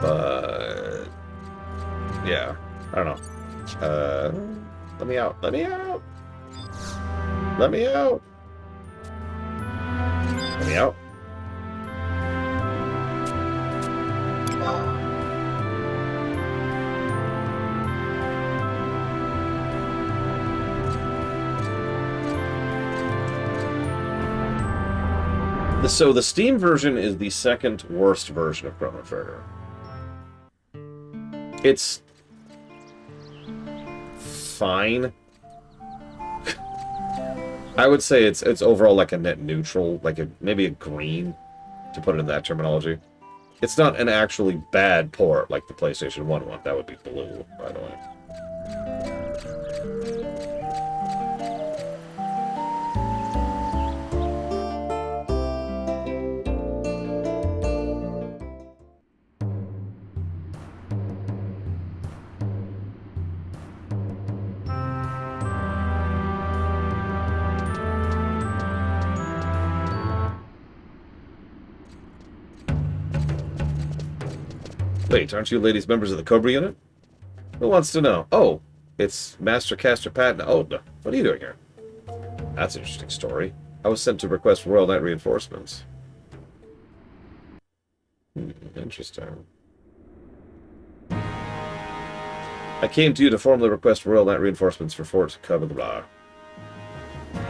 But... yeah, I don't know. Let me out. Let me out! Let me out! Let me out. So the Steam version is the second worst version of Chrono Trigger. It's fine. I would say it's overall like a net neutral, like maybe a green, to put it in that terminology. It's not an actually bad port like the PlayStation 1 one. That would be blue, by the way. Wait, aren't you ladies members of the Cobra unit? Who wants to know? Oh, it's Master Caster Patton. Oh, what are you doing here? That's an interesting story. I was sent to request Royal Knight reinforcements. Interesting. I came to you to formally request Royal Knight reinforcements for Fort Cobra.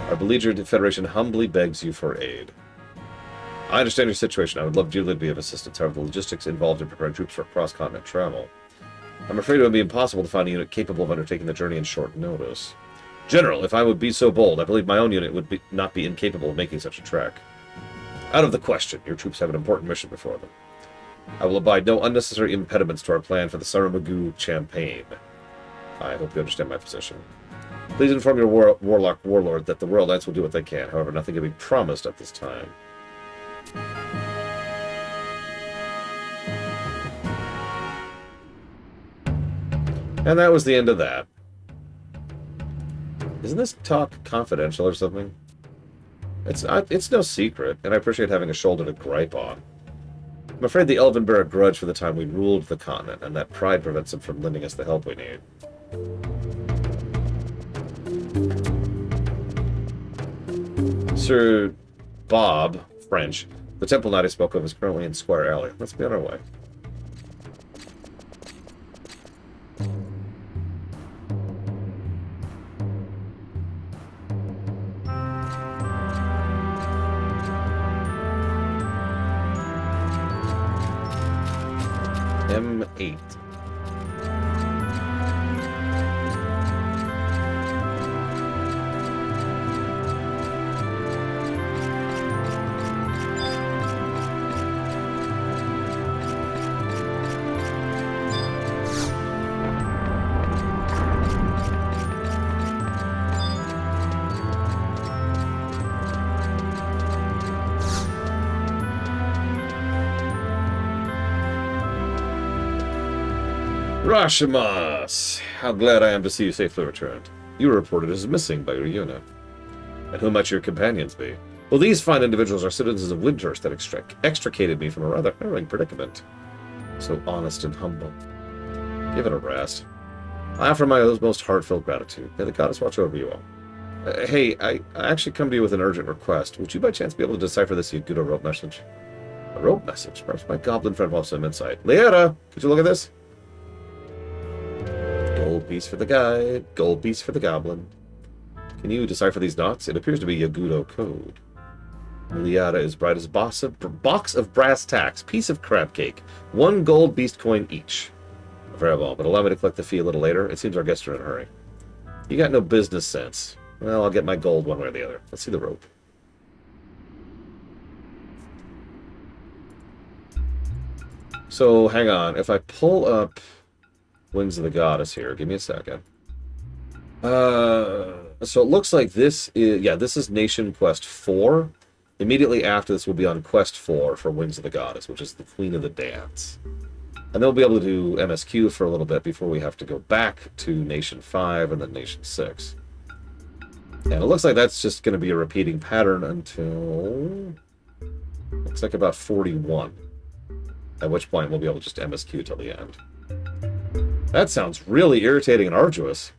Our beleaguered Federation humbly begs you for aid. I understand your situation. I would love dearly to be of assistance. However, the logistics involved in preparing troops for cross-continent travel. I'm afraid it would be impossible to find a unit capable of undertaking the journey in short notice. General, if I would be so bold, I believe my own unit would not be incapable of making such a trek. Out of the question. Your troops have an important mission before them. I will abide no unnecessary impediments to our plan for the Saramagu campaign. I hope you understand my position. Please inform your warlord that the Royal Knights will do what they can. However, nothing can be promised at this time. And that was the end of that. Isn't this talk confidential or something? It's no secret, and I appreciate having a shoulder to gripe on. I'm afraid the Elven bear a grudge for the time we ruled the continent, and that pride prevents them from lending us the help we need. Sir Bob, French, the Temple Knight I spoke of is currently in Square Alley. Let's be on our way. M8. Rashimas! How glad I am to see you safely returned. You were reported as missing by your unit. And who might your companions be? Well, these fine individuals are citizens of Lyndhurst that extricated me from a rather harrowing predicament. So honest and humble. Give it a rest. I offer my most heartfelt gratitude. May the goddess watch over you all. Hey, I actually come to you with an urgent request. Would you by chance be able to decipher this Yagudo rope message? A rope message? Perhaps my goblin friend will have some insight. Leota, could you look at this? Gold piece for the guide, gold piece for the goblin. Can you decipher these knots? It appears to be Yagudo code. Liata is bright as a box of brass tacks, piece of crab cake, 1 gold beast coin each. Very well, but allow me to collect the fee a little later. It seems our guests are in a hurry. You got no business sense. Well, I'll get my gold one way or the other. Let's see the rope. So, hang on. If I pull up Wings of the Goddess here, give me a second. So it looks like this is, yeah, this is Nation Quest 4. Immediately after this, we'll be on Quest 4 for Wings of the Goddess, which is the Queen of the Dance. And then we'll be able to do MSQ for a little bit before we have to go back to Nation 5 and then Nation 6. And it looks like that's just going to be a repeating pattern until... looks like about 41. At which point we'll be able to just MSQ till the end. That sounds really irritating and arduous.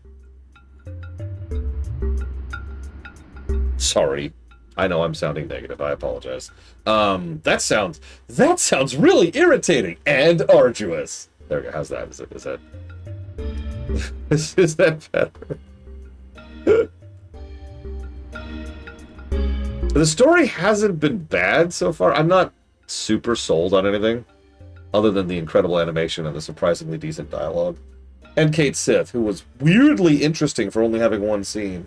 Sorry. I know I'm sounding negative. I apologize. That sounds really irritating and arduous. There we go. How's that? Is that is that better? The story hasn't been bad so far. I'm not super sold on anything other than the incredible animation and the surprisingly decent dialogue. And Kate Sith, who was weirdly interesting for only having one scene.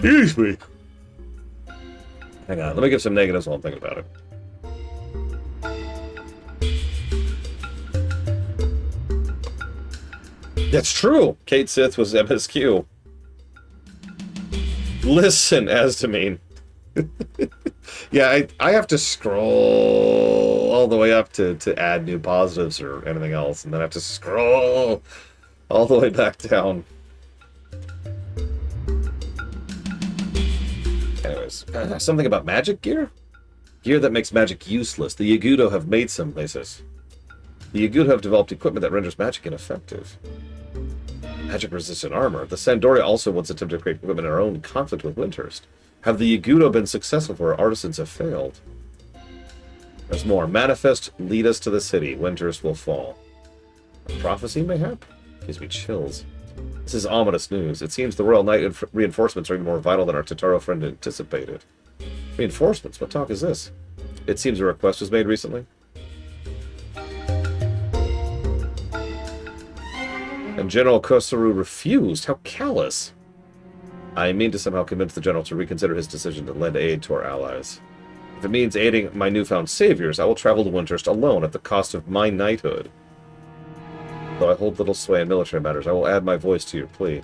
Excuse me. Hang on, let me give some negatives while I'm thinking about it. That's true. Kate Sith was MSQ. Listen, Astamine. Yeah, I have to scroll all the way up to add new positives or anything else, and then I have to scroll all the way back down. Anyways, something about magic gear? Gear that makes magic useless. The Yagudo have made some places. The Yagudo have developed equipment that renders magic ineffective. Magic-resistant armor. The Sandoria also once attempted to create equipment in our own conflict with Windhurst. Have the Yagudo been successful where artisans have failed? There's more. Manifest, lead us to the city. Windhurst will fall. A prophecy, mayhap? Gives me chills. This is ominous news. It seems the Royal Knight reinforcements are even more vital than our Totaro friend anticipated. Reinforcements? What talk is this? It seems a request was made recently. And General Kosaru refused. How callous. I mean to somehow convince the General to reconsider his decision to lend aid to our allies. If it means aiding my newfound saviors, I will travel to Windhurst alone at the cost of my knighthood. Though I hold little sway in military matters, I will add my voice to your plea.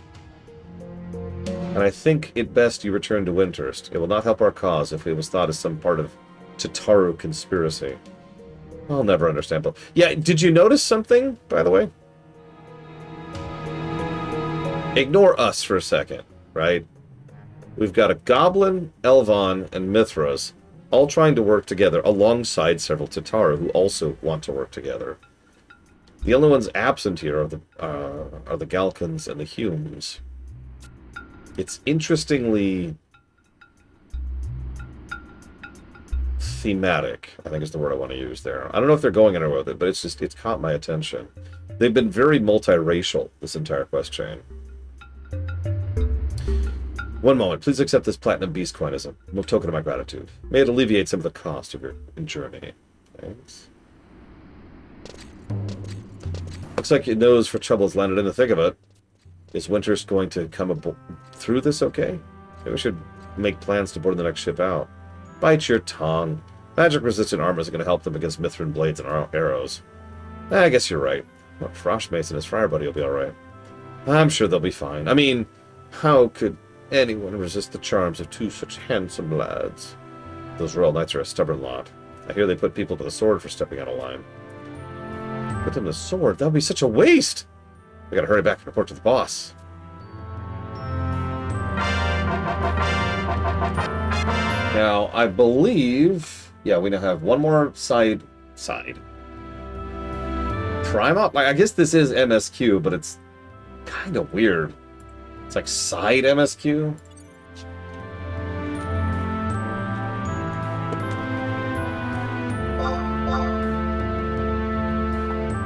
And I think it best you return to Windhurst. It will not help our cause if it was thought as some part of Tataru conspiracy. I'll never understand. But yeah, did you notice something, by the way? Ignore us for a second, right? We've got a Goblin, Elvon, and Mithras all trying to work together alongside several Tataru who also want to work together. The only ones absent here are the Galkans and the Humes. It's interestingly thematic, I think is the word I want to use there. I don't know if they're going anywhere with it, but it's caught my attention. They've been very multiracial, this entire quest chain. One moment. Please accept this platinum beast coin as a token of my gratitude. May it alleviate some of the cost of your journey. Thanks. Looks like it knows for trouble's landed in the thick of it. Is Windhurst going to come through this okay? Maybe we should make plans to board the next ship out. Bite your tongue. Magic-resistant armor is going to help them against Mithrin blades and arrows. I guess you're right. Well, Froshmace and his friar buddy will be alright. I'm sure they'll be fine. I mean, how could anyone resist the charms of two such handsome lads? Those Royal Knights are a stubborn lot. I hear they put people to the sword for stepping out of line. Put them to the sword? That would be such a waste! We gotta hurry back and report to the boss. Now, I believe... yeah, we now have one more side. Prime up? Like, I guess this is MSQ, but it's kind of weird. It's like side MSQ.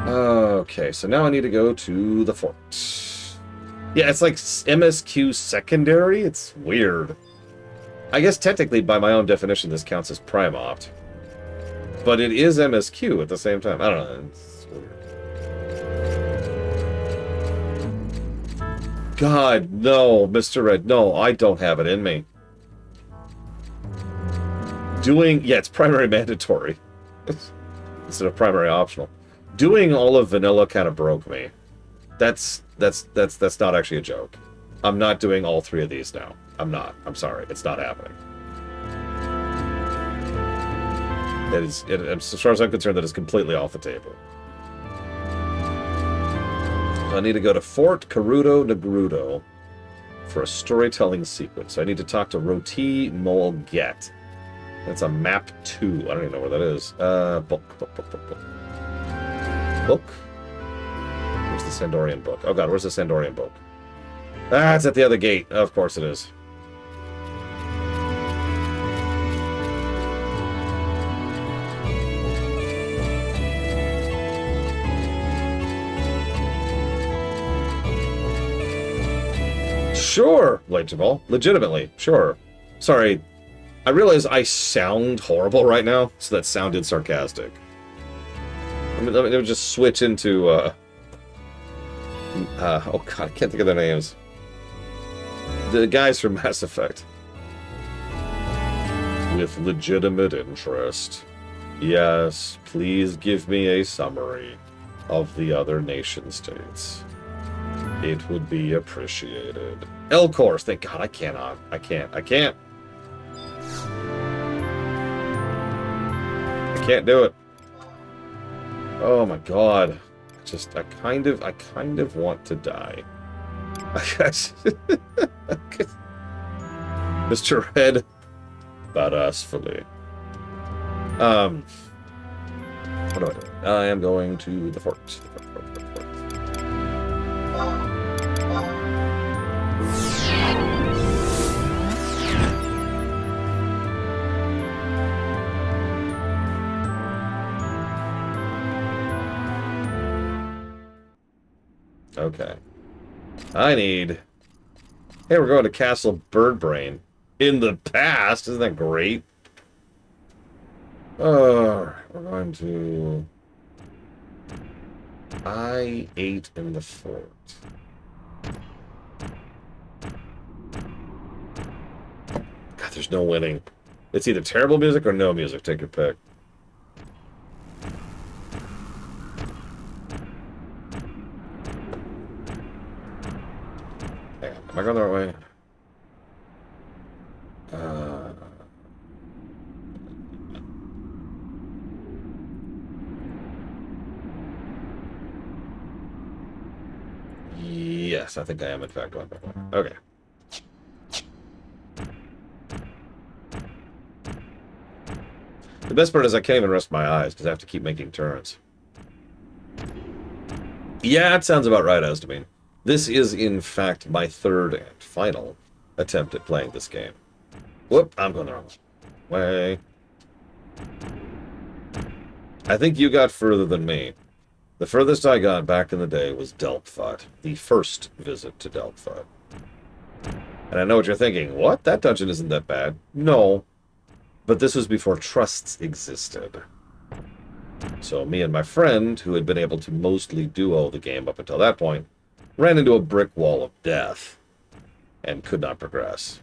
Okay, so now I need to go to the fort. Yeah, it's like MSQ secondary. It's weird. I guess technically, by my own definition, this counts as Prime Opt. But it is MSQ at the same time. I don't know. It's weird. God, no, Mr. Red. No, I don't have it in me. Yeah, it's primary mandatory. Instead of primary optional. Doing all of vanilla kind of broke me. That's not actually a joke. I'm not doing all 3 of these now. I'm not. I'm sorry. It's not happening. As far as I'm concerned, that is completely off the table. I need to go to Fort Gerudo Nagrudo for a storytelling sequence. I need to talk to Roti Molget. That's a map 2. I don't even know where that is. Book. Where's the Sandorian book? Oh god, where's the Sandorian book? Ah, it's at the other gate. Of course it is. Sure, Light Jamal. Legitimately, sure. Sorry, I realize I sound horrible right now, so that sounded sarcastic. Let me just switch into, oh god, I can't think of their names. The guys from Mass Effect. With legitimate interest. Yes, please give me a summary of the other nation-states. It would be appreciated. Elcors, thank god, I can't. I can't do it. Oh my god. I kind of want to die. Mr. Red, badassfully. What do I do? I am going to the fort. Okay. I need... Hey, we're going to Castle Birdbrain. In the past! Isn't that great? We're going to... I-8 in the fort. God, there's no winning. It's either terrible music or no music. Take your pick. Am I going the right way? Yes, I think I am in fact going that way. Okay. The best part is I can't even rest my eyes because I have to keep making turns. Yeah, it sounds about right, Estamine. This is, in fact, my third and final attempt at playing this game. Whoop, I'm going the wrong way. I think you got further than me. The furthest I got back in the day was Delphat, the first visit to Delphat. And I know what you're thinking. What? That dungeon isn't that bad. No. But this was before trusts existed. So me and my friend, who had been able to mostly duo the game up until that point, ran into a brick wall of death and could not progress.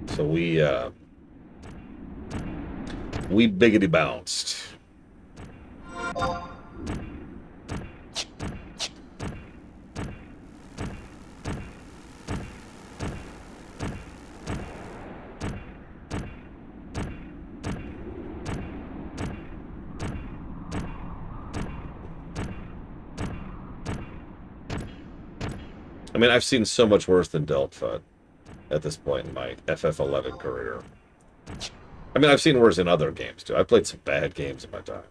So we biggity bounced. I mean, I've seen so much worse than Delphat at this point in my FF11 career. I mean, I've seen worse in other games, too. I've played some bad games in my time.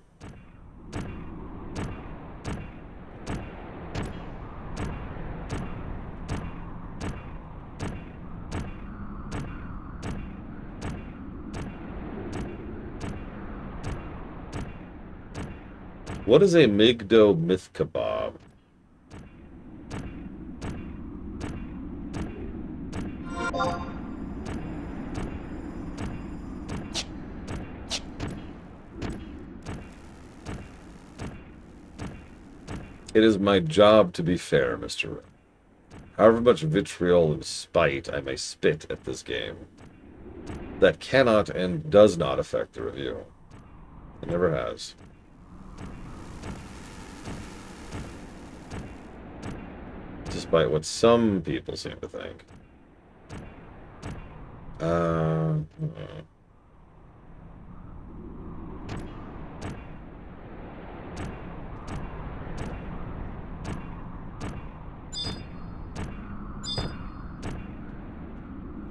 What is a Migdo myth kebab? It is my job to be fair, Mr. Red. However much vitriol and spite I may spit at this game, that cannot and does not affect the review. It never has. Despite what some people seem to think. Hmm.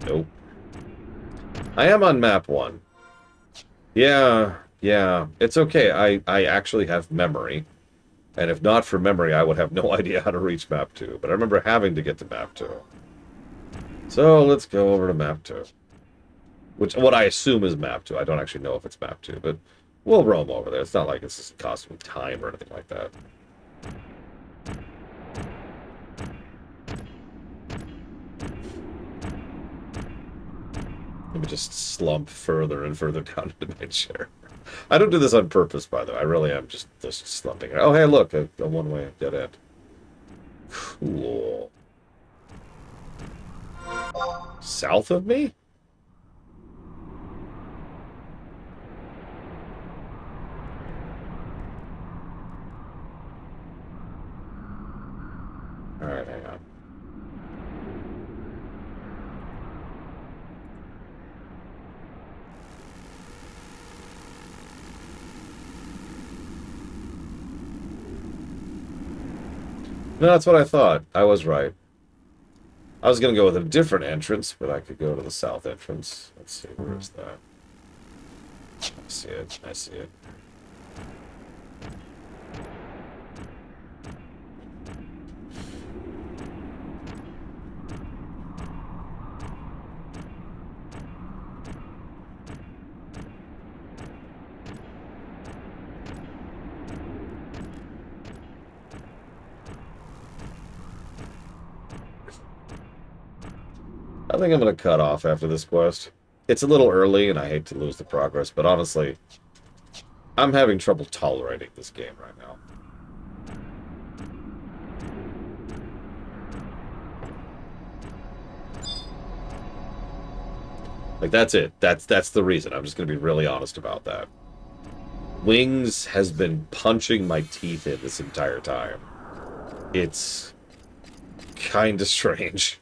Nope. I am on map 1. Yeah, it's okay. I actually have memory. And if not for memory, I would have no idea how to reach map 2. But I remember having to get to map 2. So let's go over to map 2. Which, what I assume is map 2. I don't actually know if it's map 2, but we'll roam over there. It's not like it's just costing me time or anything like that. Let me just slump further and further down into my chair. I don't do this on purpose, by the way. I really am just slumping. Oh, hey, look, a one-way dead end. Cool. South of me? Alright, hang on. No, that's what I thought. I was right. I was going to go with a different entrance, but I could go to the south entrance. Let's see, where is that? I see it. I see it. I think I'm going to cut off after this quest. It's a little early, and I hate to lose the progress, but honestly, I'm having trouble tolerating this game right now. Like, that's it. That's the reason. I'm just going to be really honest about that. Wings has been punching my teeth in this entire time. It's kind of strange.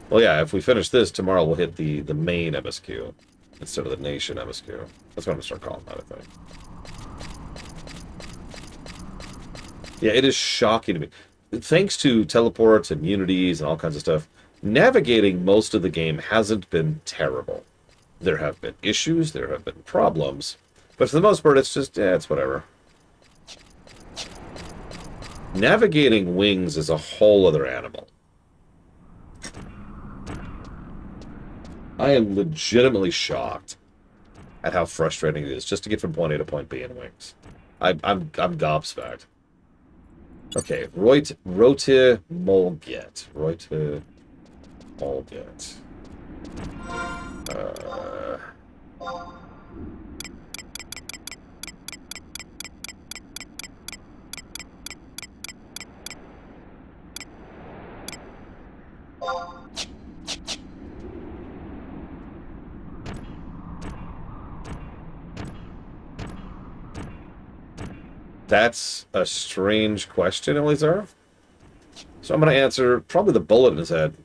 Well, yeah, if we finish this, tomorrow we'll hit the main MSQ instead of the nation MSQ. That's what I'm going to start calling that, I think. Yeah, it is shocking to me. Thanks to teleports and immunities and all kinds of stuff, navigating most of the game hasn't been terrible. There have been issues, there have been problems, but for the most part, it's just, it's whatever. Navigating wings is a whole other animal. I am legitimately shocked at how frustrating it is just to get from point A to point B in wings. I'm gobsmacked. Okay, Rote Molget. Rote Molget. That's a strange question, Elizar. So I'm going to answer probably the bullet in his head.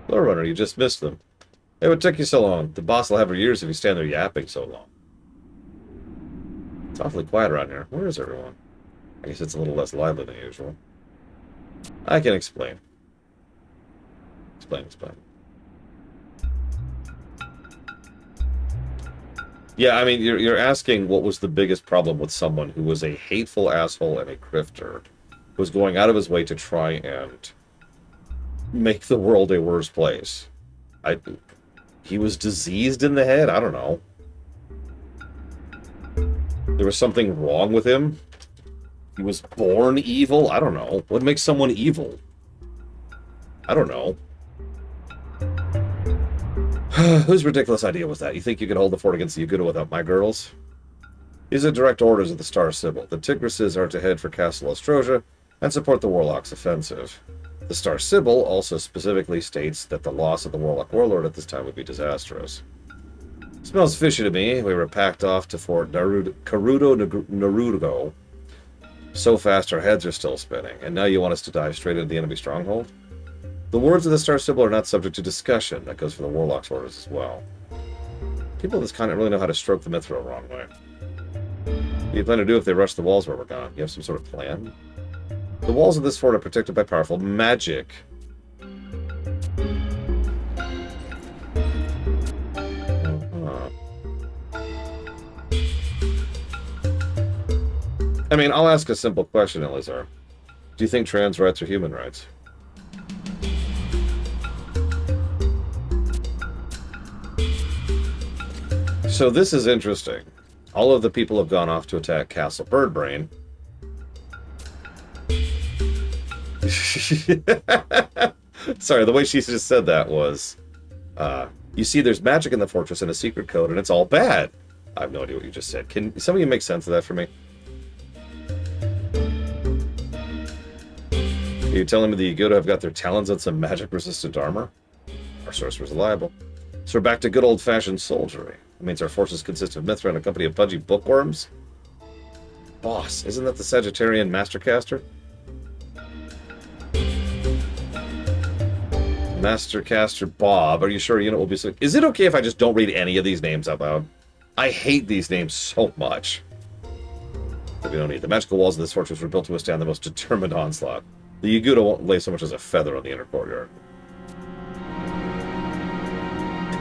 Lore Runner, you just missed them. Hey, what took you so long? The boss will have her ears if you stand there yapping so long. It's awfully quiet around here. Where is everyone? I guess it's a little less lively than usual. I can explain. Explain, explain. Yeah, I mean, you're asking what was the biggest problem with someone who was a hateful asshole and a grifter, who was going out of his way to try and make the world a worse place. He was diseased in the head? I don't know. There was something wrong with him? He was born evil? I don't know. What makes someone evil? I don't know. Whose ridiculous idea was that? You think you could hold the fort against the Yaguda without my girls? These are direct orders of the Star Sibyl. The Tigresses are to head for Castle Ostrosia and support the Warlock's offensive. The Star Sibyl also specifically states that the loss of the Warlock Warlord at this time would be disastrous. Smells fishy to me. We were packed off to Fort Naruto. So fast our heads are still spinning, and now you want us to dive straight into the enemy stronghold? The words of the Star Sibyl are not subject to discussion. That goes for the Warlock's orders as well. People of this kind don't really know how to stroke the Mithril the wrong way. What do you plan to do if they rush the walls where we're gone? You have some sort of plan? The walls of this fort are protected by powerful magic. I mean, I'll ask a simple question, Elizar. Do you think trans rights are human rights? So this is interesting. All of the people have gone off to attack Castle Birdbrain. Sorry, the way she just said that was, you see there's magic in the fortress and a secret code, and it's all bad. I have no idea what you just said. Can some of you make sense of that for me? Are you telling me the Yaguda have got their talons on some magic-resistant armor? Our sorcerer's reliable. So we're back to good old-fashioned soldiery. It means our forces consist of Mithra and a company of pudgy bookworms? Boss, isn't that the Sagittarian Mastercaster? Mastercaster Bob, are you sure a unit will be... Is it okay if I just don't read any of these names out loud? I hate these names so much. But we don't need. The magical walls of this fortress were built to withstand the most determined onslaught. The Yaguda won't lay so much as a feather on the inner courtyard.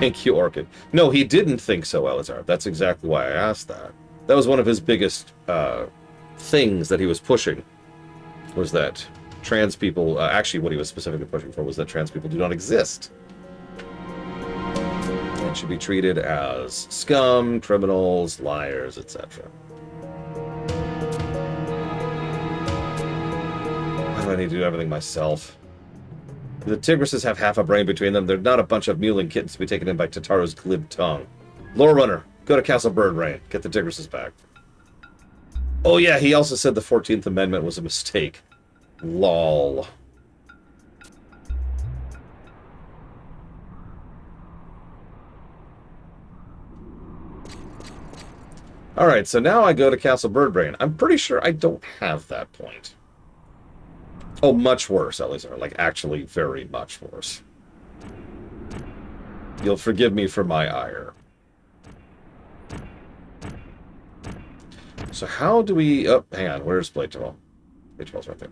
Thank you, Orchid. No, he didn't think so, Elizar. That's exactly why I asked that. That was one of his biggest things that he was pushing, was that trans people... actually, what he was specifically pushing for was that trans people do not exist. And should be treated as scum, criminals, liars, etc. Why do I need to do everything myself? The Tigresses have half a brain between them. They're not a bunch of mewling kittens to be taken in by Tataro's glib tongue. Lore Runner, go to Castle Birdbrain. Get the Tigresses back. Oh yeah, he also said the 14th Amendment was a mistake. Lol. Alright, so now I go to Castle Birdbrain. I'm pretty sure I don't have that point. Oh, much worse, Elizar. Like, actually very much worse. You'll forgive me for my ire. So how do we... Oh, hang on. Where's Blade Dwell? Blade Dwell's right there.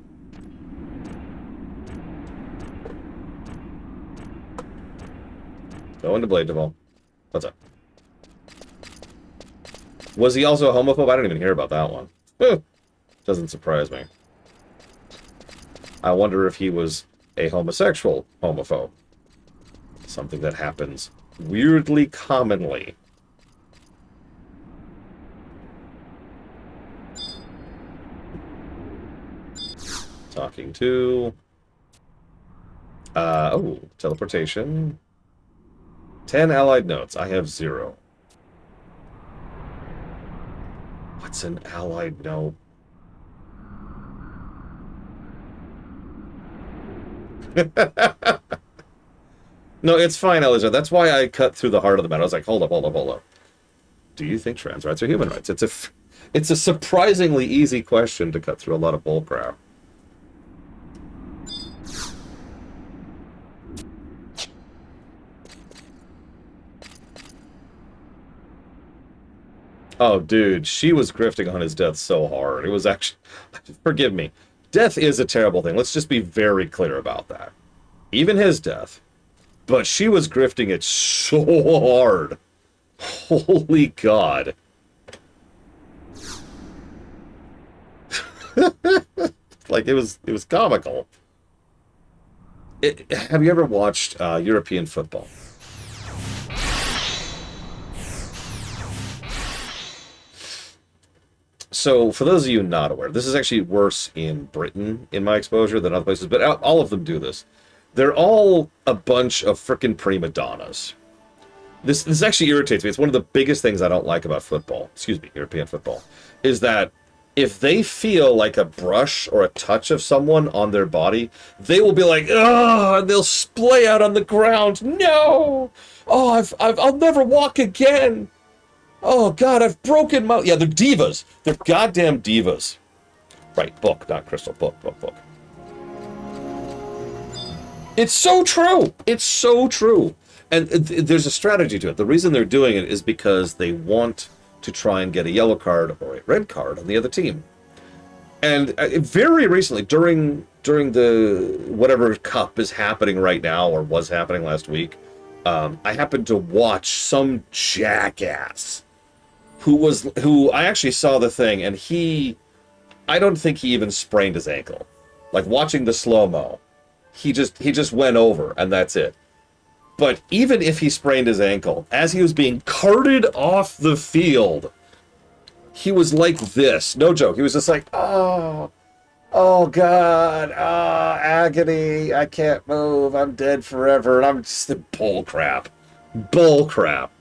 Go into Blade Dwell. What's up? Was he also a homophobe? I didn't even hear about that one. Doesn't surprise me. I wonder if he was a homosexual homophobe. Something that happens weirdly commonly. Talking to... oh, teleportation. 10 allied notes. I have 0. What's an allied note? No, it's fine, Elizar. That's why I cut through the heart of the matter. I was like, hold up. Do you think trans rights are human rights? It's a surprisingly easy question to cut through a lot of bullcrap. Oh, dude, she was grifting on his death so hard. It was actually... Forgive me. Death is a terrible thing. Let's just be very clear about that. Even his death, But she was grifting it so hard. Holy God. Like, it was comical. Have you ever watched European football? So, for those of you not aware, this is actually worse in Britain, in my exposure, than other places, but all of them do this. They're all a bunch of frickin' prima donnas. This actually irritates me. It's one of the biggest things I don't like about football, excuse me, European football, is that if they feel like a brush or a touch of someone on their body, they will be like, oh, and they'll splay out on the ground. No! Oh, I'll never walk again. Oh, God, I've broken my... Yeah, they're divas. They're goddamn divas. Right, book, not crystal. Book. It's so true. It's so true. And there's a strategy to it. The reason they're doing it is because they want to try and get a yellow card or a red card on the other team. And very recently, during the whatever cup is happening right now or was happening last week, I happened to watch some jackass who I actually saw the thing, and I don't think he even sprained his ankle. Like, watching the slow-mo, he just went over, and that's it. But even if he sprained his ankle, as he was being carted off the field, he was like this. No joke. He was just like, oh God, agony. I can't move. I'm dead forever. And I'm just bull crap. Bull crap.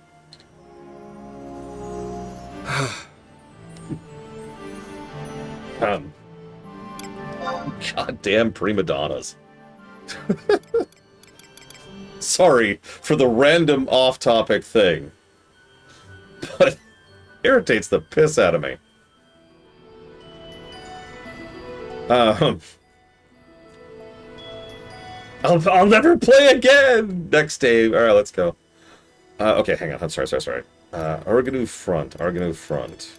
Goddamn prima donnas. Sorry for the random off-topic thing, but it irritates the piss out of me. I'll never play again! Next day. Alright, let's go. Okay, hang on. I'm sorry. Arganu Front.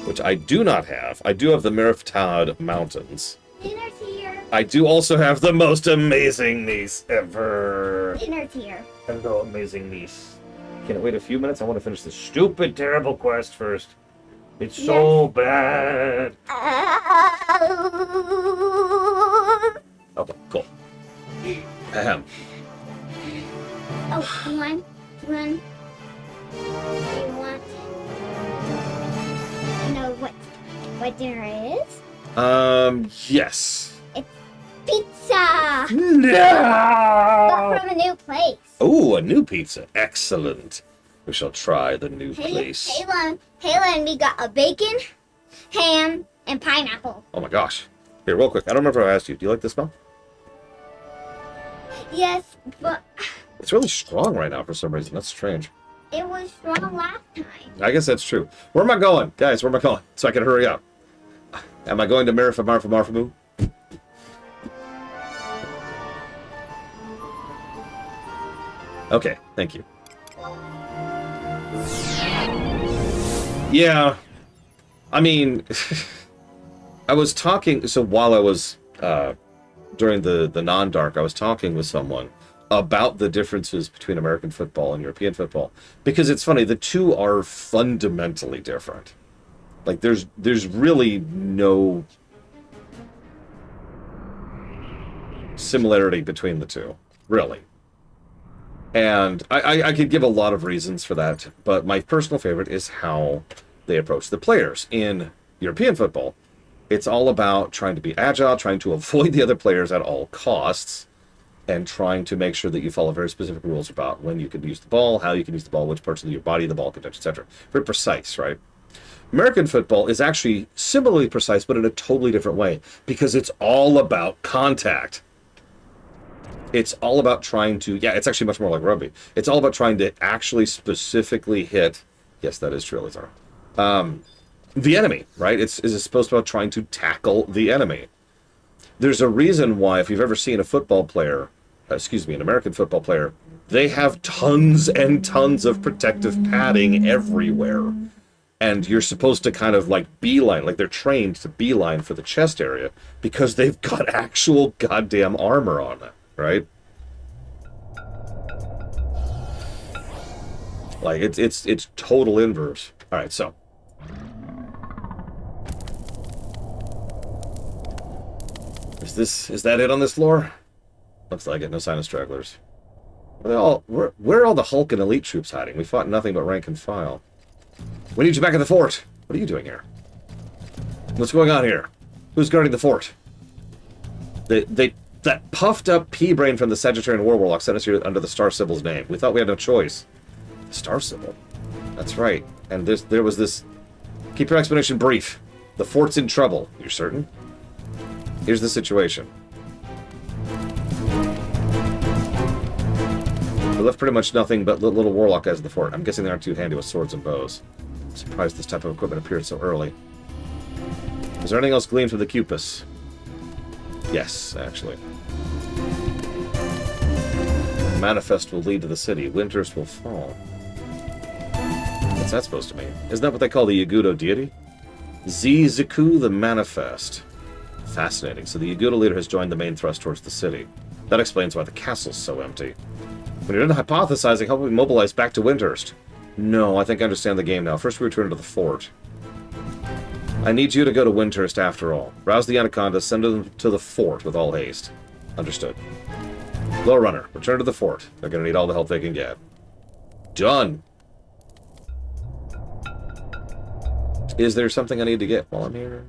Which I do not have. I do have the Meriftad Mountains. Dinner's here. I do also have the most amazing niece ever. Dinner's here. Hello, amazing niece. Can I wait a few minutes? I want to finish this stupid, terrible quest first. It's so bad. Okay, cool. Ahem. Oh, you want? Do you know what dinner is? Yes. It's pizza! No! But from a new place. Oh, a new pizza. Excellent. We shall try the new place. Kayla and me got a bacon, ham, and pineapple. Oh my gosh. Here, real quick. I don't remember if I asked you. Do you like the smell? Yes, but It's really strong right now for some reason. That's strange. it was strong last time. I guess that's true. Where am I going? Guys, where am I going? So I can hurry up. Am I going to Marfamu? Okay, thank you. Yeah. I mean, I was talking, so while I was, during the non-dark, I was talking with someone about the differences between American football and European football. Because it's funny, the two are fundamentally different. Like, there's really no similarity between the two, really. And I could give a lot of reasons for that, but my personal favorite is how they approach the players. In European football, it's all about trying to be agile, trying to avoid the other players at all costs, and trying to make sure that you follow very specific rules about when you can use the ball, how you can use the ball, which parts of your body the ball can touch, etc. Very precise, right? American football is actually similarly precise, but in a totally different way, because it's all about contact. It's all about trying to, yeah, it's actually much more like rugby. It's all about trying to actually specifically hit, yes, that is true, Elizar, the enemy, right? It's supposed to be about trying to tackle the enemy. There's a reason why, if you've ever seen a football player, an American football player, they have tons and tons of protective padding everywhere. And you're supposed to kind of like beeline, like they're trained to beeline for the chest area because they've got actual goddamn armor on it, right? Like, it's total inverse. Alright, so. Is that it on this floor? Looks like it. No sign of stragglers. Where are all the Hulk and elite troops hiding? We fought nothing but rank and file. We need you back at the fort. What are you doing here? What's going on here? Who's guarding the fort? That puffed up pea-brain from the Sagittarian War Warlock sent us here under the Star Sibyl's name. We thought we had no choice. Star Sibyl? That's right. And there was this... Keep your explanation brief. The fort's in trouble. You're certain? Here's the situation. We left pretty much nothing but little warlock guys at the fort. I'm guessing they aren't too handy with swords and bows. I'm surprised this type of equipment appeared so early. Is there anything else gleaned from the Cupus? Yes, actually. The manifest will lead to the city. Winters will fall. What's that supposed to mean? Isn't that what they call the Yagudo deity? Ziziku the Manifest. Fascinating. So the Yagudo leader has joined the main thrust towards the city. That explains why the castle's so empty. When you're done hypothesizing, how will we mobilize back to Windhurst? No, I think I understand the game now. First we return to the fort. I need you to go to Windhurst after all. Rouse the Anaconda, send them to the fort with all haste. Understood. Low Runner, return to the fort. They're going to need all the help they can get. Done! Is there something I need to get while I'm here?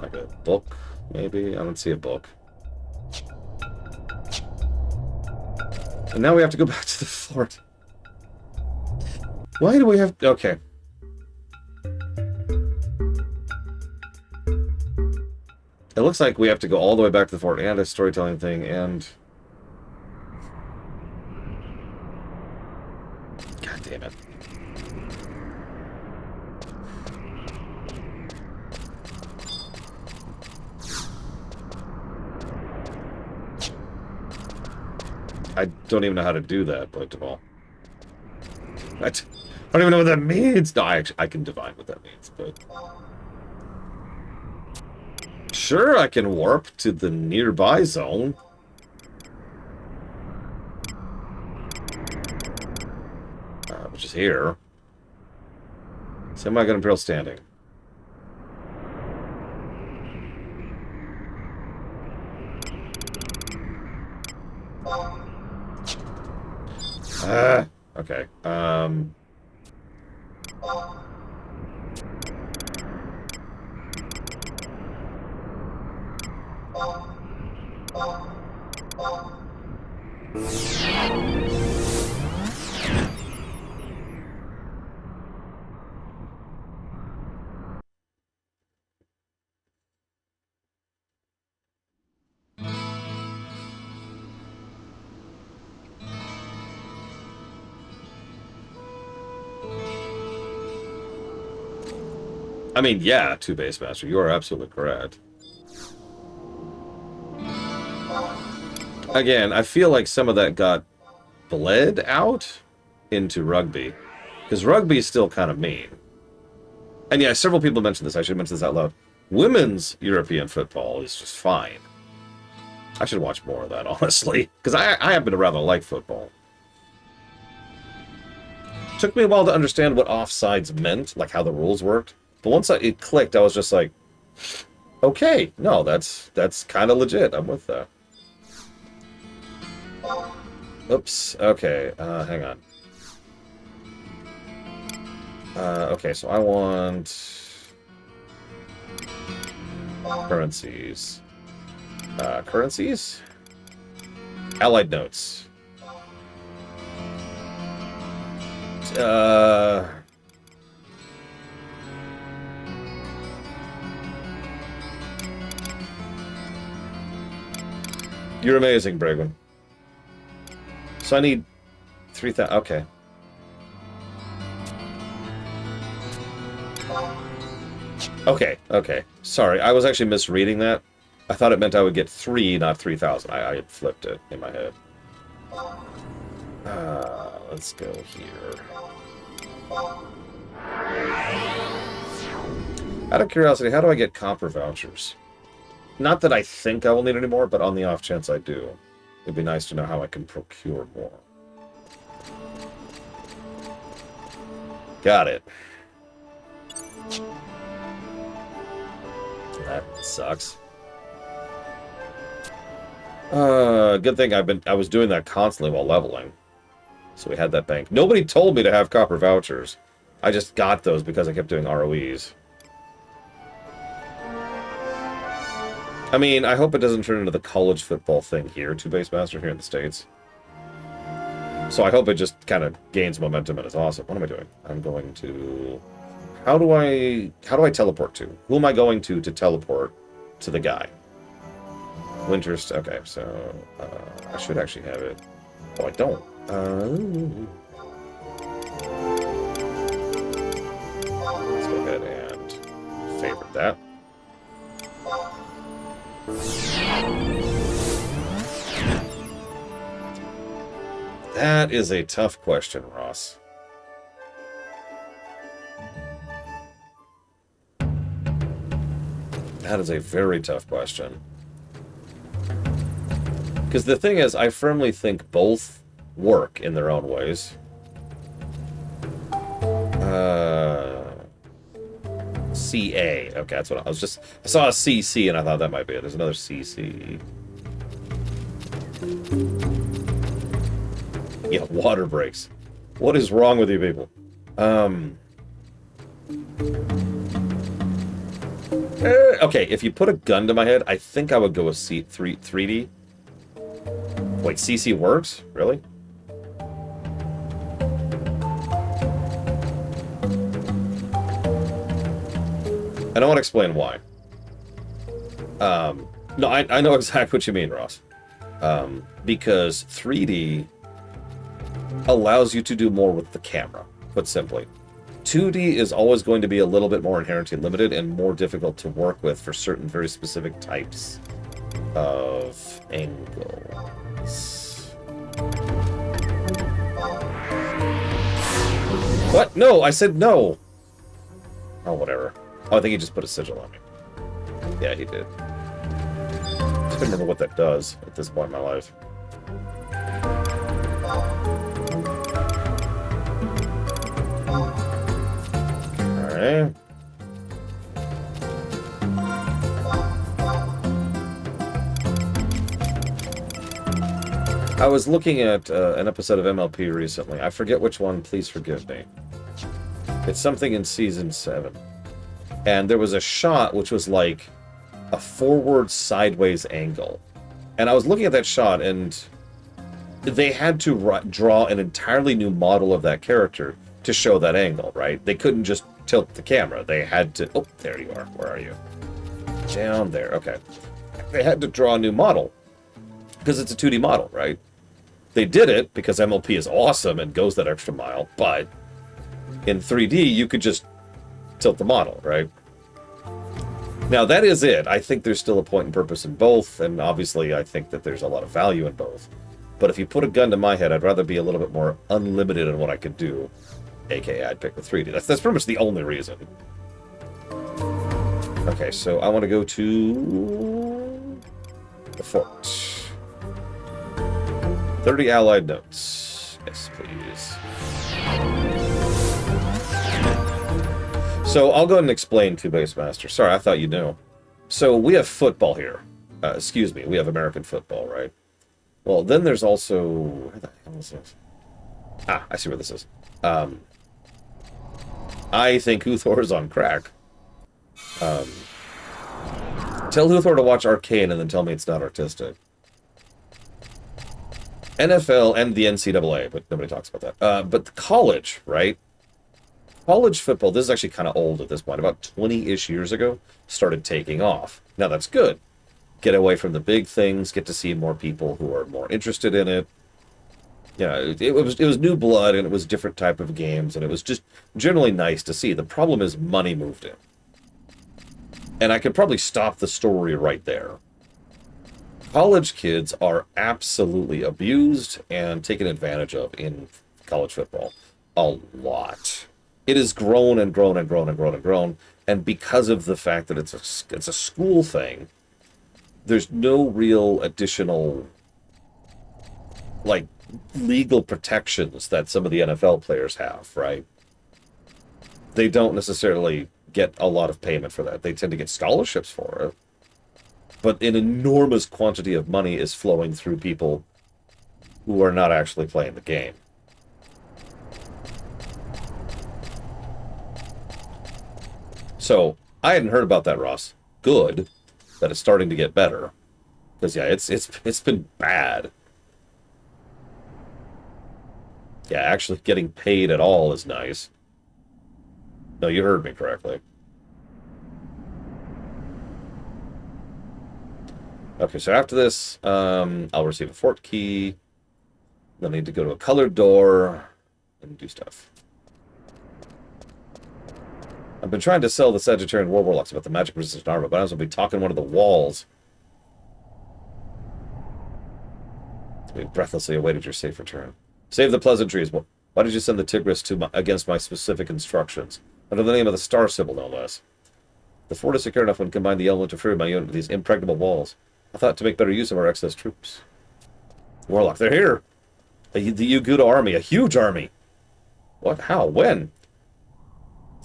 Like a book, maybe? I don't see a book. And now we have to go back to the fort. Why do we have... Okay. It looks like we have to go all the way back to the fort and a storytelling thing and... God damn it. I don't even know how to do that, first of all. I don't even know what that means. No, I can divine what that means, but... Sure, I can warp to the nearby zone. Which is here. Semi-gun Imperial standing. Okay. I mean, yeah, to Base Master, you are absolutely correct. Again, I feel like some of that got bled out into rugby. Because rugby is still kind of mean. And yeah, several people mentioned this. I should mention this out loud. Women's European football is just fine. I should watch more of that, honestly. Because I happen to rather like football. Took me a while to understand what offsides meant, like how the rules worked. But once it clicked, I was just like, okay, no, that's kind of legit. I'm with that. Oops. Okay. Hang on. Okay, so I want currencies. Currencies? Allied notes. You're amazing, Bragwin. So I need 3,000. Okay. Okay. Sorry, I was actually misreading that. I thought it meant I would get 3, not 3,000. I had flipped it in my head. Let's go here. Out of curiosity, how do I get copper vouchers? Not that I think I will need any more, but on the off chance I do. It'd be nice to know how I can procure more. Got it. That sucks. Good thing I was doing that constantly while leveling. So we had that bank. Nobody told me to have copper vouchers. I just got those because I kept doing ROEs. I mean, I hope it doesn't turn into the college football thing here, to Base Master here in the States. So I hope it just kind of gains momentum and is awesome. What am I doing? I'm going to... How do I teleport to? Who am I going to teleport to the guy? Winter's... Okay, so... I should actually have it. Oh, I don't. Let's go ahead and favorite that. That is a tough question, Ross. That is a very tough question. Because the thing is, I firmly think both work in their own ways. CA. Okay, that's what I was just... I saw a CC and I thought that might be it. There's another CC. Yeah, water breaks. What is wrong with you people? Okay, if you put a gun to my head, I think I would go with 3D. Wait, CC works? Really? I don't want to explain why. No, I know exactly what you mean, Ross. Because 3D allows you to do more with the camera, put simply. 2D is always going to be a little bit more inherently limited and more difficult to work with for certain very specific types of angles. What? No, I said no! Oh, whatever. Oh, I think he just put a sigil on me. Yeah, he did. I can't remember what that does at this point in my life. Alright. I was looking at an episode of MLP recently. I forget which one, please forgive me. It's something in Season 7. And there was a shot which was like a forward sideways angle. And I was looking at that shot and they had to draw an entirely new model of that character to show that angle, right? They couldn't just tilt the camera. They had to... Oh, there you are. Where are you? Down there. Okay. They had to draw a new model because it's a 2D model, right? They did it because MLP is awesome and goes that extra mile, but in 3D, you could just tilt the model, right? Now, that is it. I think there's still a point and purpose in both, and obviously I think that there's a lot of value in both. But if you put a gun to my head, I'd rather be a little bit more unlimited in what I could do, aka I'd pick the 3D. That's pretty much the only reason. Okay, so I want to go to the fort. 30 allied notes. Yes, please. So I'll go ahead and explain to Base Master. Sorry, I thought you knew. So we have football here. Excuse me, we have American football, right? Well, then there's also... Where the hell is this? Ah, I see where this is. I think Huthor is on crack. Tell Huthor to watch Arcane and then tell me it's not artistic. NFL and the NCAA, but nobody talks about that. But college, right? College football, this is actually kind of old at this point, about 20-ish years ago, started taking off. Now, that's good. Get away from the big things, get to see more people who are more interested in it. Yeah, it was new blood, and it was different type of games, and it was just generally nice to see. The problem is money moved in. And I could probably stop the story right there. College kids are absolutely abused and taken advantage of in college football. A lot. It has grown and grown and grown and grown and grown, and because of the fact that it's a school thing, there's no real additional, like, legal protections that some of the NFL players have, right? they don't necessarily get a lot of payment for that. They tend to get scholarships for it. But an enormous quantity of money is flowing through people who are not actually playing the game. So, I hadn't heard about that, Ross. Good that it's starting to get better. Because, yeah, it's been bad. Yeah, actually getting paid at all is nice. No, you heard me correctly. Okay, so after this, I'll receive a fort key. Then I need to go to a colored door and do stuff. I've been trying to sell the Sagittarian War Warlocks about the magic-resistant armor, but I was going to be talking one of the walls. We breathlessly awaited your safe return. Save the pleasantries. Why did you send the Tigris against my specific instructions? Under the name of the star symbol, no less. The fort is secure enough when combined the element to free my unit with these impregnable walls. I thought to make better use of our excess troops. Warlock, they're here! The Yuguda army, a huge army! What? How? When?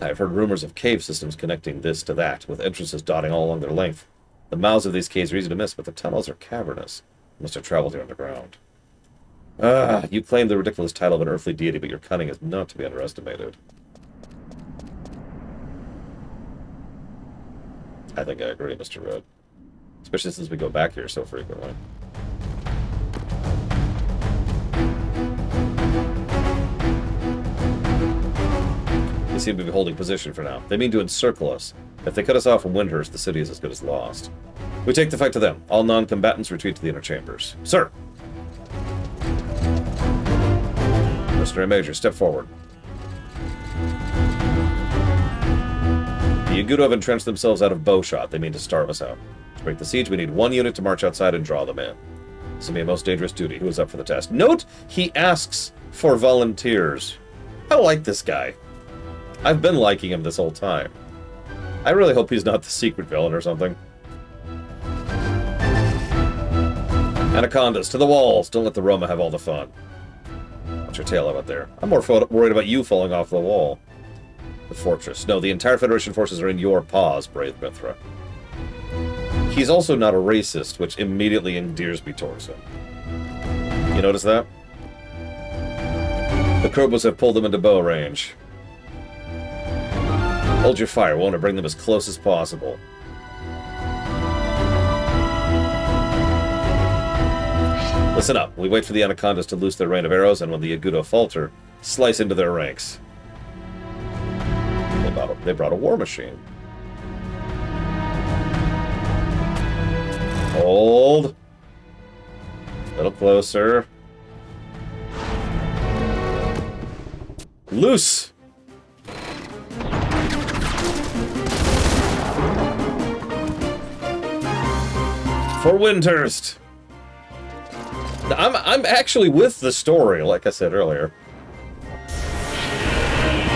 I have heard rumors of cave systems connecting this to that, with entrances dotting all along their length. The mouths of these caves are easy to miss, but the tunnels are cavernous. You must have traveled here underground. Ah, you claim the ridiculous title of an earthly deity, but your cunning is not to be underestimated. I think I agree, Mr. Red. Especially since we go back here so frequently. They seem to be holding position for now. They mean to encircle us. If they cut us off from Windhurst, the city is as good as lost. We take the fight to them. All non-combatants retreat to the inner chambers. Sir! Mercenary Major, step forward. The Yagudo have entrenched themselves out of bowshot. They mean to starve us out. To break the siege, we need one unit to march outside and draw them in. This will be a most dangerous duty. Who is up for the test? Note, he asks for volunteers. I like this guy. I've been liking him this whole time. I really hope he's not the secret villain or something. Anacondas, to the walls! Don't let the Roma have all the fun. Watch your tail out there. I'm more worried about you falling off the wall. The fortress. No, the entire Federation forces are in your paws, brave Mithra. He's also not a racist, which immediately endears me towards him. You notice that? The Krobos have pulled them into bow range. Hold your fire. We want to bring them as close as possible. Listen up. We wait for the Anacondas to loose their rain of arrows, and when the Yagudo falter, slice into their ranks. They brought a war machine. Hold. A little closer. Loose! For Windhurst! I'm actually with the story, like I said earlier.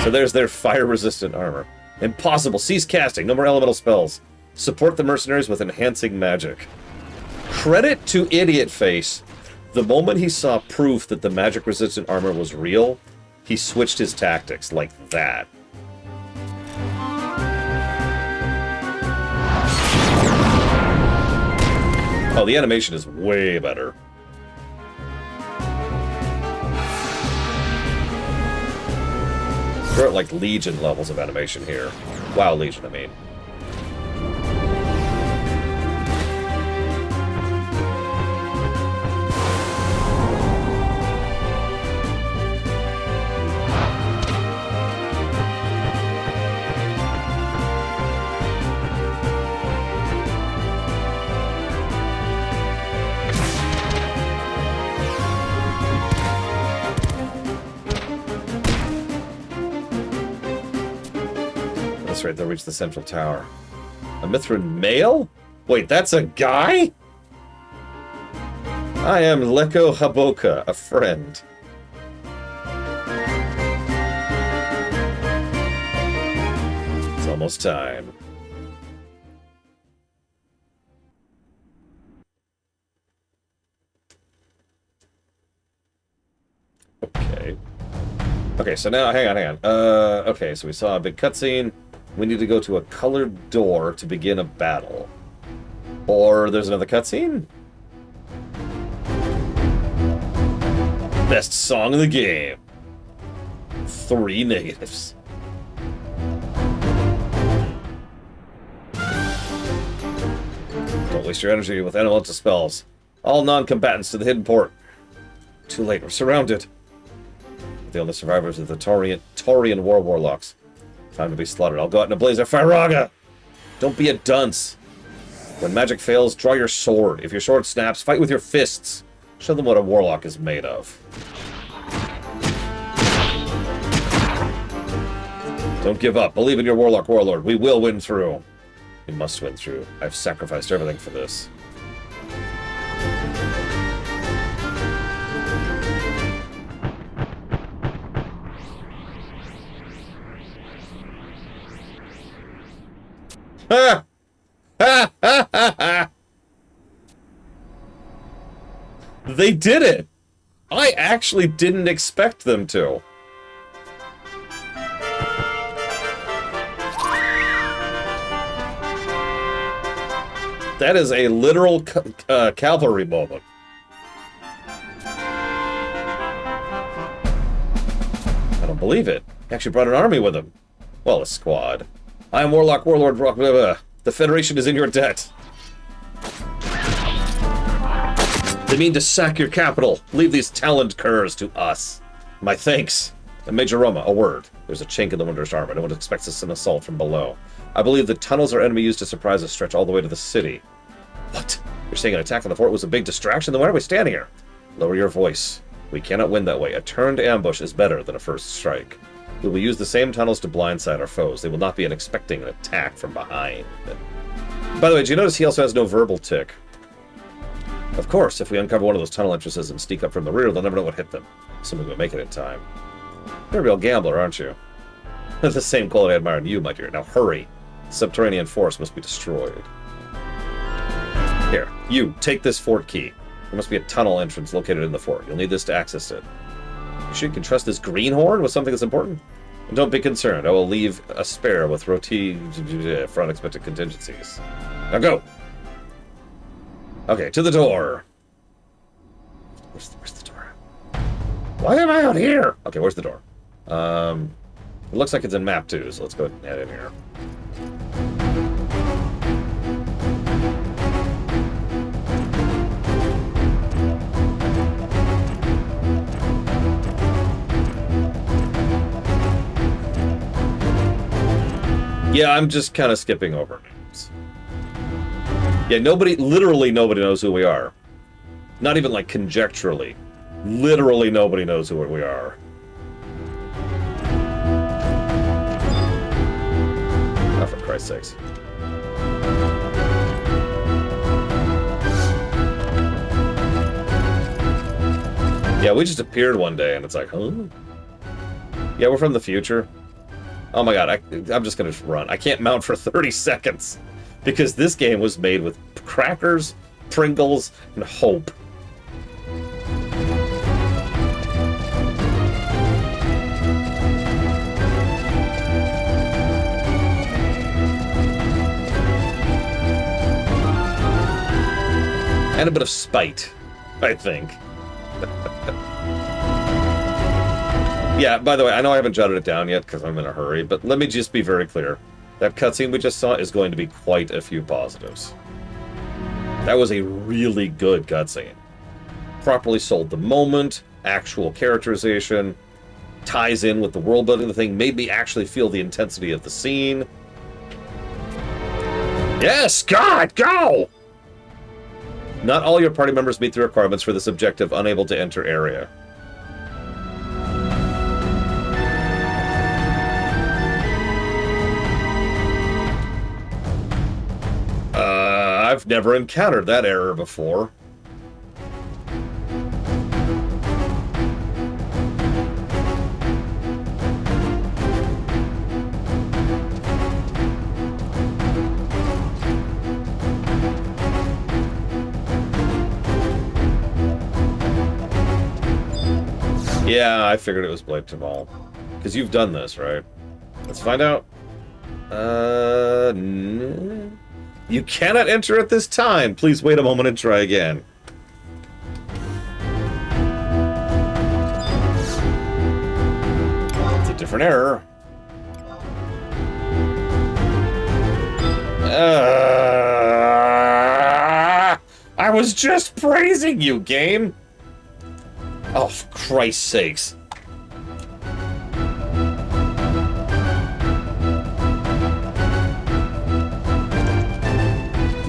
So there's their fire-resistant armor. Impossible. Cease casting. No more elemental spells. Support the mercenaries with enhancing magic. Credit to Idiot Face. The moment he saw proof that the magic-resistant armor was real, he switched his tactics like that. Oh, the animation is way better. We're at like Legion levels of animation here. WoW Legion, I mean. That's right, they'll reach the central tower. A Mithran male? Wait, that's a guy? I am Leko Haboka, a friend. It's almost time. Okay. Okay, so now, hang on. Okay, so we saw a big cutscene. We need to go to a colored door to begin a battle. Or there's another cutscene? Best song in the game. 3 negatives. Don't waste your energy with elemental spells. All non-combatants to the hidden port. Too late, we're surrounded. The only survivors of the Taurian war warlocks. Time to be slaughtered. I'll go out in a blaze of Firaga! Don't be a dunce. When magic fails, draw your sword. If your sword snaps, fight with your fists. Show them what a warlock is made of. Don't give up. Believe in your warlock warlord. We will win through. We must win through. I've sacrificed everything for this. Ha! Ha! Ha! Ha! Ha! They did it! I actually didn't expect them to. That is a literal cavalry moment. I don't believe it. He actually brought an army with him. Well, a squad. I am Warlock Warlord Rock. The Federation is in your debt. They mean to sack your capital. Leave these talent curs to us. My thanks. And Major Roma, a word. There's a chink in the Winter's armor. No one expects us an assault from below. I believe the tunnels our enemy used to surprise us stretch all the way to the city. What? You're saying an attack on the fort was a big distraction? Then why are we standing here? Lower your voice. We cannot win that way. A turned ambush is better than a first strike. We will use the same tunnels to blindside our foes. They will not be expecting an attack from behind. By the way, did you notice he also has no verbal tick? Of course, if we uncover one of those tunnel entrances and sneak up from the rear, they'll never know what hit them. Assuming we make it in time. You're a real gambler, aren't you? The same quality I admire in you, my dear. Now hurry. The subterranean force must be destroyed. Here, you, take this fort key. There must be a tunnel entrance located in the fort. You'll need this to access it. You sure you can trust this greenhorn with something that's important? And don't be concerned. I will leave a spare with roti for unexpected contingencies. Now go! Okay, to the door. Where's the door? Why am I out here? Okay, where's the door? It looks like it's in map 2, so let's go ahead and head in here. Yeah, I'm just kind of skipping over names. Yeah, literally nobody knows who we are. Not even like conjecturally. Literally nobody knows who we are. Oh, for Christ's sakes. Yeah, we just appeared one day and it's like, huh? Yeah, we're from the future. Oh my god, I'm just gonna run. I can't mount for 30 seconds. Because this game was made with crackers, Pringles, and hope. And a bit of spite, I think. Yeah, by the way, I know I haven't jotted it down yet because I'm in a hurry, but let me just be very clear. That cutscene we just saw is going to be quite a few positives. That was a really good cutscene. Properly sold the moment, actual characterization, ties in with the world building. The thing made me actually feel the intensity of the scene. Yes, God, go! Not all your party members meet the requirements for this objective, unable to enter area. I've never encountered that error before. Yeah, I figured it was Blade Tamal. Because you've done this, right? Let's find out. You cannot enter at this time. Please wait a moment and try again. It's a different error. I was just praising you, game. Oh, for Christ's sakes.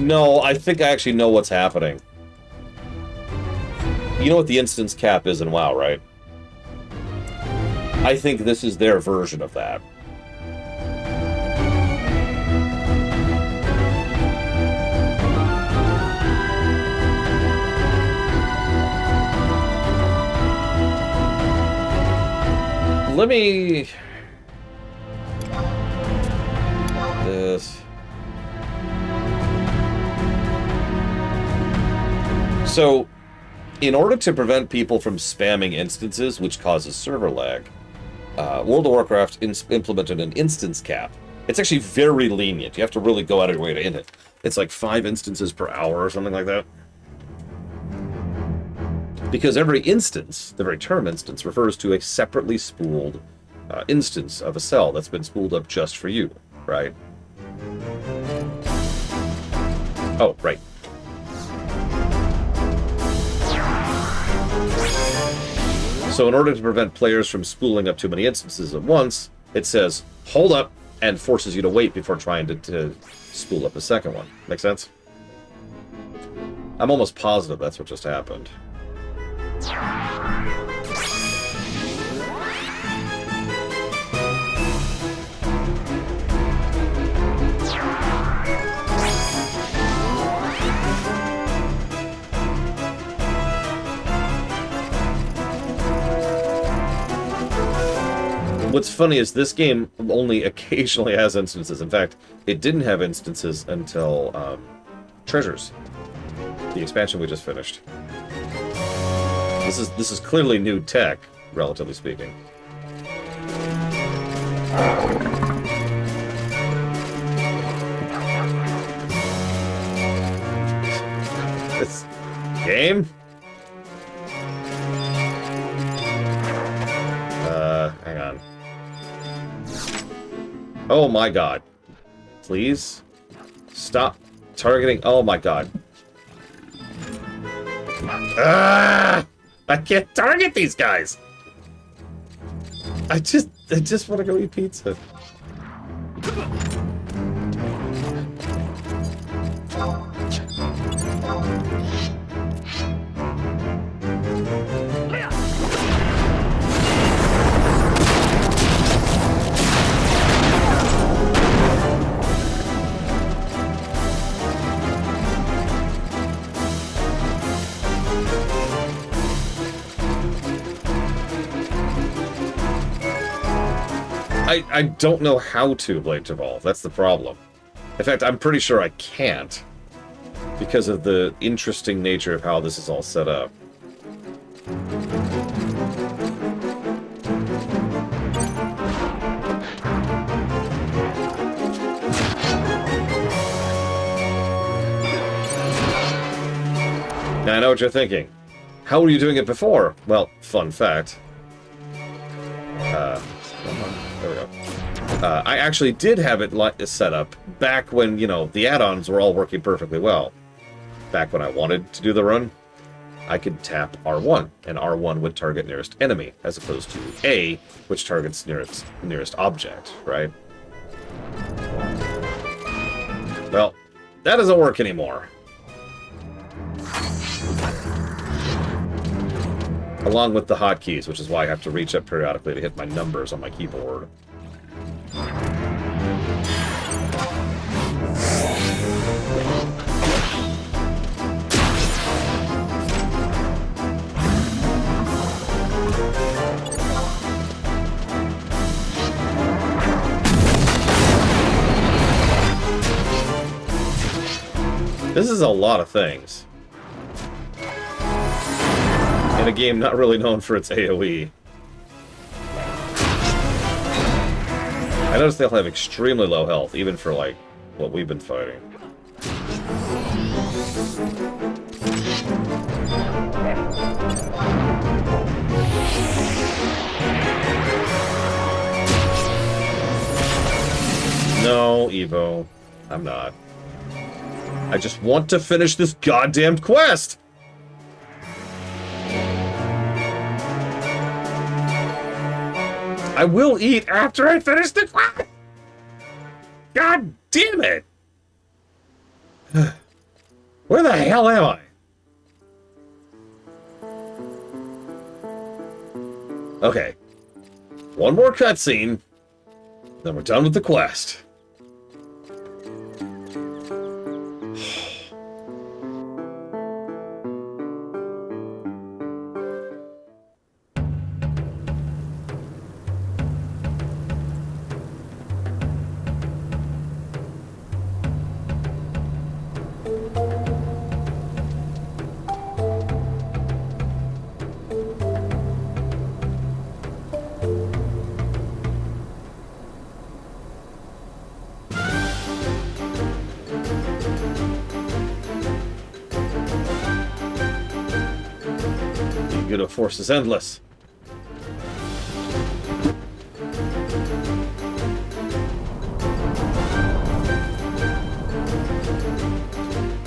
No, I think I actually know what's happening. You know what the instance cap is in WoW, right? I think this is their version of that. Let me... This... So, in order to prevent people from spamming instances, which causes server lag, World of Warcraft implemented an instance cap. It's actually very lenient. You have to really go out of your way to hit it. It's like 5 instances per hour or something like that. Because every instance, the very term instance, refers to a separately spooled instance of a cell that's been spooled up just for you, right? Oh, right. So in order to prevent players from spooling up too many instances at once, it says, hold up, and forces you to wait before trying to spool up a second one. Make sense? I'm almost positive that's what just happened. What's funny is this game only occasionally has instances. In fact, it didn't have instances until Treasures, the expansion we just finished. This is clearly new tech, relatively speaking. This game? Hang on. Oh my god. Please? Stop targeting. Oh my god. Ah! I can't target these guys! I just want to go eat pizza. I don't know how to Blade Evolve. That's the problem. In fact, I'm pretty sure I can't because of the interesting nature of how this is all set up. Now I know what you're thinking. How were you doing it before? Well, fun fact. There we go. I actually did have it set up back when, you know, the add-ons were all working perfectly well. Back when I wanted to do the run, I could tap R1, and R1 would target nearest enemy, as opposed to A, which targets nearest object, right? Well, that doesn't work anymore. Along with the hotkeys, which is why I have to reach up periodically to hit my numbers on my keyboard. This is a lot of things. In a game not really known for its AoE. I noticed they all have extremely low health, even for, like, what we've been fighting. No, Evo. I'm not. I just want to finish this goddamn quest! I will eat after I finish the quest! God damn it! Where the hell am I? Okay. One more cutscene, then we're done with the quest. The force is endless.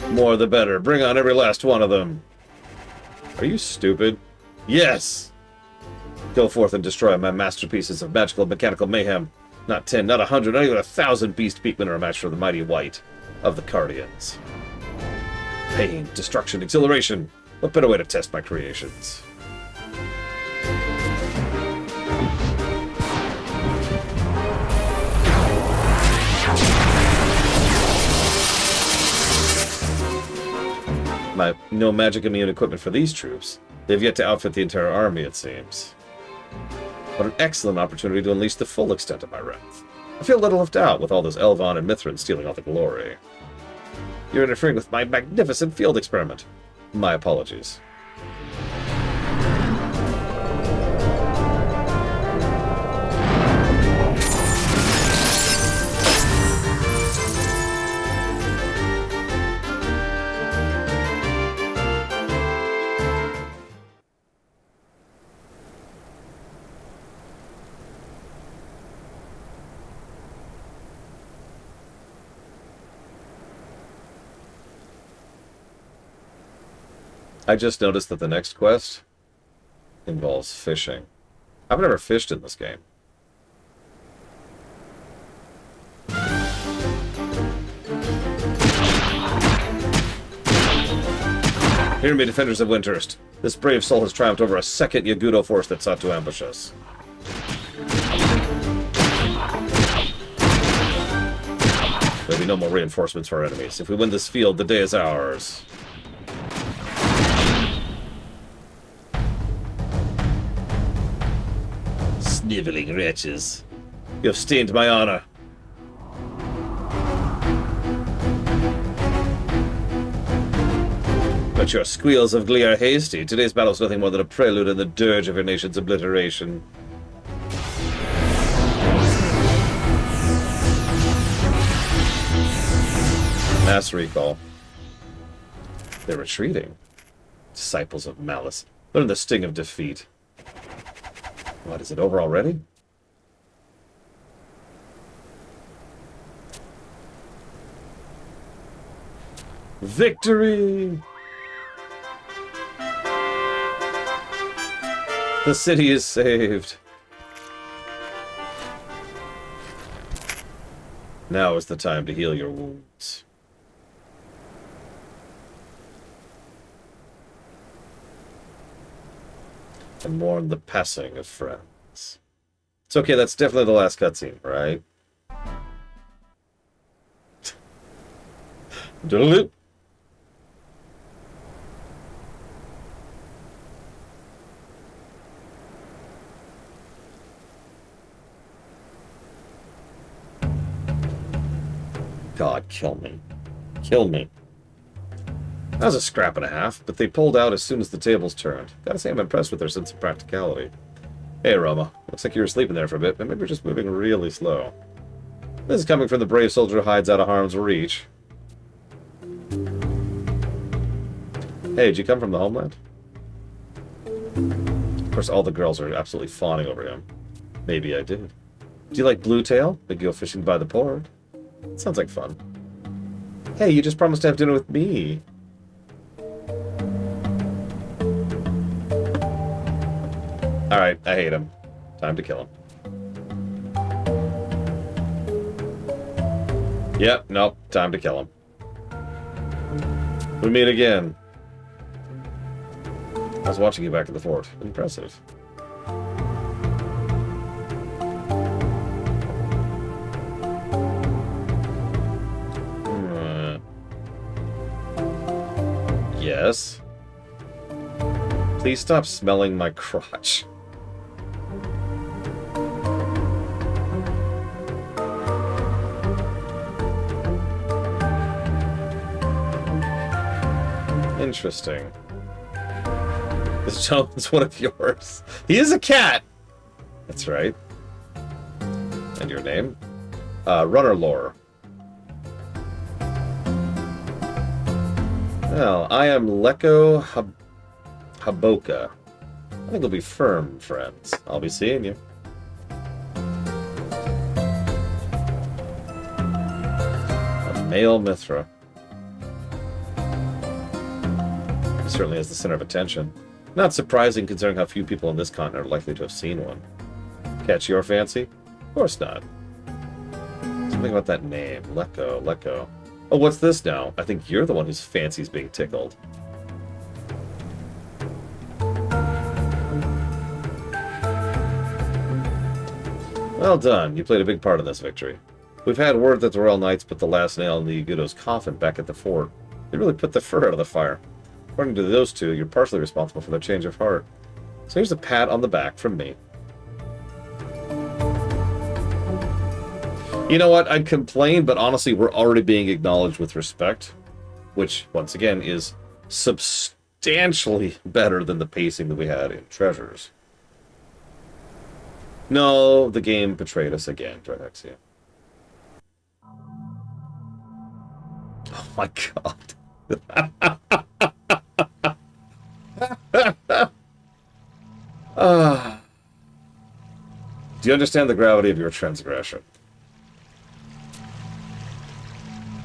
More the better. Bring on every last one of them. Are you stupid? Yes! Go forth and destroy my masterpieces of magical mechanical mayhem. Not 10, not 100, not even 1,000 beast beakmen are a match for the mighty White of the Cardians. Pain, destruction, exhilaration. What better way to test my creations? No magic immune equipment for these troops. They've yet to outfit the entire army, it seems. What an excellent opportunity to unleash the full extent of my wrath. I feel a little left out with all those Elvon and Mithrin stealing all the glory. You're interfering with my magnificent field experiment. My apologies. I just noticed that the next quest involves fishing. I've never fished in this game. Hear me, defenders of Windhurst. This brave soul has triumphed over a second Yagudo force that sought to ambush us. There'll be no more reinforcements for our enemies. If we win this field, the day is ours. Sniveling wretches. You have stained my honor. But your squeals of glee are hasty. Today's battle is nothing more than a prelude in the dirge of your nation's obliteration. Mass recall. They're retreating. Disciples of malice. Learn the sting of defeat. What, is it over already? Victory! The city is saved. Now is the time to heal your wounds. And mourn the passing of friends. It's okay, that's definitely the last cutscene, right? Doodle-doo. God, kill me. Kill me. That was a scrap and a half, but they pulled out as soon as the tables turned. Gotta say I'm impressed with their sense of practicality. Hey, Roma. Looks like you were sleeping there for a bit, but maybe you're just moving really slow. This is coming from the brave soldier who hides out of harm's reach. Hey, did you come from the homeland? Of course, all the girls are absolutely fawning over him. Maybe I did. Do you like Bluetail? We go fishing by the port. Sounds like fun. Hey, you just promised to have dinner with me. Alright, I hate him. Time to kill him. Yep, nope, time to kill him. We meet again. I was watching you back at the fort. Impressive. Yes. Please stop smelling my crotch. Interesting. This gentleman's one of yours. He is a cat! That's right. And your name? Runner Lore. Well, I am Leko Haboka. I think we'll be firm friends. I'll be seeing you. A male Mithra. He certainly is the center of attention. Not surprising considering how few people on this continent are likely to have seen one. Catch your fancy? Of course not. Something about that name. Leko. Oh, what's this now? I think you're the one whose fancy's being tickled. Well done. You played a big part in this victory. We've had word that the Royal Knights put the last nail in the Ugudo's coffin back at the fort. They really put the fur out of the fire. According to those two, you're partially responsible for their change of heart. So here's a pat on the back from me. You know what? I'd complain, but honestly, we're already being acknowledged with respect, which, once again, is substantially better than the pacing that we had in Treasures. No, the game betrayed us again, Drydexia. Oh my god. Do you understand the gravity of your transgression?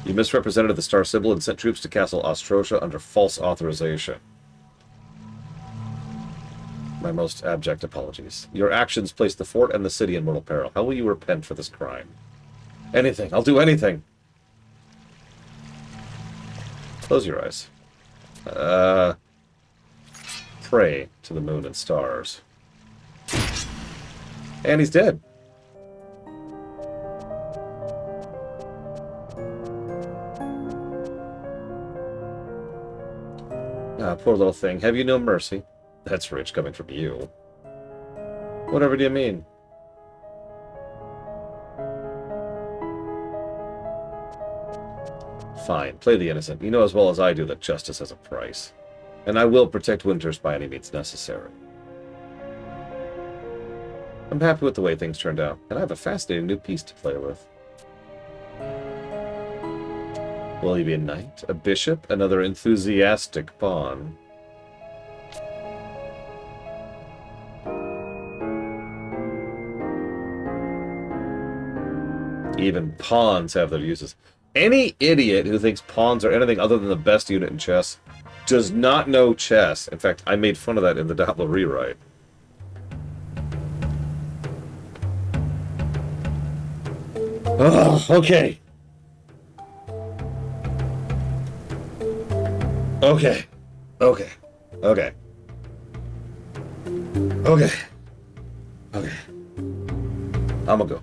You misrepresented the Star Symbol and sent troops to Castle Ostrosha under false authorization. My most abject apologies. Your actions placed the fort and the city in mortal peril. How will you repent for this crime? Anything. I'll do anything. Close your eyes. Pray to the moon and stars. And he's dead. Ah, poor little thing. Have you no mercy? That's rich coming from you. Whatever do you mean? Fine, play the innocent. You know as well as I do that justice has a price. And I will protect Winters by any means necessary. I'm happy with the way things turned out, and I have a fascinating new piece to play with. Will he be a knight, a bishop, another enthusiastic pawn? Even pawns have their uses. Any idiot who thinks pawns are anything other than the best unit in chess does not know chess. In fact, I made fun of that in the Diablo rewrite. Oh, okay. Okay. Okay. Okay. Okay. Okay. I'm gonna go.